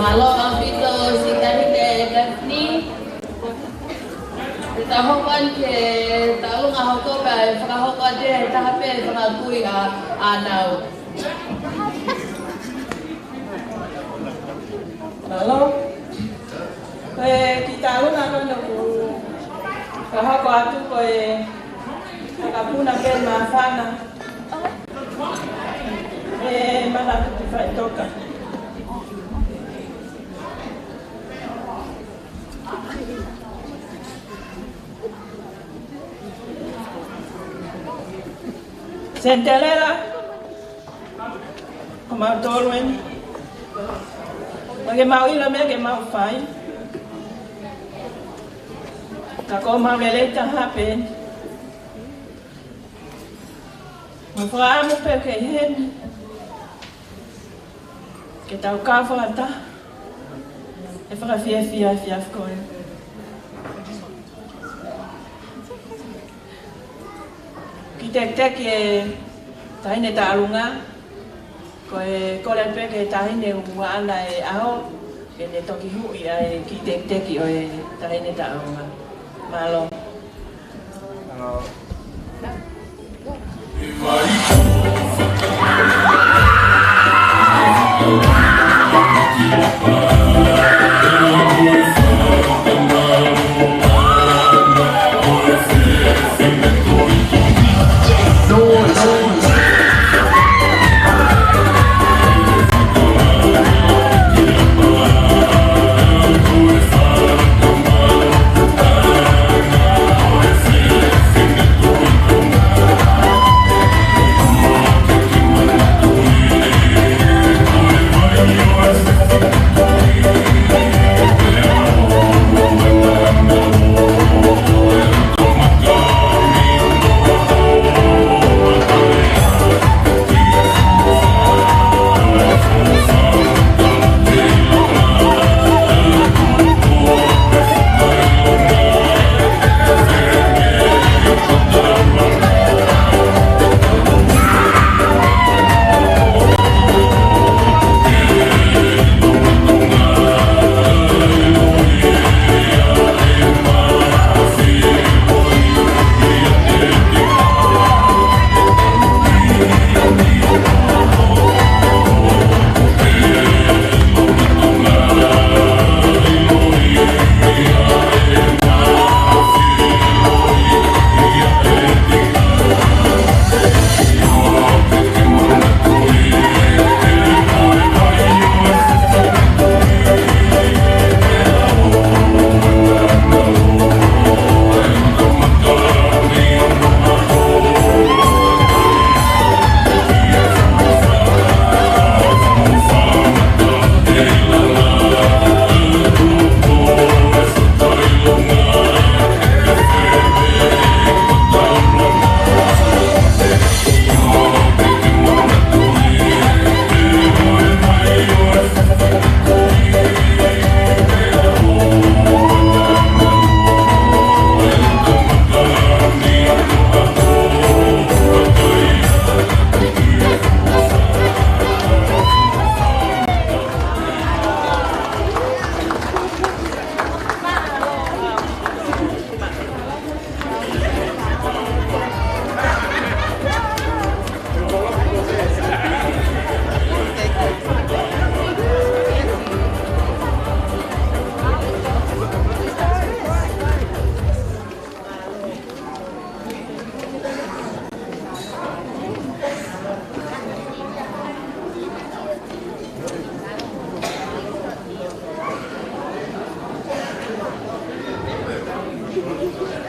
B: Malo ang pito si Kahite Daphne. Tahokan ke taong ahoko ba whakahoka de tahape whakakui a Anau.
A: Malo. Koe ki taong ano na ko. Kahako atu koe nakapuna pe mafana. Malafu kufaitoka. Sentelera, como todo el porque mau ila me que mau fai, ta como releta happen, mo famo porque hen
E: Ke tau ka whakata. E whakawhia koe. Ki teki e tahine ta alunga. Ko e kore peke tahine ua ana e aho. E ne toki hui ai ki teki o e tahine ta alunga. Malo.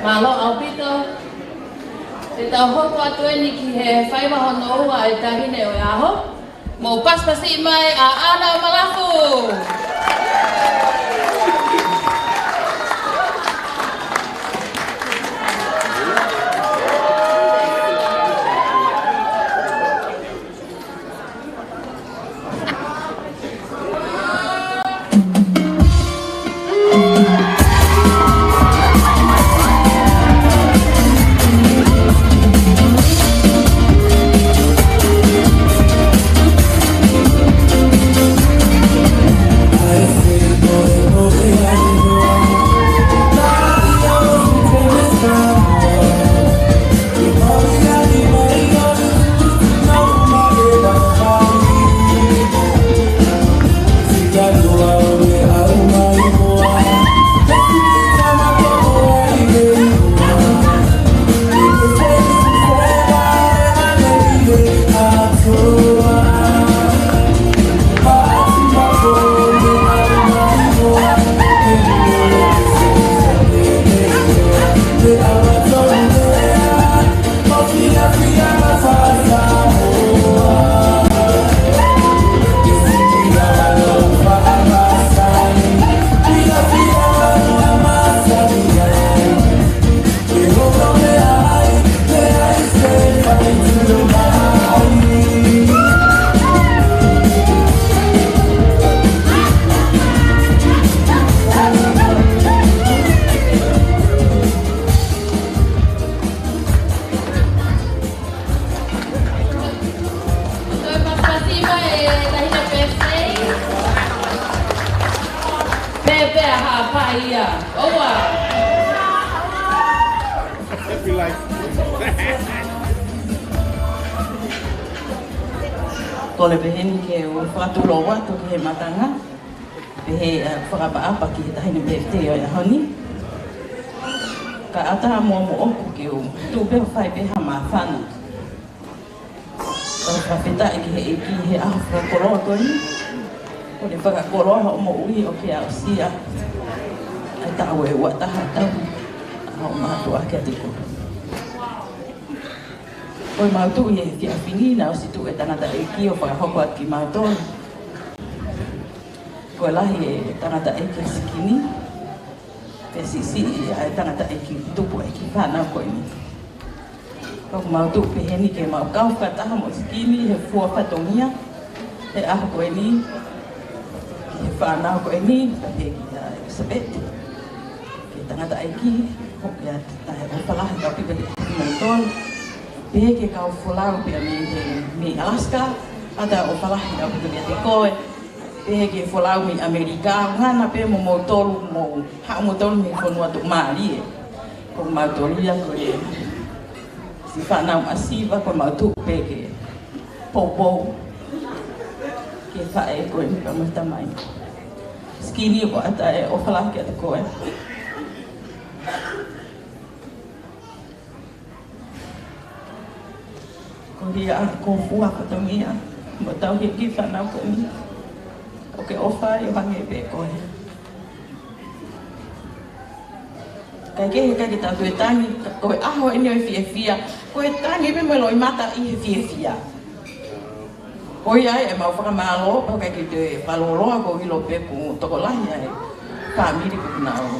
B: Malo au pito. E tau hoko atu e ni ki he whaiwa hono ua e tahine o e aho. Mo paspasi mai a Anau Malafu.
H: Happy life.
I: Ko le beheni ke o whakatulo watu ke he matanga. Pehe whakapaapa ki he tahini birthday o honi. Ka ata mo oku ke o tūpeo whai peha mawhana. Ka whawhita ki he eki he aho whakakoroa koni. Ko le whakakoroa o mo ui o ke au sia. Ai tau e ua taha tau. Aho mātua ke atiko. Oi mautu i e kia whini na o si tu e tangata e ki o whakahoko at ki mautoi. Koe lahi e tangata e ki sikini. Pe sisi e tangata e ki tupu e ki whanau koe ni. Kau mautu peheni ke mau kau kataha mo sikini he fua whatongia. He aho koe ni. He whanau koe ni. Pe ki Elizabeth. Ke tangata e ki. Hoki a tahe o whalahi kau pipeli ki mautoi. Pehe ke kau fulau pia mi Alaska, ada o whalahi au putuli a te koe. Pehe ke fulau mi Amerika, ngana pe mo tolu mo, hao mo tolu mi whanua tu maari e. Ko mautolia ko e, si whanau masiva ko mautu pe ke Tupou. Ke whae ko e mi pamata mai. Skini ko ata e o whalahi a te koe. Ko ria ko fua ko tamia, mo tau he ki whanau ko ni. O ke ofa e hange pe koe. Kai ke he tau tue tangi, koe aho e nio e fia fia. Koe tangi me mo loi mata i he fia fia. Hoi ai e mau whakamalo, pau kai ki te paloloa ko hilo pe ku toko lahi ai. Whamiri ko kinao.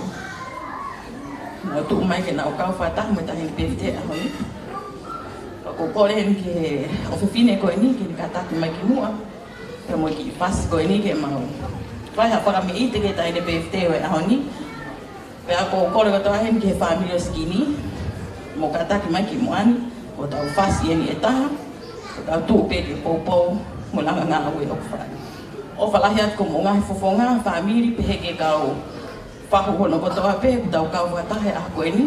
I: Nau tuu mai ke nau kau whataha mo tahi pe te aho ni. Ko kore ni ke ofefine ko ni ke kataki mai ki mua. Ke mo ki pas ko ni ke mau. Vai ha para mi ite ke tai de BFT o ahoni. Pe ako kore ko to hen ke family skini. Mo kataki mai ki muani, ko tau fas ye ni eta. Ko tau tu pe ke popo mo langa nga we o fa. O fa la hiat ko mo nga fofonga family pe ke kau. Pa ho no ko to pe tau kau wa ta he a ko ni.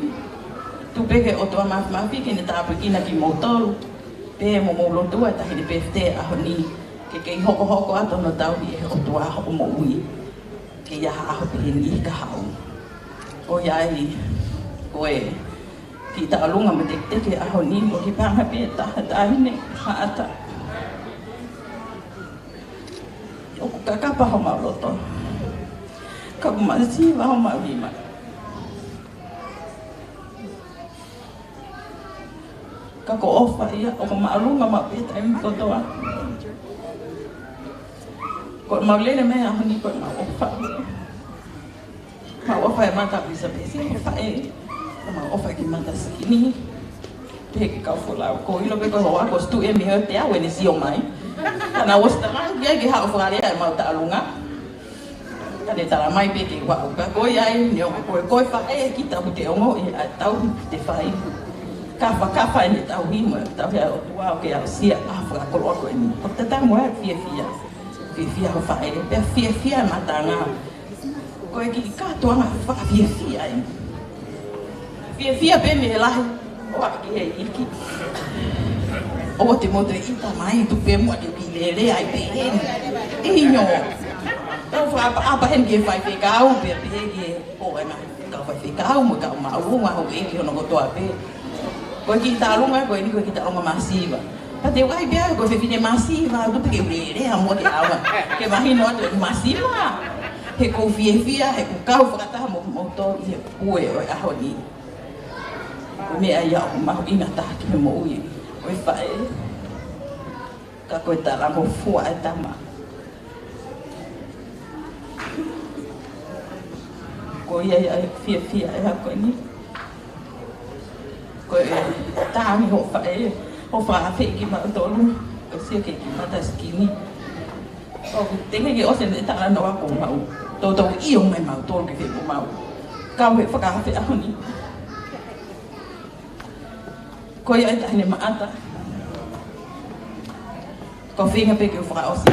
I: Tu peke o toa mafi ke ne tāpikina ki mautolu. Pe mo lotua tahi de PFT aho ni. Ke kei hoko ato no tau i e o toa hoko mo ui. Ke iaha aho pe ni i ka hau. Ko iai koe ki taalunga me teke aho ni mo ki panga pe taha tahine haata. O kakapa ho mauloto. Kakumasiva ho maulima. Kako ofa ia o ko maalunga ma pe tai mo toa. Ko maulele me aho ni ko ma ofa. Ma ofa e mata bisa pesi ofa e. Ma ofa ki mata skini. Pe ki kau fola ko ilo pe ko ho ako stu e me te awe ni si o mai. Ana was ta man ge ha ofa ia ma ta alunga. Kade tala mai pe ki wa ko ia ni o ko fa e ki ta bute o e tau te fai. Kafa ni tau hima, tau hea o tua o ke au sia awha kolo ako e ni. O te tango e fia ho whae, pe fia matanga. Ko e ki katoa nga wha fia e. Fia pe me lahi, o a ki he iki. O te motre ita mai, tu pe mua ke pilere ai pe heni. Inyo. Tau wha apa hen ke whai whekau, pe ke o e mai. Kau whai whekau, mo kau maurunga ho e ki hono kotoa pe. Koe ki tālunga, koe ni koe ki tālunga masiva. Pa te wai bea, koe whewhine masiva, tu peke urerea mua ke awa. Ke mahino atu e masiva. He kou fia, he kou kau whakataha mo tō i he ue o e aho ni. Koe mea ia o mahu inga taha ki me mo ui. Koe whae. Ka koe tālango fua e tama. Koe ia fia e ha koe ni. Koe tāmi ho whae ki mautolu, koe sia ke ki mata skini. O tenga ke ose ne tāna no ako mau, tōtau i o mai mautolu ke whepo mau. Kau he whakawhawhi aho ni. Koe ai tahine maata. Ko whenga pe ke o whakaosi.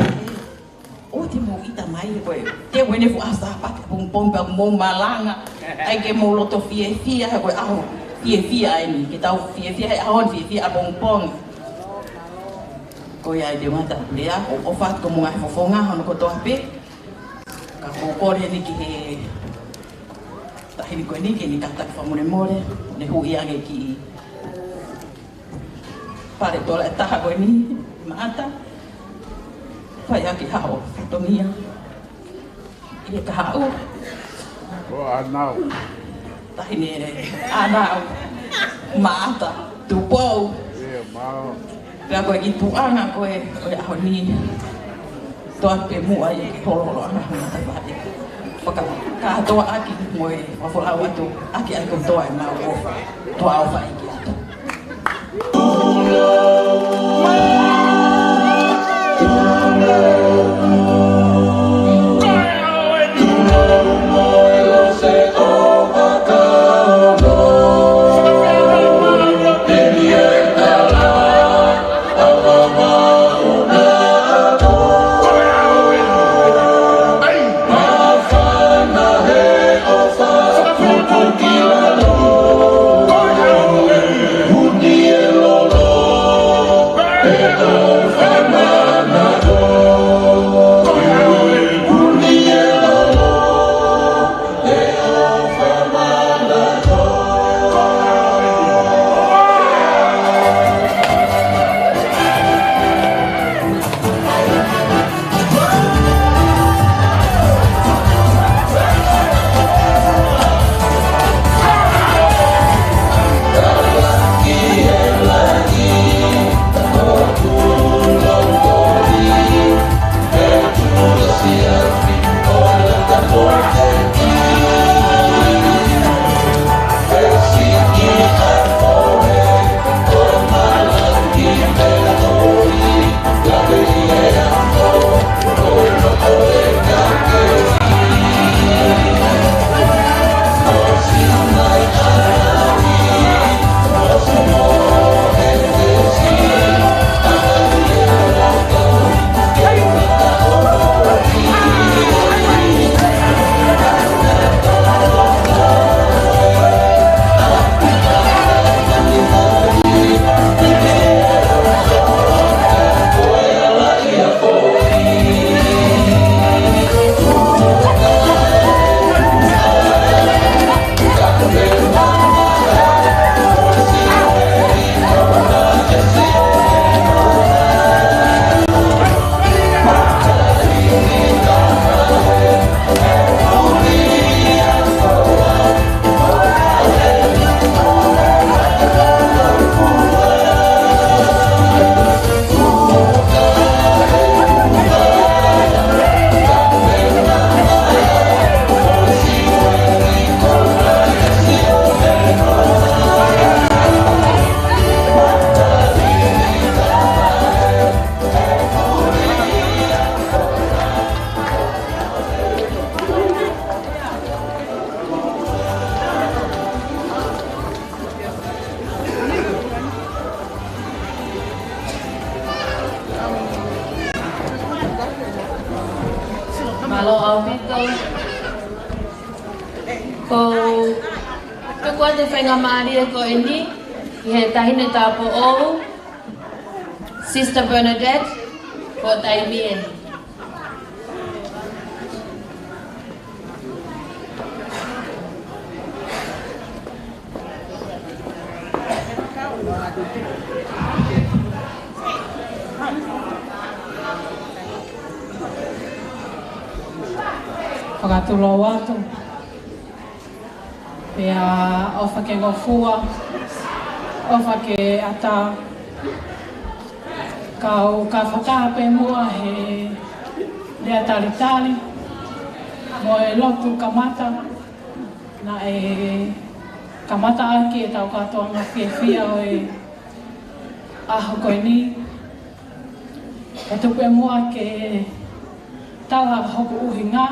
I: O te mo ita mai koe, te wene fu asa pake pong pong pa mo malanga. ai ke mo loto fie he koe aho fie ai ni ke tau fie he ahon fie a pong ko ia de mata lea o fat ko mo ngai fofonga hono ko toa pe ka ko ni ki he tahini ko ni ke ni kata fa mo ne hu ia ki pare tola taha ko ni mata pai aki hao tongia ia ka hao
F: o Anau
I: tahini Anau mata Tupou
F: ia mau
I: pea koe i tuanga koe aho ni toa pe mua i holo ana mata pate whaka kātoa aki moe wawholau atu aki ai kum toa e mau o toa au whai ki atu
B: Malo Alvito. Ko kua te whainga Maria ko ini, ki he tahine tāpo o, Sister Bernadette, ko taimie.
E: Whakaturo watu. Pea ofa ke ngofua, ofa ke ata. Ka whakape mua he lea talitali. Mo e lotu kamata. Na e kamata aki e tau katoa ngā whiawhia o e aho koe ni. E tupu e mua ke tawa hoku uhi ngā.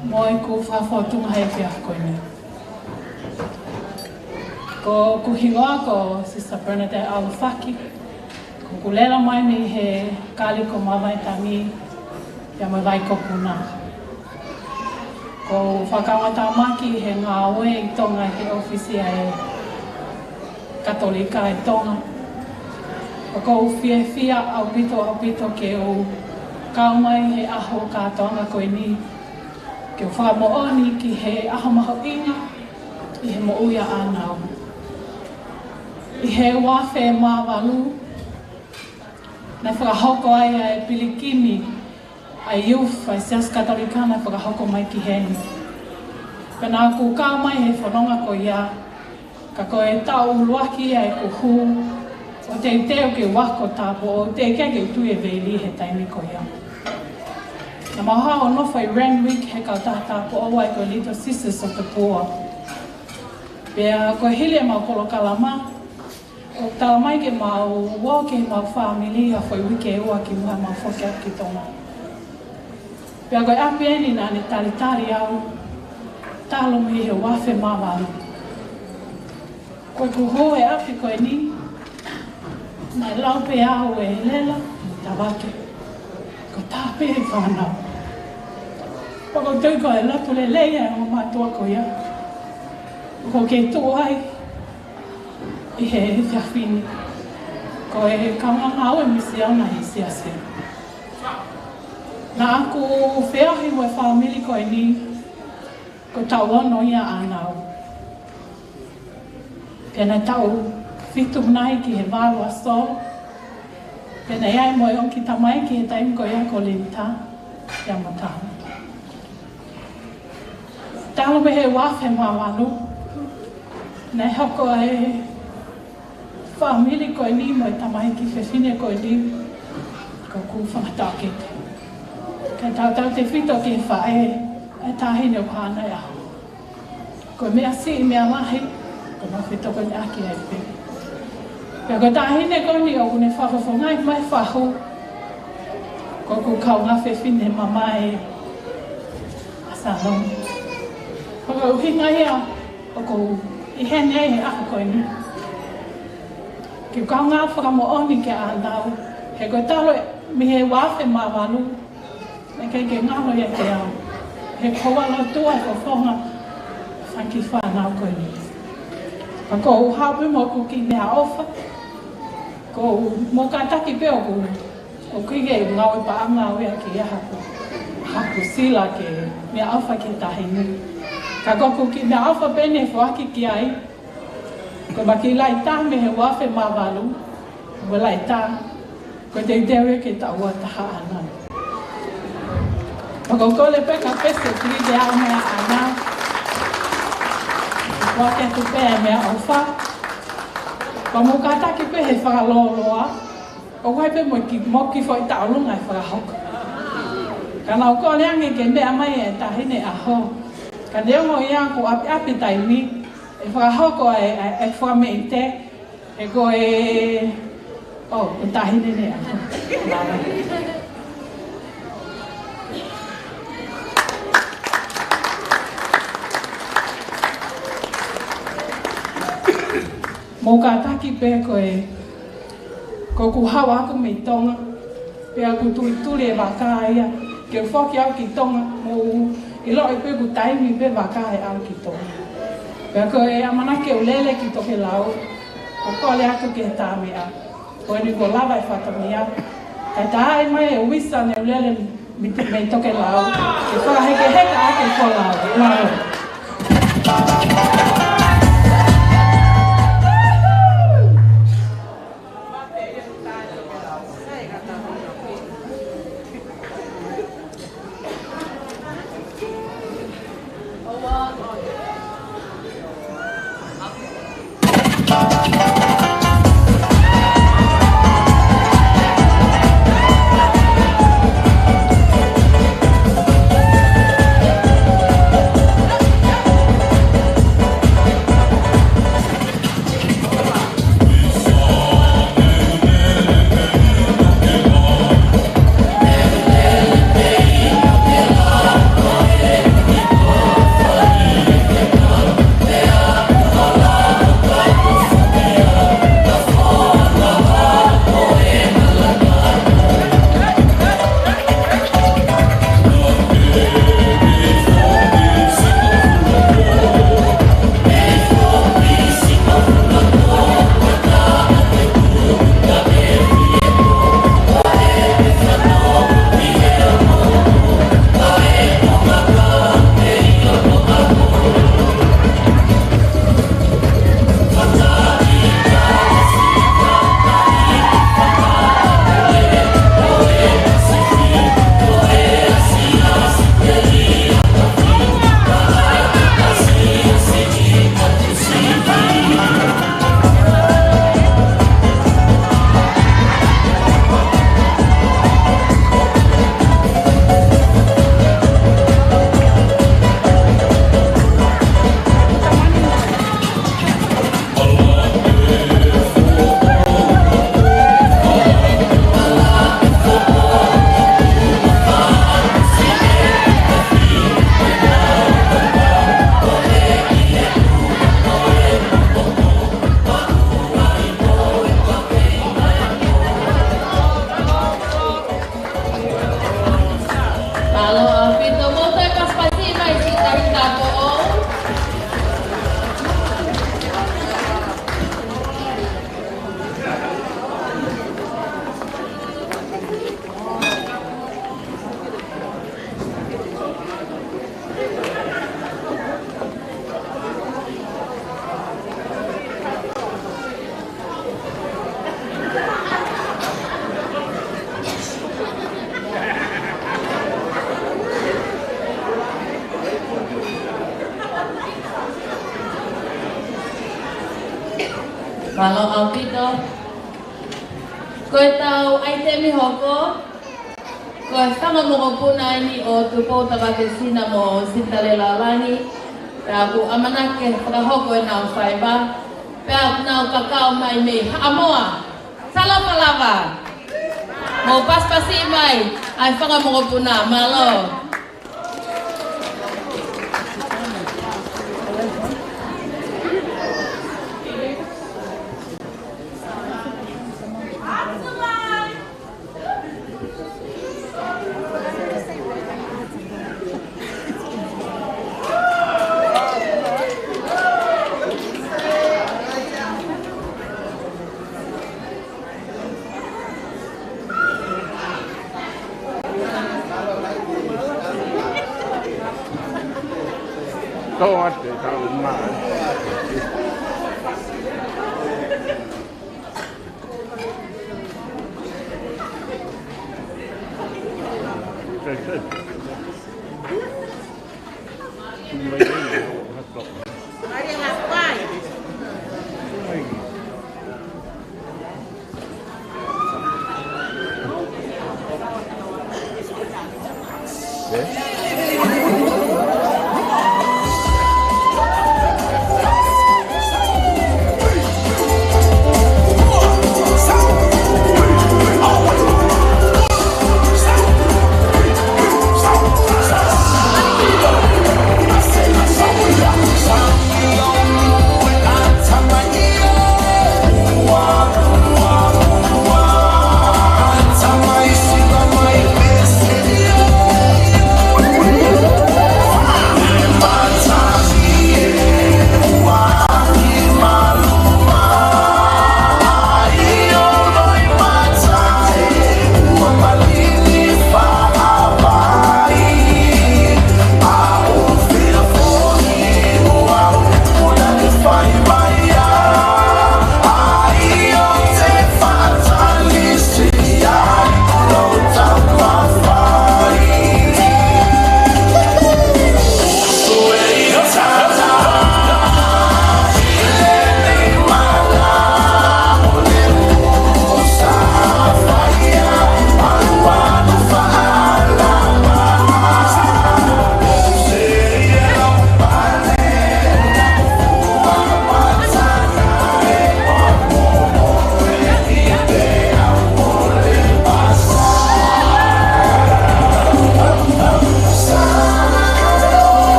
E: Mo e ku whawhotunga hei whiawha koe ni. Ko kuhingoa ko Sister Bernadette Alufaki. Ko kulela mai ni he kali ko mawai tangi. Ia mai vai ko puna. Ko Ko whakawata maki he ngā oe I tonga he ofisia e Katolika e tonga. Ko fia au pito ke o kaumai he aho kātonga koe ni. Ke o whakamooni ki he aho maho inga I he mo uia Anau. I he wafe mā walu. Nei whakahoko ai e Pilikini a youth ai seas Katolikana whakahoko mai ki heni. Pena ku kaumai he whanonga ko ia. Ka koe tau luaki ai ku hu. O te teo ke wako tāpo o te kia ke tui e veili he taimi ko ia. Na maha o nowha I Renwick he kautaha tāpo o ai ko Little Sisters of the Poor. Pea koe hile mau kolo kalama. O talamai ke mau wā ke mau whamili a whai wike ua ki mua mau whoke ap ki tonga. Pea koe api eni nā ne taritari au. Talo mi he wafe mawaru. Koe kuho e api koe ni. Nai laupe aho e lela, tawake. Ko tāpe e whanau. Pako tui ko e latu le leia o mātua ko ia. Ko ke tō ai, I he whiawhini. Ko e kaunganga au e misi au na he siasia. Nā aku whiahi mo e whamili ko e ni, ko tau ono ia Anau. Pena tau whitu nai ki he wāua so. Pena iai mo e onki tamai ki he taimi ko ia ko Linta, ia matahu. Talo me he wafe mā wanu. Nei hoko e whamili ko e ni mo e tamai ki whiwhine ko e ni. Ko ku whangatake. Ka tau te whito ki he whae e tāhine o hāna e aho. Ko mea si I mea lahi, ko no whito ko ni aki e pe. Pea ko tāhine ko ni o kune whawhawhangai mai whahu. Ko ku kau ngā whiwhine mamai a salong. Ko ka uhinga ia, o ko I hene e aho koe ni. Ki kau ngā whakamooni ke Anau, he koe talo mi he wafe mā walu, me kei ke ngalo ia ke au. He koa lo tua ko whonga, whanki whanau koe ni. Ka ko haupi mo ku ki mea ofa, ko mo ka taki peo ku, o kuige ngau pa angau ia ke ia haku sila ke mea ofa ke tahini. Ka koku ki mea awha pene whaki ki ai. Ko maki lai tā me he wafe mā walu. Ko lai tā. Ko te dewe ke taua taha ana. Ko kole peka pese kiri te au mea ana. Ko ake tu pēa mea awha. Ko mo ka taki pe he whakaloloa. Ko kai pe moki fo I taulunga I whakahoka. Ka nau ko leange ke mea mai e tahine aho. Ka neo mo ia ko api taimi, e whakahoko e whameite, e ko e... Oh, o tahine nea. Mo ka taki pe ko e... Ko ku hawa aku me tonga, pe aku tui e waka ia, ke whoki au ki tonga, mo... I loi pe ku taimi pe waka e au ki tonga. Pea ko e amanake o lele ki toke lau, ko kole atu ki he tāmea. Ko e ni ko lava e whatamia. Kai tā e mai e wisa ne o lele me toke lau. E whakaheke heka ake ko lau. Lau.
B: Malo Alpito. Koe tau ai te mi hoko. Koe whanga mo puna ni o Tupou Tawakesina mo Sintalela Langi. Pea ku amanake whakahoko e nau whaiba. Pea nau kakao mai me haamoa. Salapalava. Mo paspasi mai. Ai whanga mo puna. Malo.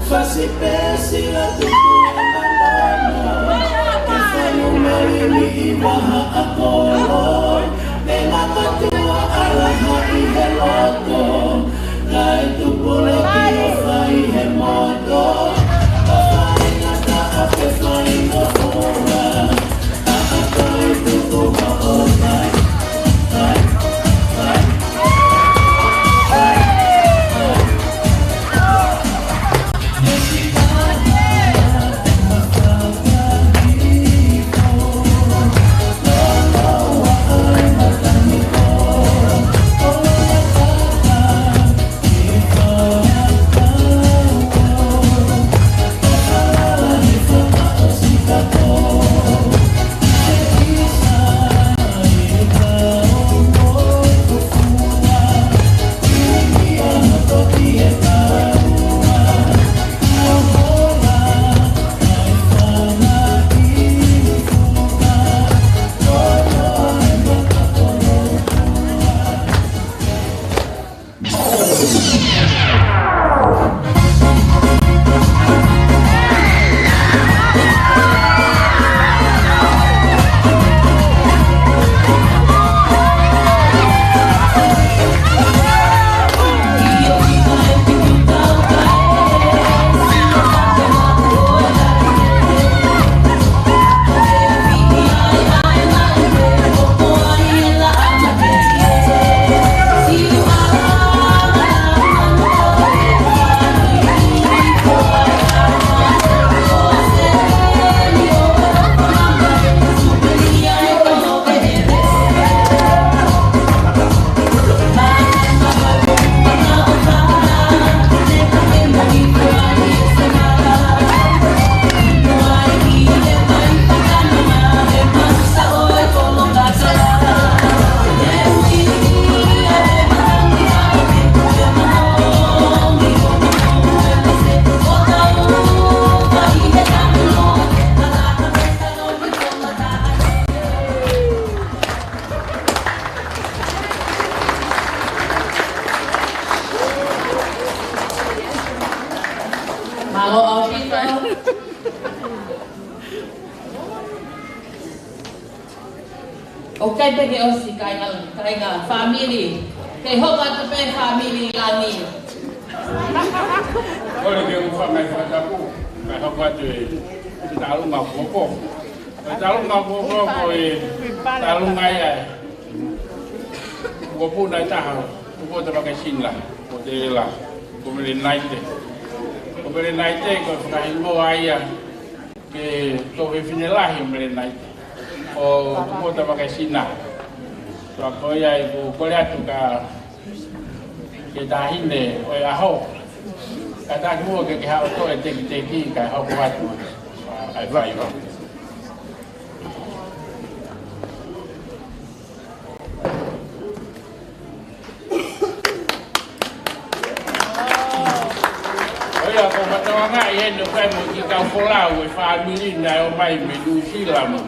H: Fasi pesi la tupu na mama, que foi o meu
B: Okay, peke o si kainga family. Kei hoka tepe family langi.
F: Ole ke ufa mai whakapu, kai hoka te talunga popo. Talunga popo ko talunga ai. Popo nai taha, popo te pakai sinla, ko te la, ko mele naite. Ko mele naite ko whakahimo ai ke tohe finelahi mele naite. O tupo te pakai sina. So ko ia ko kole atu ka ke tahine o aho. Ka ta ku ke ha o to e te ki ka ho ko atu. Ai vai va. Oia ko matanga ia no kai mo ki ka fola o family na o mai me du silama.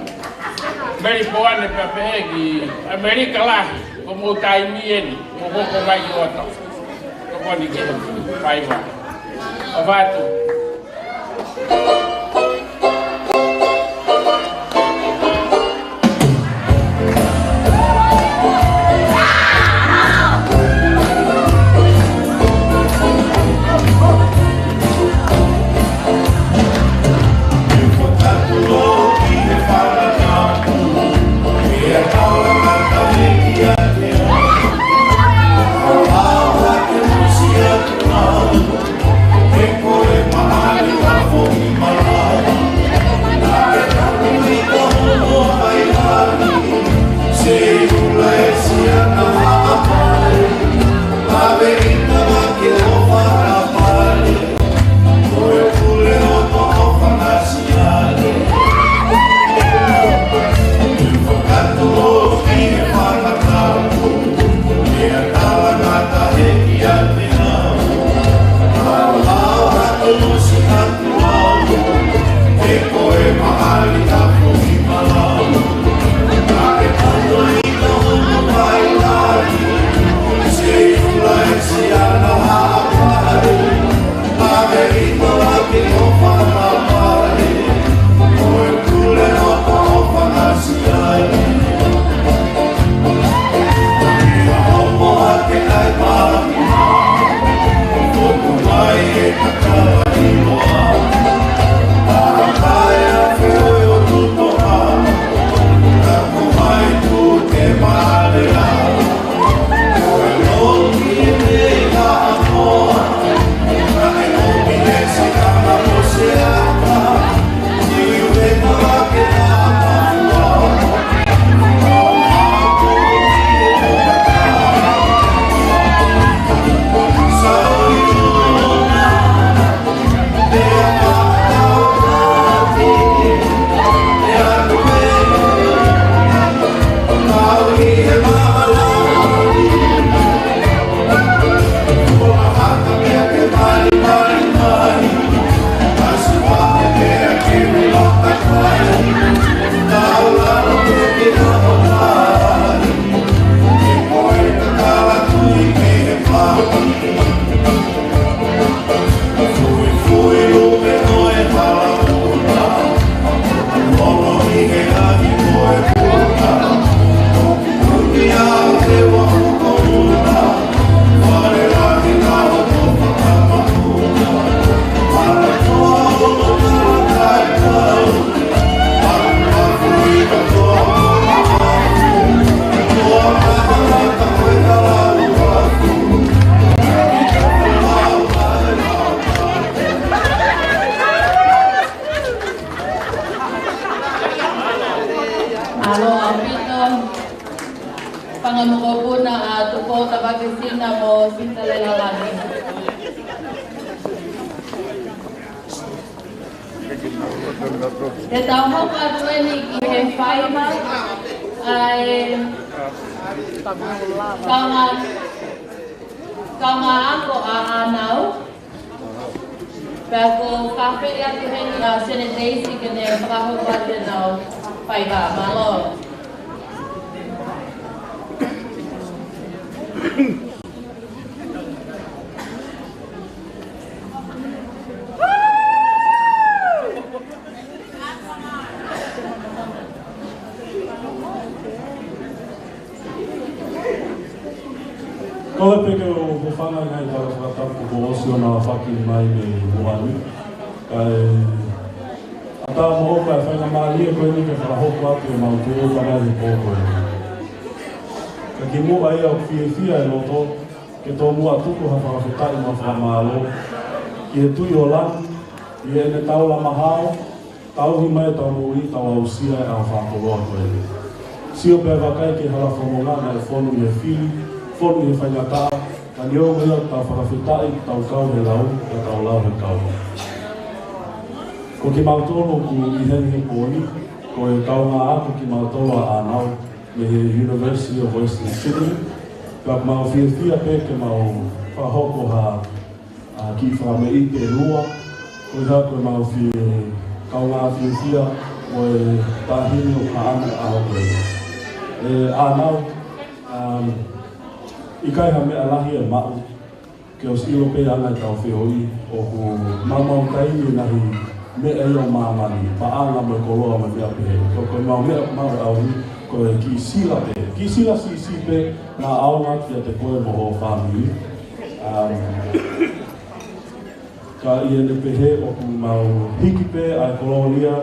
F: Meri poane papegi Amerika lah como taimien como mai otro como ni que paiva avato
H: Malafu
B: whakesina mo Sintalela-lani. Te tau hoka tueni ki he whaima ai kanga ako a Anau. Pea ko kape atu heni a Senate Daisy ke ne whakahoka te nau whaiga malo.
F: Ko e peke o whanga ngai tala whakatapu ko osio nā whaki mai me Moani. A tā mohoka e whainga maalia koe ni ke whakahoko atu e mau te o tanai he kōkoe. Ka ki mua ia o whia e loto, ke tō mua tuku ha whakawhetai ma whakamālo. Ki he tui o lan, i e ne tau la mahao, tau hi mai tau mui tau au sia e au whakoroa koe. Sio pe wakai ke hala whamongana e whonu i e whili, whonu i e whaingatā, ka nio mea tau whakawhetai tau kau he lau, e tau lau he kau. Ko ki mautolo ku i heni he kōni, ko e kau ngā ako ki mautolo a Anau, me he University of Western Sydney, ka mau whiawhia pe ke mau whahoko ha ki whame i te rua, ko i hako e mau kau ngā whiawhia o e tāhini o ka ane a hoko Anau, i kai ha mea lahi e mau, ke o silo pe ana i tau whioi, o ku mamau taimi nahi mea i o mamani, pa anga me koloa me mea pehe. Ko koe mau mea mau au ni, ko e ki sila pe. Ki sila si pe, nā aunga ki a te koe moho whamiri. Ka i ene pehe o ku mau hiki pe ai kolonia,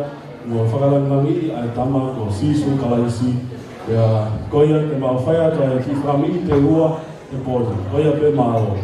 F: mo whakarangangi ai tama ko sisu kalaisi. Ia koia te mau whaia ka e ki whamiri te rua te pōni. Koia pe mālo.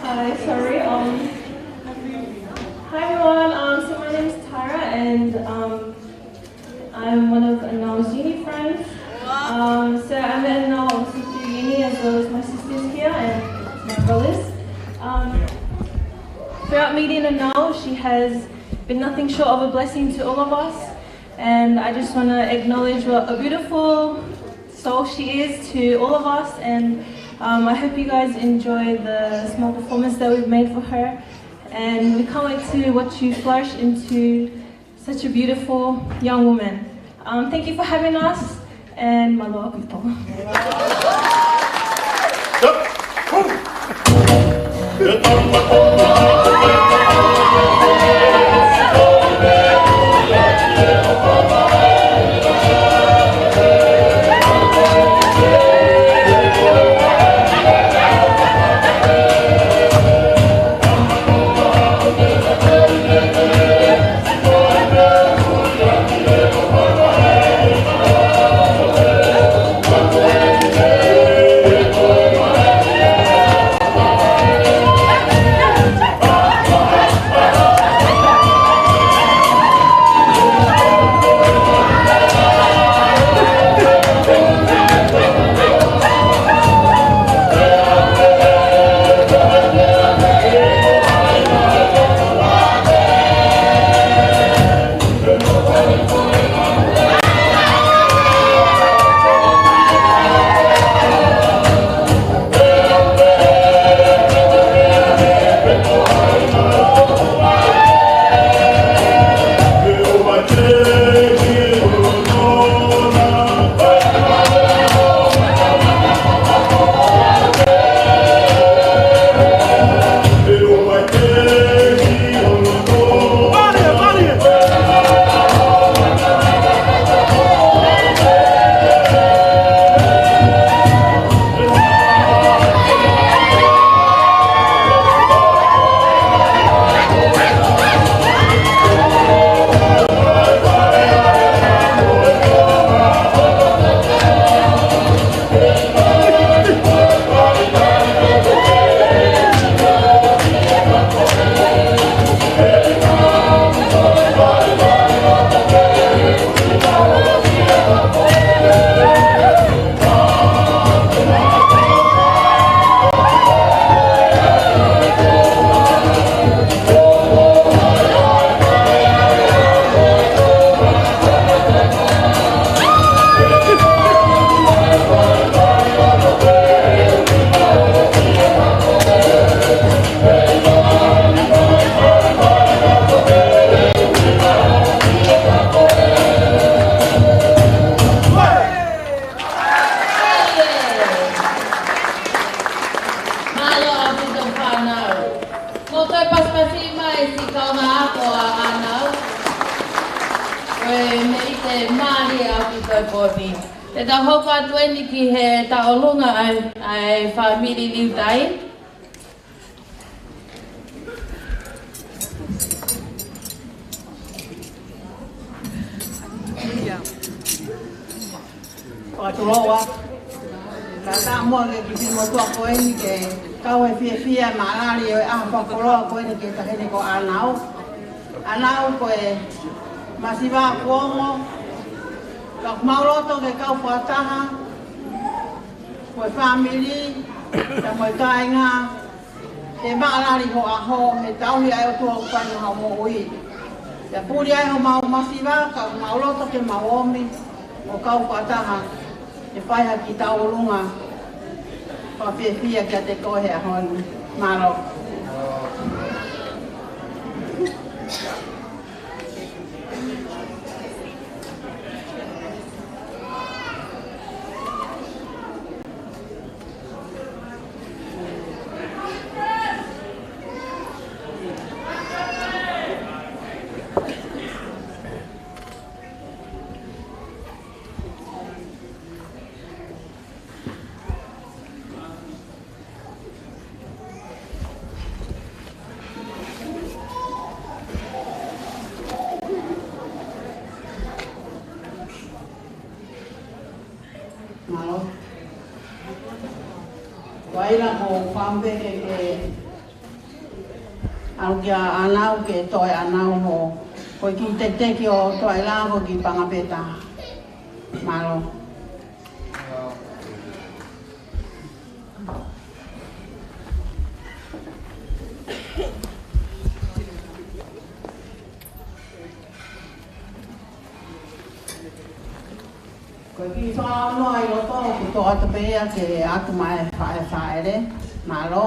J: Hi, sorry. Hi everyone. So my name is Tyra, and I'm one of Anau's uni friends. So I met Anau also through uni, as well as my sisters here and my brothers. Throughout meeting Anau, she has been nothing short of a blessing to all of us, and I just want to acknowledge what a beautiful soul she is to all of us, and I hope you guys enjoy the small performance that we've made for her, and we can't wait to watch you flourish into such a beautiful young woman. Thank you for having us, and malo ako ito.
B: koni. Te ta hoko atu e niki he ta olunga ai whamiri liu tai.
K: Whakatoroa. Ka tā mua ke ki mo tua koe ni ke kau e fia maalari o e aha whakoroa koe ni ke tahene ko Anau. Anau koe masiwa kuongo. Ka mauroto ke kau whataha. Koe whamiri. Ka moe kāinga. Te maalari ho aho he tauhi ai o tua upani hao mo ui. Te puri ai ho mau masiwa ka mauroto ke maomi. O kau whataha. E whaiha ki taurunga, whawhiawhia kia te kohe a honu. Maro. Malo. Waira ko whambe ke au kia Anau ke toi Anau ho. Ko ki te ki o toi la ho ki pangapeta. Malo. Ko ki wha no ai roto ku tō ata pēia ke atu mai whaere, malo.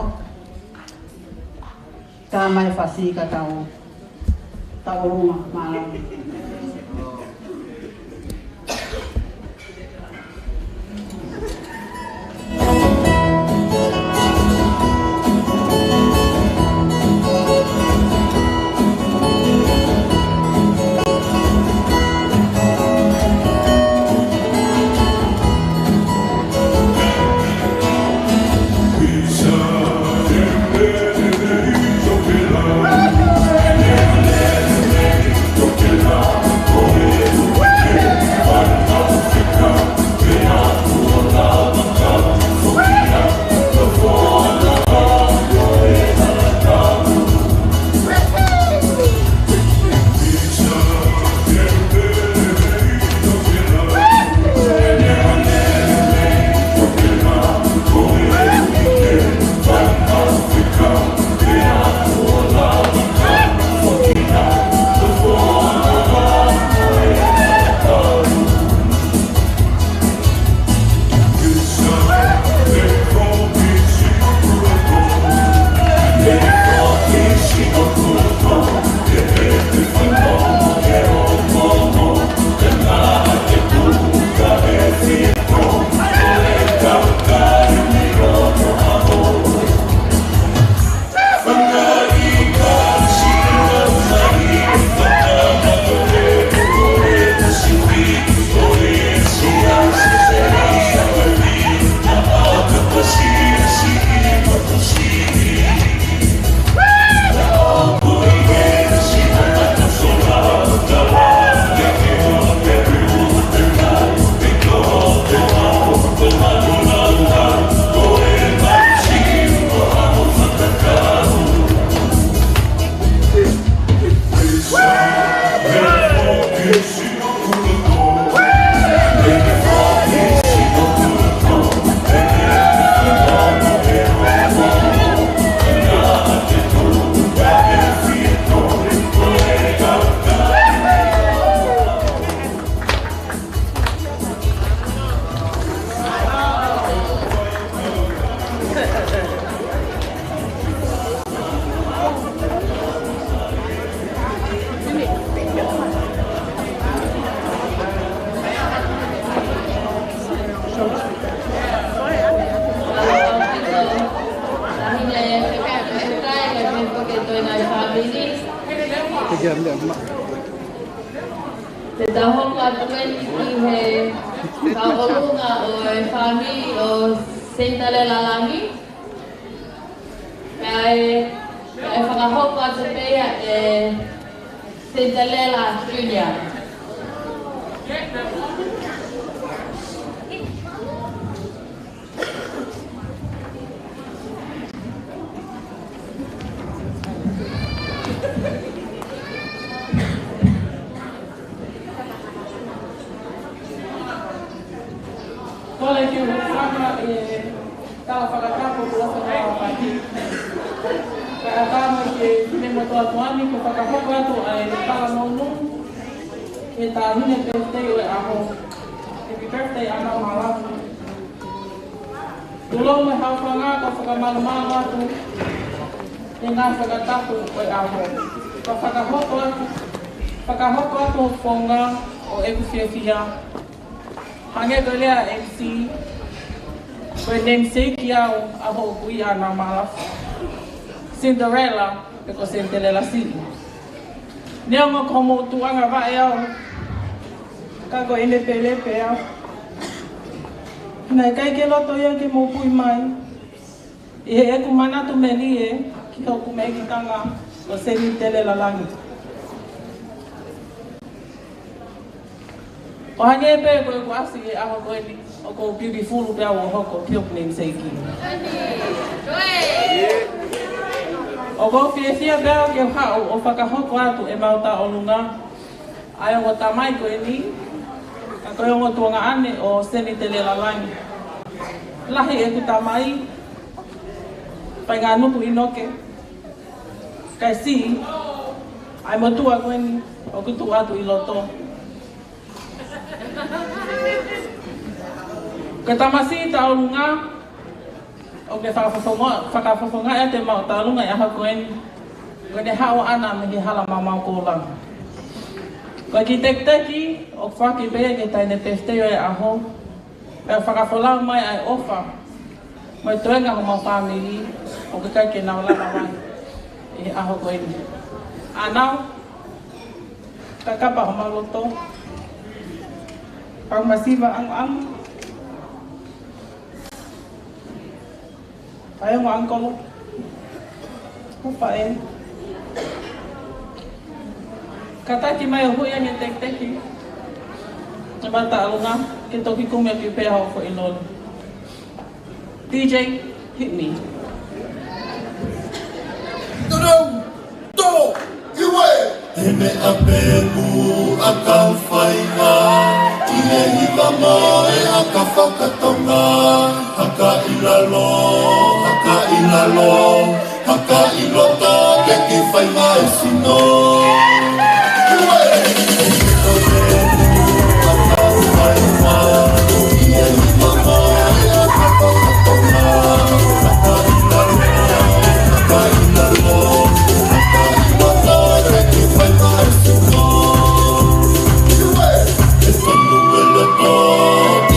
K: Tā mai whasi ka tau runga, malo.
B: Te taho ka tuen ki he Kaolunga o family o Sentale Lalangi. Kaya whakahopa atu pea Sentale La Junior.
E: Kole ke sama kalau whakatapo kua whakawapati. Whakatama ke me motoa tuani ko whakahoko atu ai kala maunu. E tā hine birthday o e aho. Happy birthday Anau Malafu. Tulo me hauwhanga ka whakamalumalu atu. E ngā whakatapo o e aho. Ka whakahoko atu o whonga o e kuwhiawhia. Hange ko lea MC, koe namesake iau aho kui Anau Malafu. Cinderella, e ko Cinderella City. Nea ngā komo tuanga wae au, ka ko ine pelepe au. Nai kai ke loto ia ke mo pui mai, i he eku manatu meni e, ki kau kume ki tanga, ko Cinderella Langi. O hange pe koe ko asi e aho koe ni, o ko beautiful pia o hoko kiok namesake. O ko whiawhia pia ke hao o whakahoko atu e mauta o lunga. Ai o tamai koe ni, ka koe o tuanga ane o Cinderella Langi. Lahi e ku tamai, pai ngā nuku inoke. Kai si, ai motua koe ni, o kutu atu i loto. Ka tamasi ta olunga o ke whakawhawhonga e te mau ta olunga e aha koen ko ne hao ana me he hala mamau kōlang. Ko ki tekteki o whaki bea ke taine pesteo e aho e whakawholau mai ai ofa mai toenga ho mau family o ke kai ke naulana mai e aho koen. Anau ka kapa ho mau loto pang masiva ang ayaw mo angkol upain kata ki mai hu yang tek-teki bata alunga kito ki kumya ki pe ho fo inol DJ hit me
H: to iwe eme apeku akau whainga Ile hiva mai aka whakatonga Haka ilalo, haka ilalo Haka ilota ke ki whainga e sino Iwe! Akau whainga Ile hiva mai aka whakatonga Haka ilalo, haka ilalo Haka ilota ke ki whainga e sino
B: Celebratory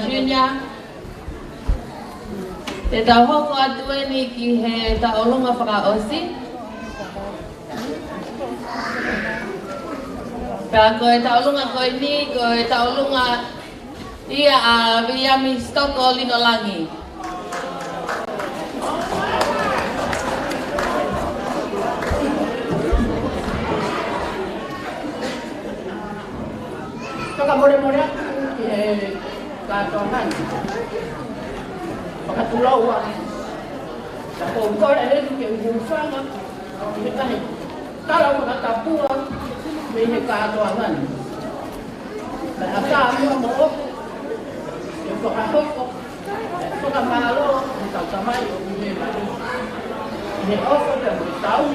B: Junior. Te tauhoko atu e ni ki he taolunga whakaosi. Pea koe taulunga koe ni, koe taulunga ia a Williami Stoko Lino Langi.
E: Toka more aku ke katohan. Pakatulau wa. Tako ko ele ke ufanga. Mekani. Kala ko nakapua me katohan. Ba aka mo eu tô a pouco, tô na malo, então também eu me lembro. E eu fui para o Itaú,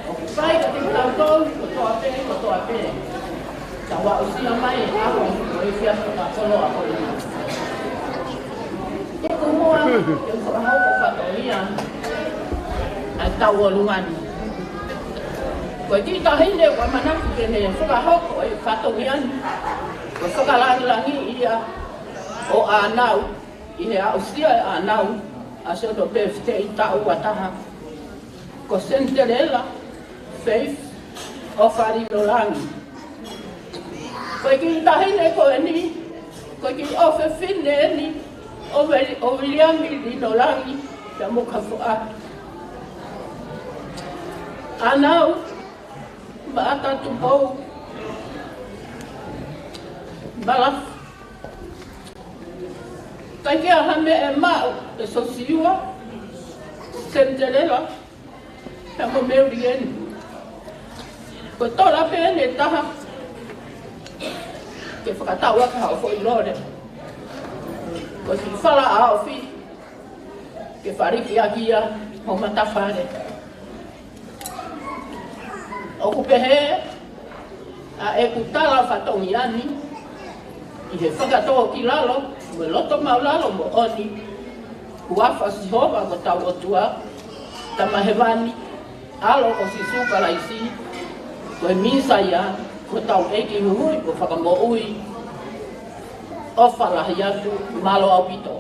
E: o pai que tem tanto, eu tô a pé. Então o senhor mãe, água, eu fui para a coloa, e como eu sou a roupa fatoria, até o lungan. Porque tá ainda o maná que tem, sou a roupa fatoria, eu sou a langi ia. O Anau, i he ausia Anau, a se do pefte I tau ataha. Ko senterela, faith, o wharino langi. Koe ki tahine ko eni, koe ki ofe whine eni, o Williami Lino Langi, pia moka fua. Anau, maata Tupou, Malafu. Kai a hame e mau e sosiua, sentelela, e mo meuri eni. Ko tola pe ene taha, ke whakataua ka hao fo I lore. Ko si whala a o fi, ke whariki a kia, ho matawhare. O kupehe, a e kutala whatongi ani, I he whakatoa ki lalo, me loto maulalo mo oni, uafa si hova mo tau o tua, tamahewani, alo o si suka laisi, koe misa ia, ko tau eki hui, ko whakamo ui, ofa lahi atu, malo au pito.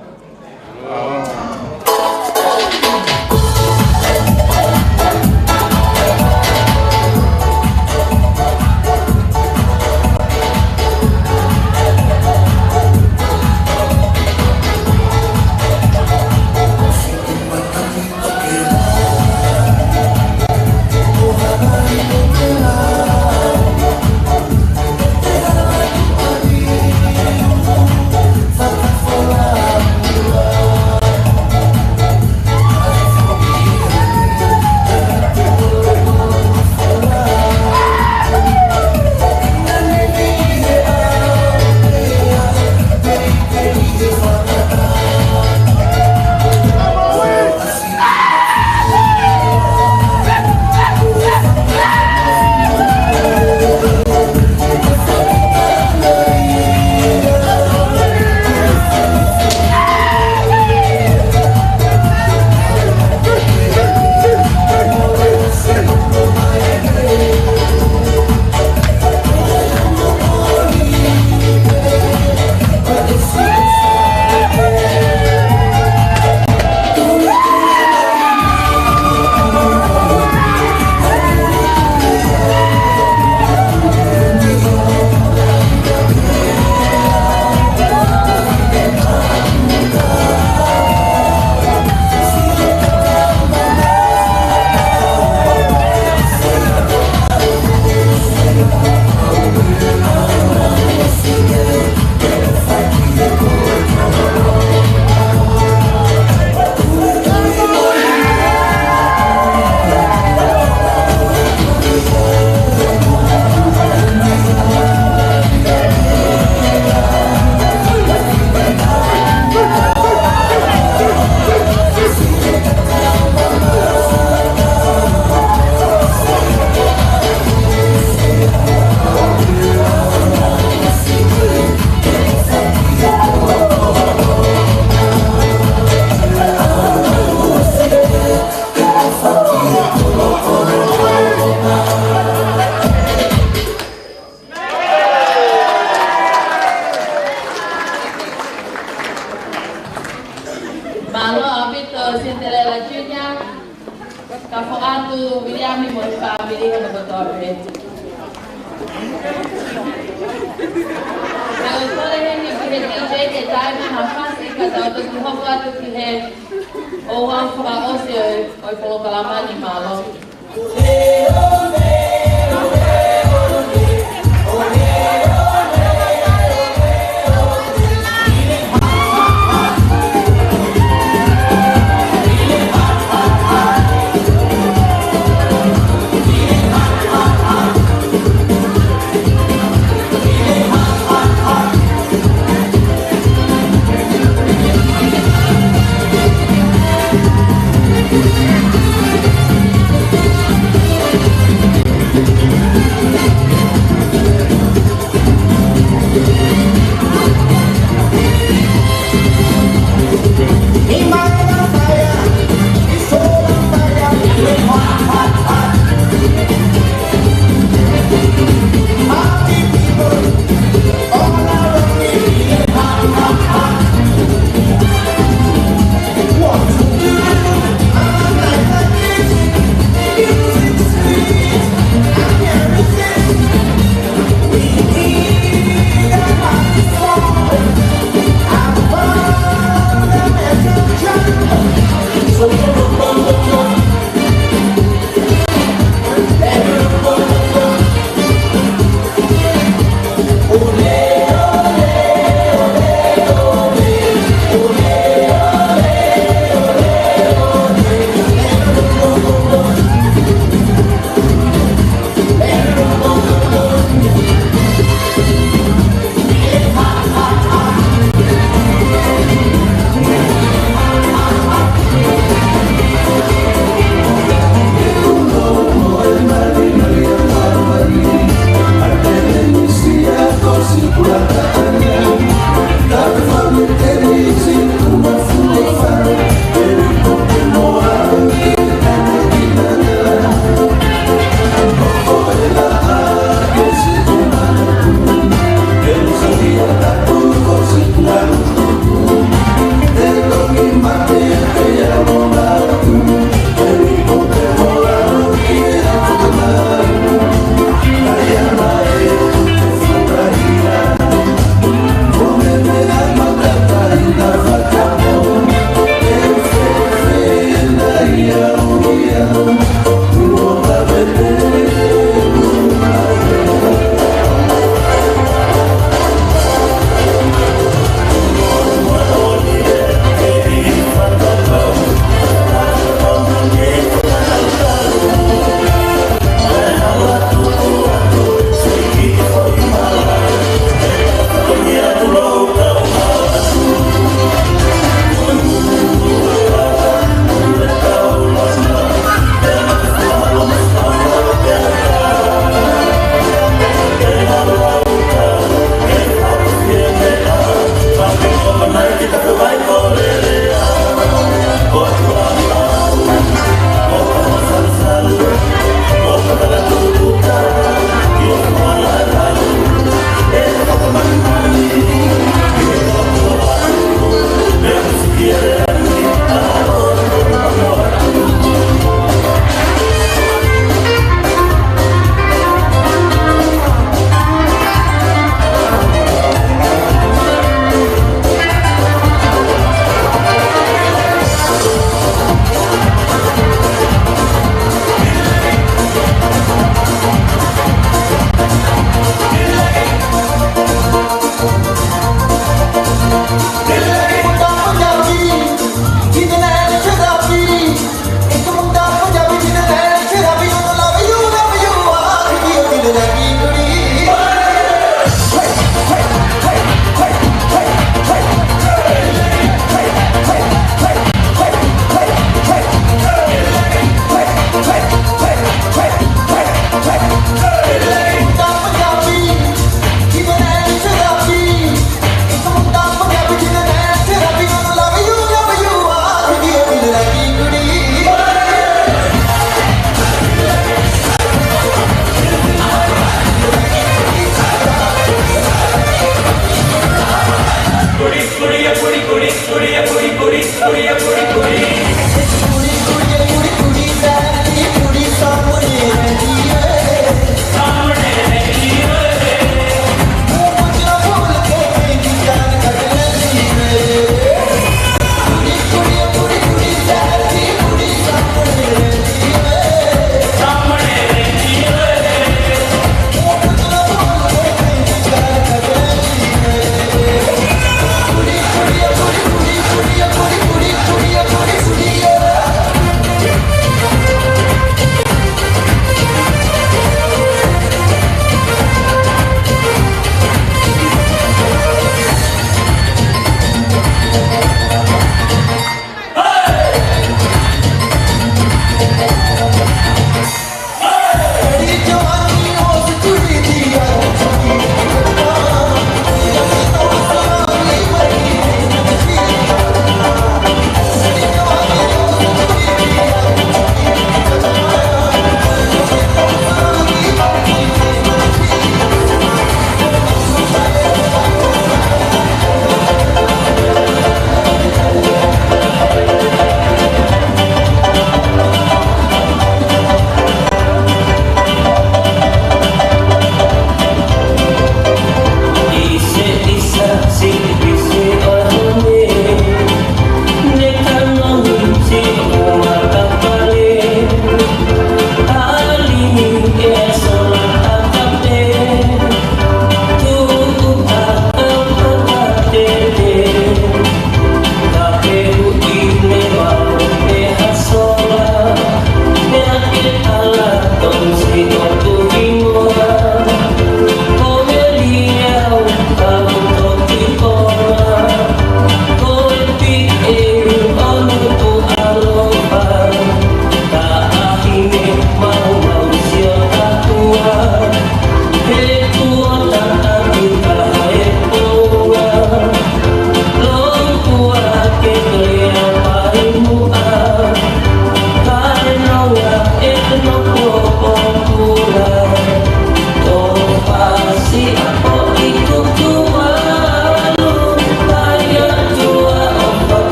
L: सामने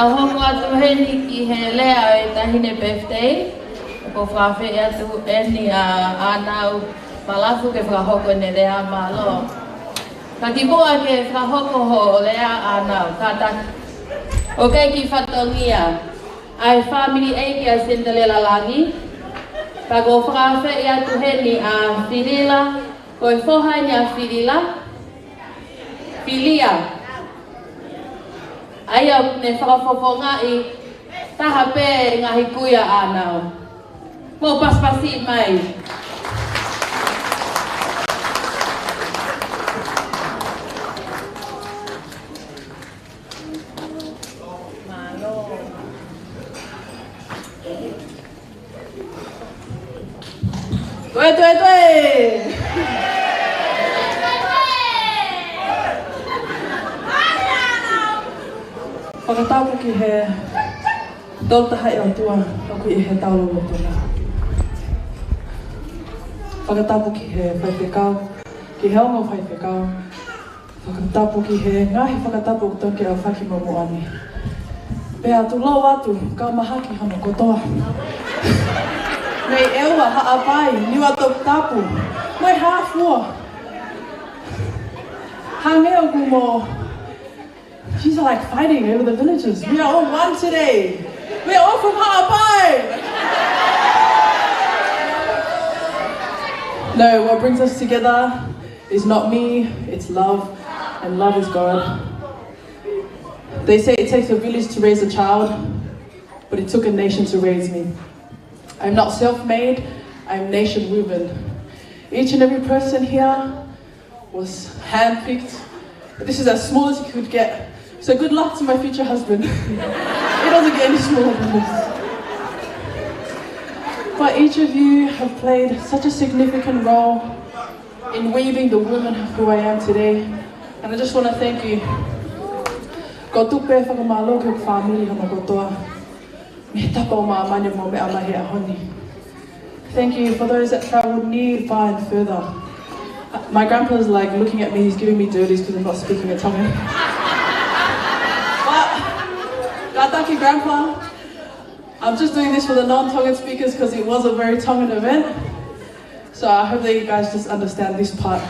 B: tau hongo atu heni ki he lea e tahine birthday. Ko whawhi atu eni a Anau Malafu ke whahoko ne lea malo. Ka ki boa ke whahoko ho lea Anau, ka taki. O kei ki whatongia, ai family eiki a Cinderella langi. Ka ko whawhi atu heni a Firila, ko e whohaini a Filia. Aia ne whakafofonga i taha pē ngahi kuia Anau. Mo paspasi mai. Malo. Tue.
I: Whakatapu ki he toltaha e o tua, aku I he taulo o tuna. Whakatapu ki he whaiwhekau, ki he ongo whaiwhekau. Whakatapu ki he ngahi whakatapu o toke au whakimamu ani. Pea tu lau atu, ka mahaki hano kotoa. Nei ewa haapai, niwa tok tapu, mai hafua. Hangeo kumo. She's like fighting over the villagers. We are all one today. We are all from Ha'apai. No, what brings us together is not me, it's love, and love is God. They say it takes a village to raise a child, but it took a nation to raise me. I'm not self-made, I'm nation-woven. Each and every person here was handpicked. This is as small as you could get. So good luck to my future husband. It doesn't get any smaller than this. But each of you have played such a significant role in weaving the woman who I am today. And I just want to thank you. Ko tupe whakamalo ke family hana kotoa. Me tapa o maamane mo me amahe ahoni. Thank you for those that traveled near, far and further. My grandpa's like looking at me, he's giving me dirties because I'm not speaking a Tongan. Thank you, Grandpa. I'm just doing this for the non-Tongan speakers because it was a very Tongan event. So I hope that you guys just understand this part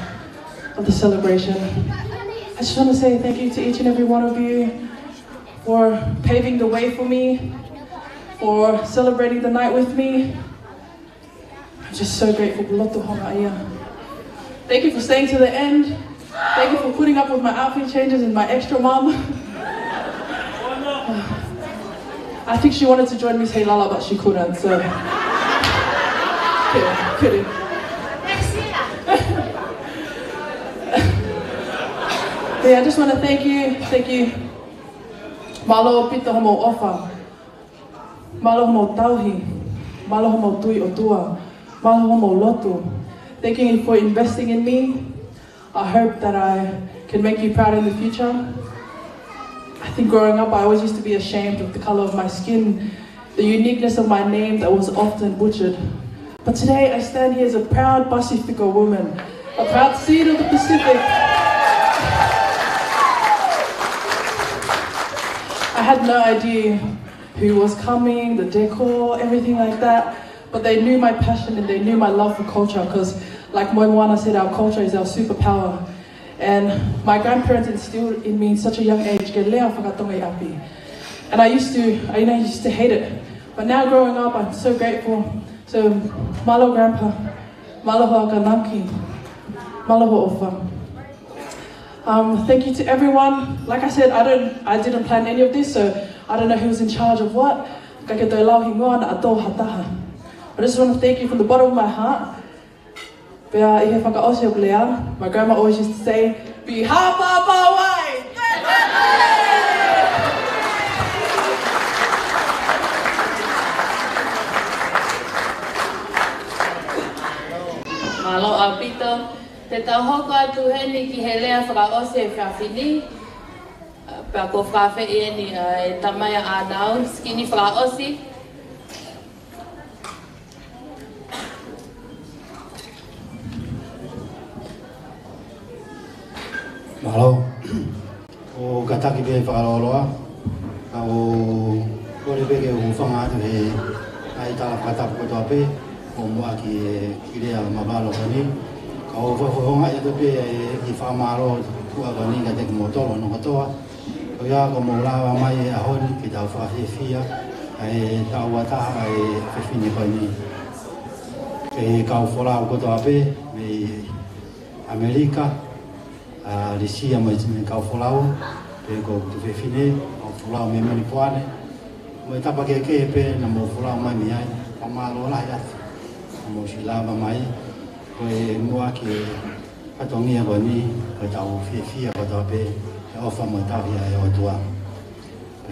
I: of the celebration. I just want to say thank you to each and every one of you for paving the way for me, for celebrating the night with me. I'm just so grateful. Thank you for staying to the end. Thank you for putting up with my outfit changes and my extra mom. I think she wanted to join me say Lala, but she couldn't, so. Kidding. Yeah, I just want to thank you. Malo pita homo ofa. Malo homo tauhi. Malo homo tui o tua. Malo homo lotu. Thanking you for investing in me. I hope that I can make you proud in the future. I think growing up, I always used to be ashamed of the color of my skin, the uniqueness of my name that was often butchered. But today, I stand here as a proud Pacifica woman, a proud seed of the Pacific. I had no idea who was coming, the decor, everything like that, but they knew my passion and they knew my love for culture because, like Moimwana said, our culture is our superpower. And my grandparents instilled in me in such a young age, and I used to hate it. But now growing up, I'm so grateful. So, malo grandpa, malo kanamki, malo ofa. Thank you to everyone. Like I said, I didn't plan any of this, so I don't know who's in charge of what. I just want to thank you from the bottom of my heart. My grandma always used to say, "Be hapa wai."
B: Malo apito, te tau hoko atu heni ki he lea whakaose whiawhini. Pea ko whawhi e ni e tamaya Anau, skini whakaosi.
G: Malo, o kataki be whakaroroa. Kau boleh pergi ufang ada he, ai tak kata apa tu apa, orang kiri mabalo ni, kau ufang ada tu pe di famalo tu apa ni kata motor orang kata, kau ya kau mula mai ahon kita ufang fia, ai tahu apa ai fini kau ni, kau fola kau tu apa, di Amerika, di Sia macam kau fola, kau tu fini. Fulau memang ni puan ni, mereka pakai kepe, nama fulau mai miai, pamalo lah ya, nama sila mai, kau mua ke, katong ni apa ni, kau tahu fia kau tahu apa, offer mereka dia yang tua,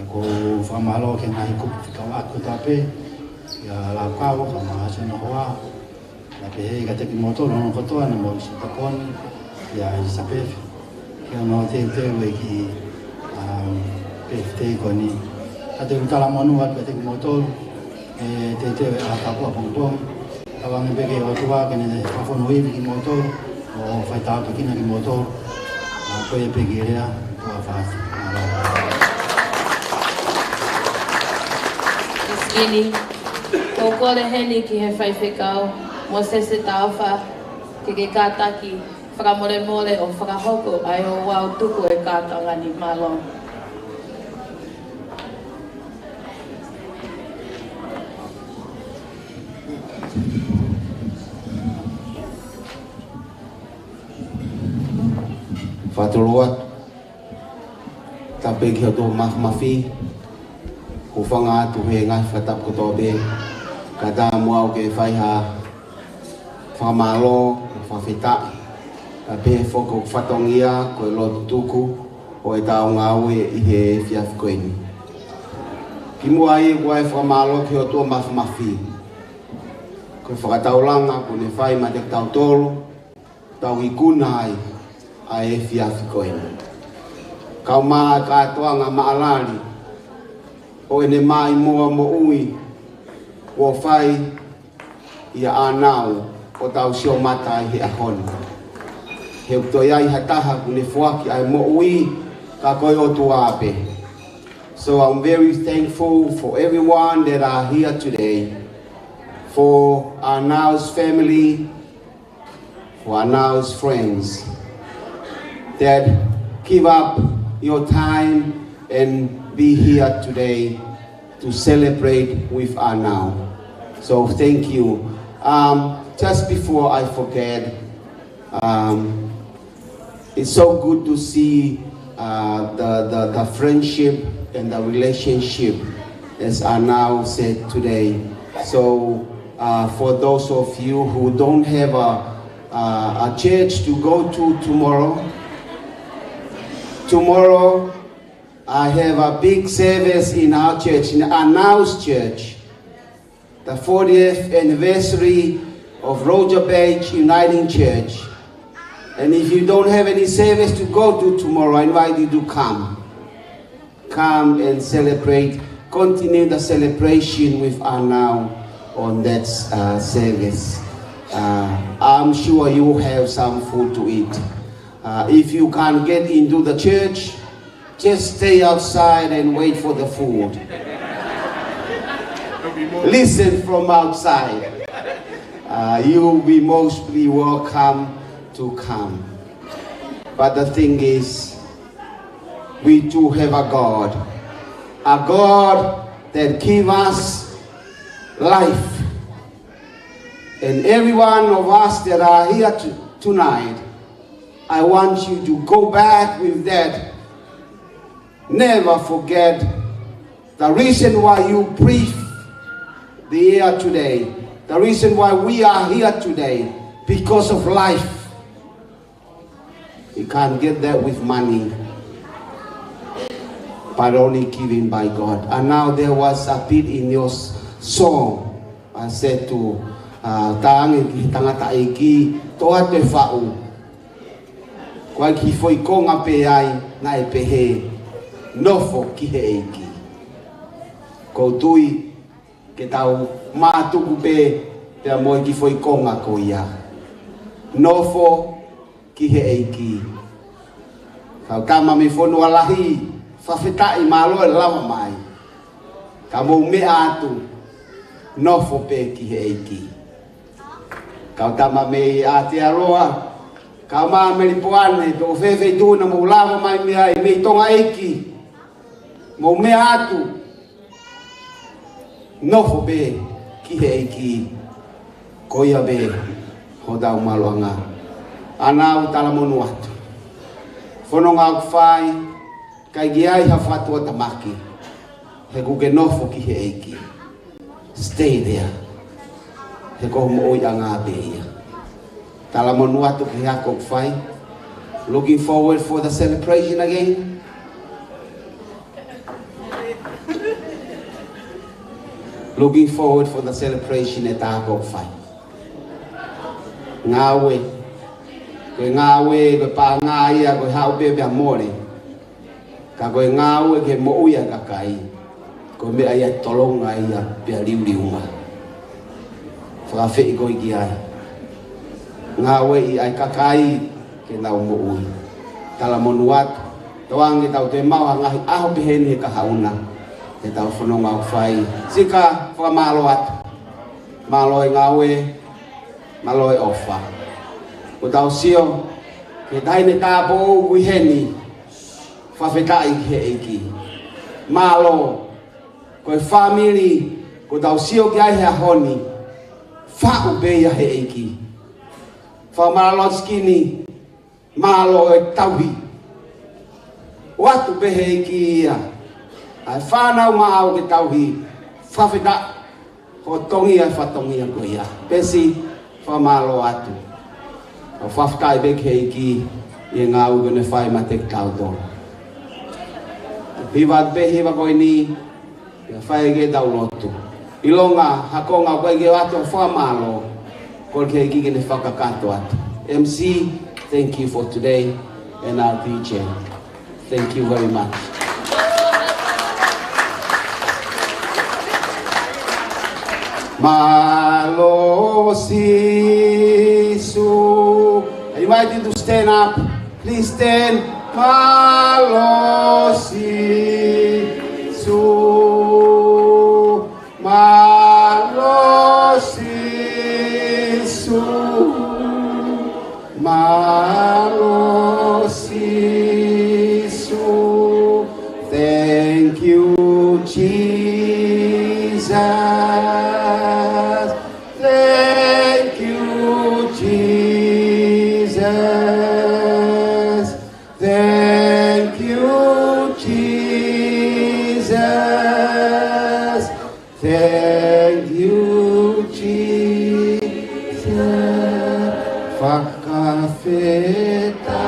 G: kau pamalo ke ngai kau aku tahu apa, ya lakau sama macam apa, tapi kata motor orang kau tahu nama sila kon, ya sampai, yang mau tente lagi. Pete koni, ada utara manuat kata motor, tete apa pong, awang bagi orang tua kena telefon hui bagi motor, fai tahu bagi nak motor, apa yang bagi dia, tu apa?
B: Ini, kau boleh ni ki fai fikau, moses tahu fa, ki kata ki, fra mole o fra hoko, ayo wau tuku kata ngani malong.
C: Fatuluat tapi kau tu mafi ufanga tu hengai fatap ko tobe kata muau ke faiha famalo fafita tapi foko fatongia ko lo tuku o eta ngawe ihe fiaf koin kimuai wai famalo kau tu mafi ko fakataulang aku ne fai matek tau tolu tau ikunai ai fiaf koin kau ma ka toa nga maalali o ene mai mo ui o fai ia Anau o tau sio mata i ahon he to yai hataha kune fuaki ai mo ui ka koi o tuape. So I'm very thankful for everyone that are here today, for Anau's family, for Anau's friends that give up your time and be here today to celebrate with Anau. So thank you. Just before I forget, it's so good to see the friendship and the relationship, as Anau said today. So for those of you who don't have a church to go to tomorrow I have a big service in our church, in Anau's church, the 40th anniversary of Roger Page Uniting Church. And if you don't have any service to go to tomorrow, I invite you to come. Come and celebrate, continue the celebration with Anau on that service. I'm sure you will have some food to eat. If you can't get into the church, just stay outside and wait for the food. Listen from outside. You will be mostly welcome to come. But the thing is, we do have a God that gives us life. And every one of us that are here tonight, I want you to go back with that. Never forget the reason why you breathe the air today. The reason why we are here today, because of life. You can't get that with money, but only given by God. And now there was a bit in your song. I said to Tangi tangata iki toa te fa'u. Kwa ki foi konga pe ai na e pehe nofo ki he iki. Ko tui ke tau mātuku pe te moi ki foi konga ko ia. Nofo ki he iki. Kau kama me fono alahi whawhetai malo e lawa mai. Ka mo me atu no fo pe ki he iki. Ka tama me ate aroa. Ka ma me lipoane to fefe tu na mo lava mai me ai me tonga iki. Mo me atu no fo pe ki he iki. Ko ia be ho dau maluanga. Anau tala monu atu. Fono ngau fai kai giai ha fatu tamaki. He kuke nofo ki he eiki. Stay there. He ko mo oi anga beia. Tala monu atu ki hako fai. Looking forward for the celebration again. Looking forward for the celebration at hako fai. Ngawe. Ko ngawe ko pa ngaia ko hau bebe amore. Ka ko ngawe ke mo uia kakai. Ko me ai tolonga ia pe liuliunga. Fra fe ko i ai. Ngawe i ai kakai ke na mo ui. Tala monuat toang ki tau te mau ngahi aho beheni ka hauna. Te tau fononga fai. Sika fra malo at. Malo ngawe malo ofa. O tau sio ke dai ne ta bo ui heni. Fa feta i he iki. Malo ko family ko tau sio ki ai he honi. Fa ube ya he iki. Fa malo skini malo e tauhi. Watu be he iki ia. Ai fa na ma au ke tauhi. Fa feta ko tongi ai fa tongi ko ia. Pesi fa malo atu. O whaftai bek heiki i ngā ugone whai ma te tauto. Hiwa be hiwa koe ni, i whai ge tau lotu. I longa, hako ngā koe ge watu whamalo, koe ke heiki gene whakakato atu. MC, thank you for today, and our DJ. Thank you very much. Malo sisu. I invite you to stand up. Please stand. Malo sisu. Malo sisu. Malo sisu. Thank you, Jesus. Thank you, Jesus. Thank you, Jesus. Thank you, Jesus. Fakafeta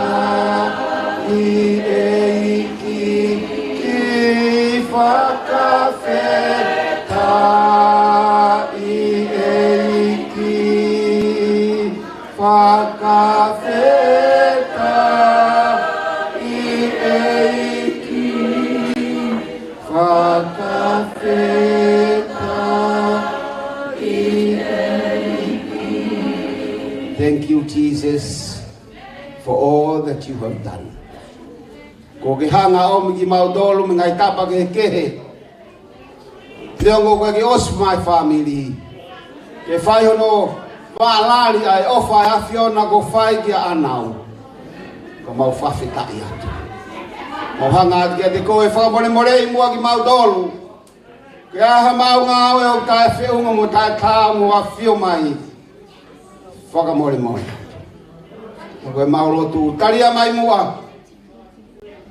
C: eiki ki fakafeta eiki fakafeta eiki fakafeta eiki. Thank you, Jesus, for all that you have done. Ko ke hanga o mi ki maudolo mi ngai tapa ke kehe. Leongo ko ke os my family. Ke fai hono waalari ai ofa ai afiona ko fai ki Anau. Ko mau whawhita i atu. Mau hanga ati te koe whamone morei mua ki maudolo. Ke aha mau ngā oe o tae whiunga mo tae tā mo a whio mai. Whakamore moi. Koe maulotu taria mai mua.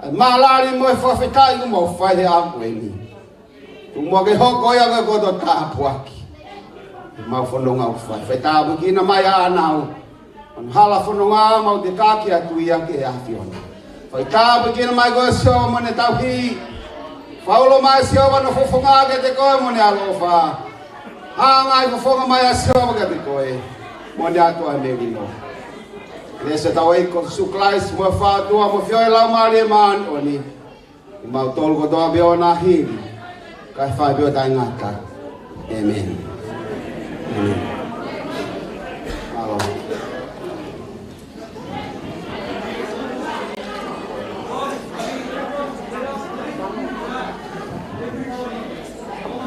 C: Ai malari mo e whawhetai ku mau whaihe aku e ni. Tu mua ke hoko ia ke koto tāpu aki. Mau whanonga u whai. Whetā kina mai a Anau. Hala whanonga mau te kāki atu ia ke awhiona. Whetā kina mai koe sio mo ne tauhi. Whaulo mai sio wana whawhonga ke te koe mo ne alofa. Hanga i whawhonga mai a sio ke te koe. Mo ne atua me wino. Nese tau eiko suklais mo whātua mo whioi lau maare maan oni. I mau tolu ko toa beo nā hiri. Kai whai beo tai ngata. Amen. Amen. Malo.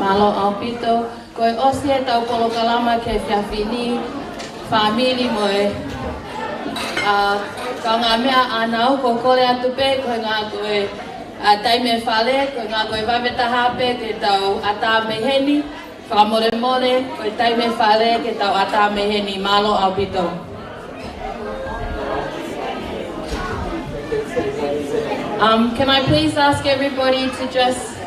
B: Malo au pito. Koe osia tau polo kalama ke whiawhini. Family moe. Ka ngā mea Anau ko kore atu pe. Koe ngā koe taime whale. Koe ngā koe waweta hape ke tau ata meheni. Whamore more. Koe taime whale ke tau ata meheni. Malo au pito. Can I please ask everybody to just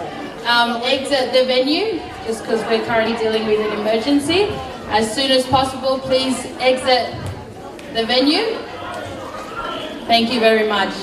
B: exit the venue, just because we're currently dealing with an emergency. As soon as possible, please exit the venue. Thank you very much.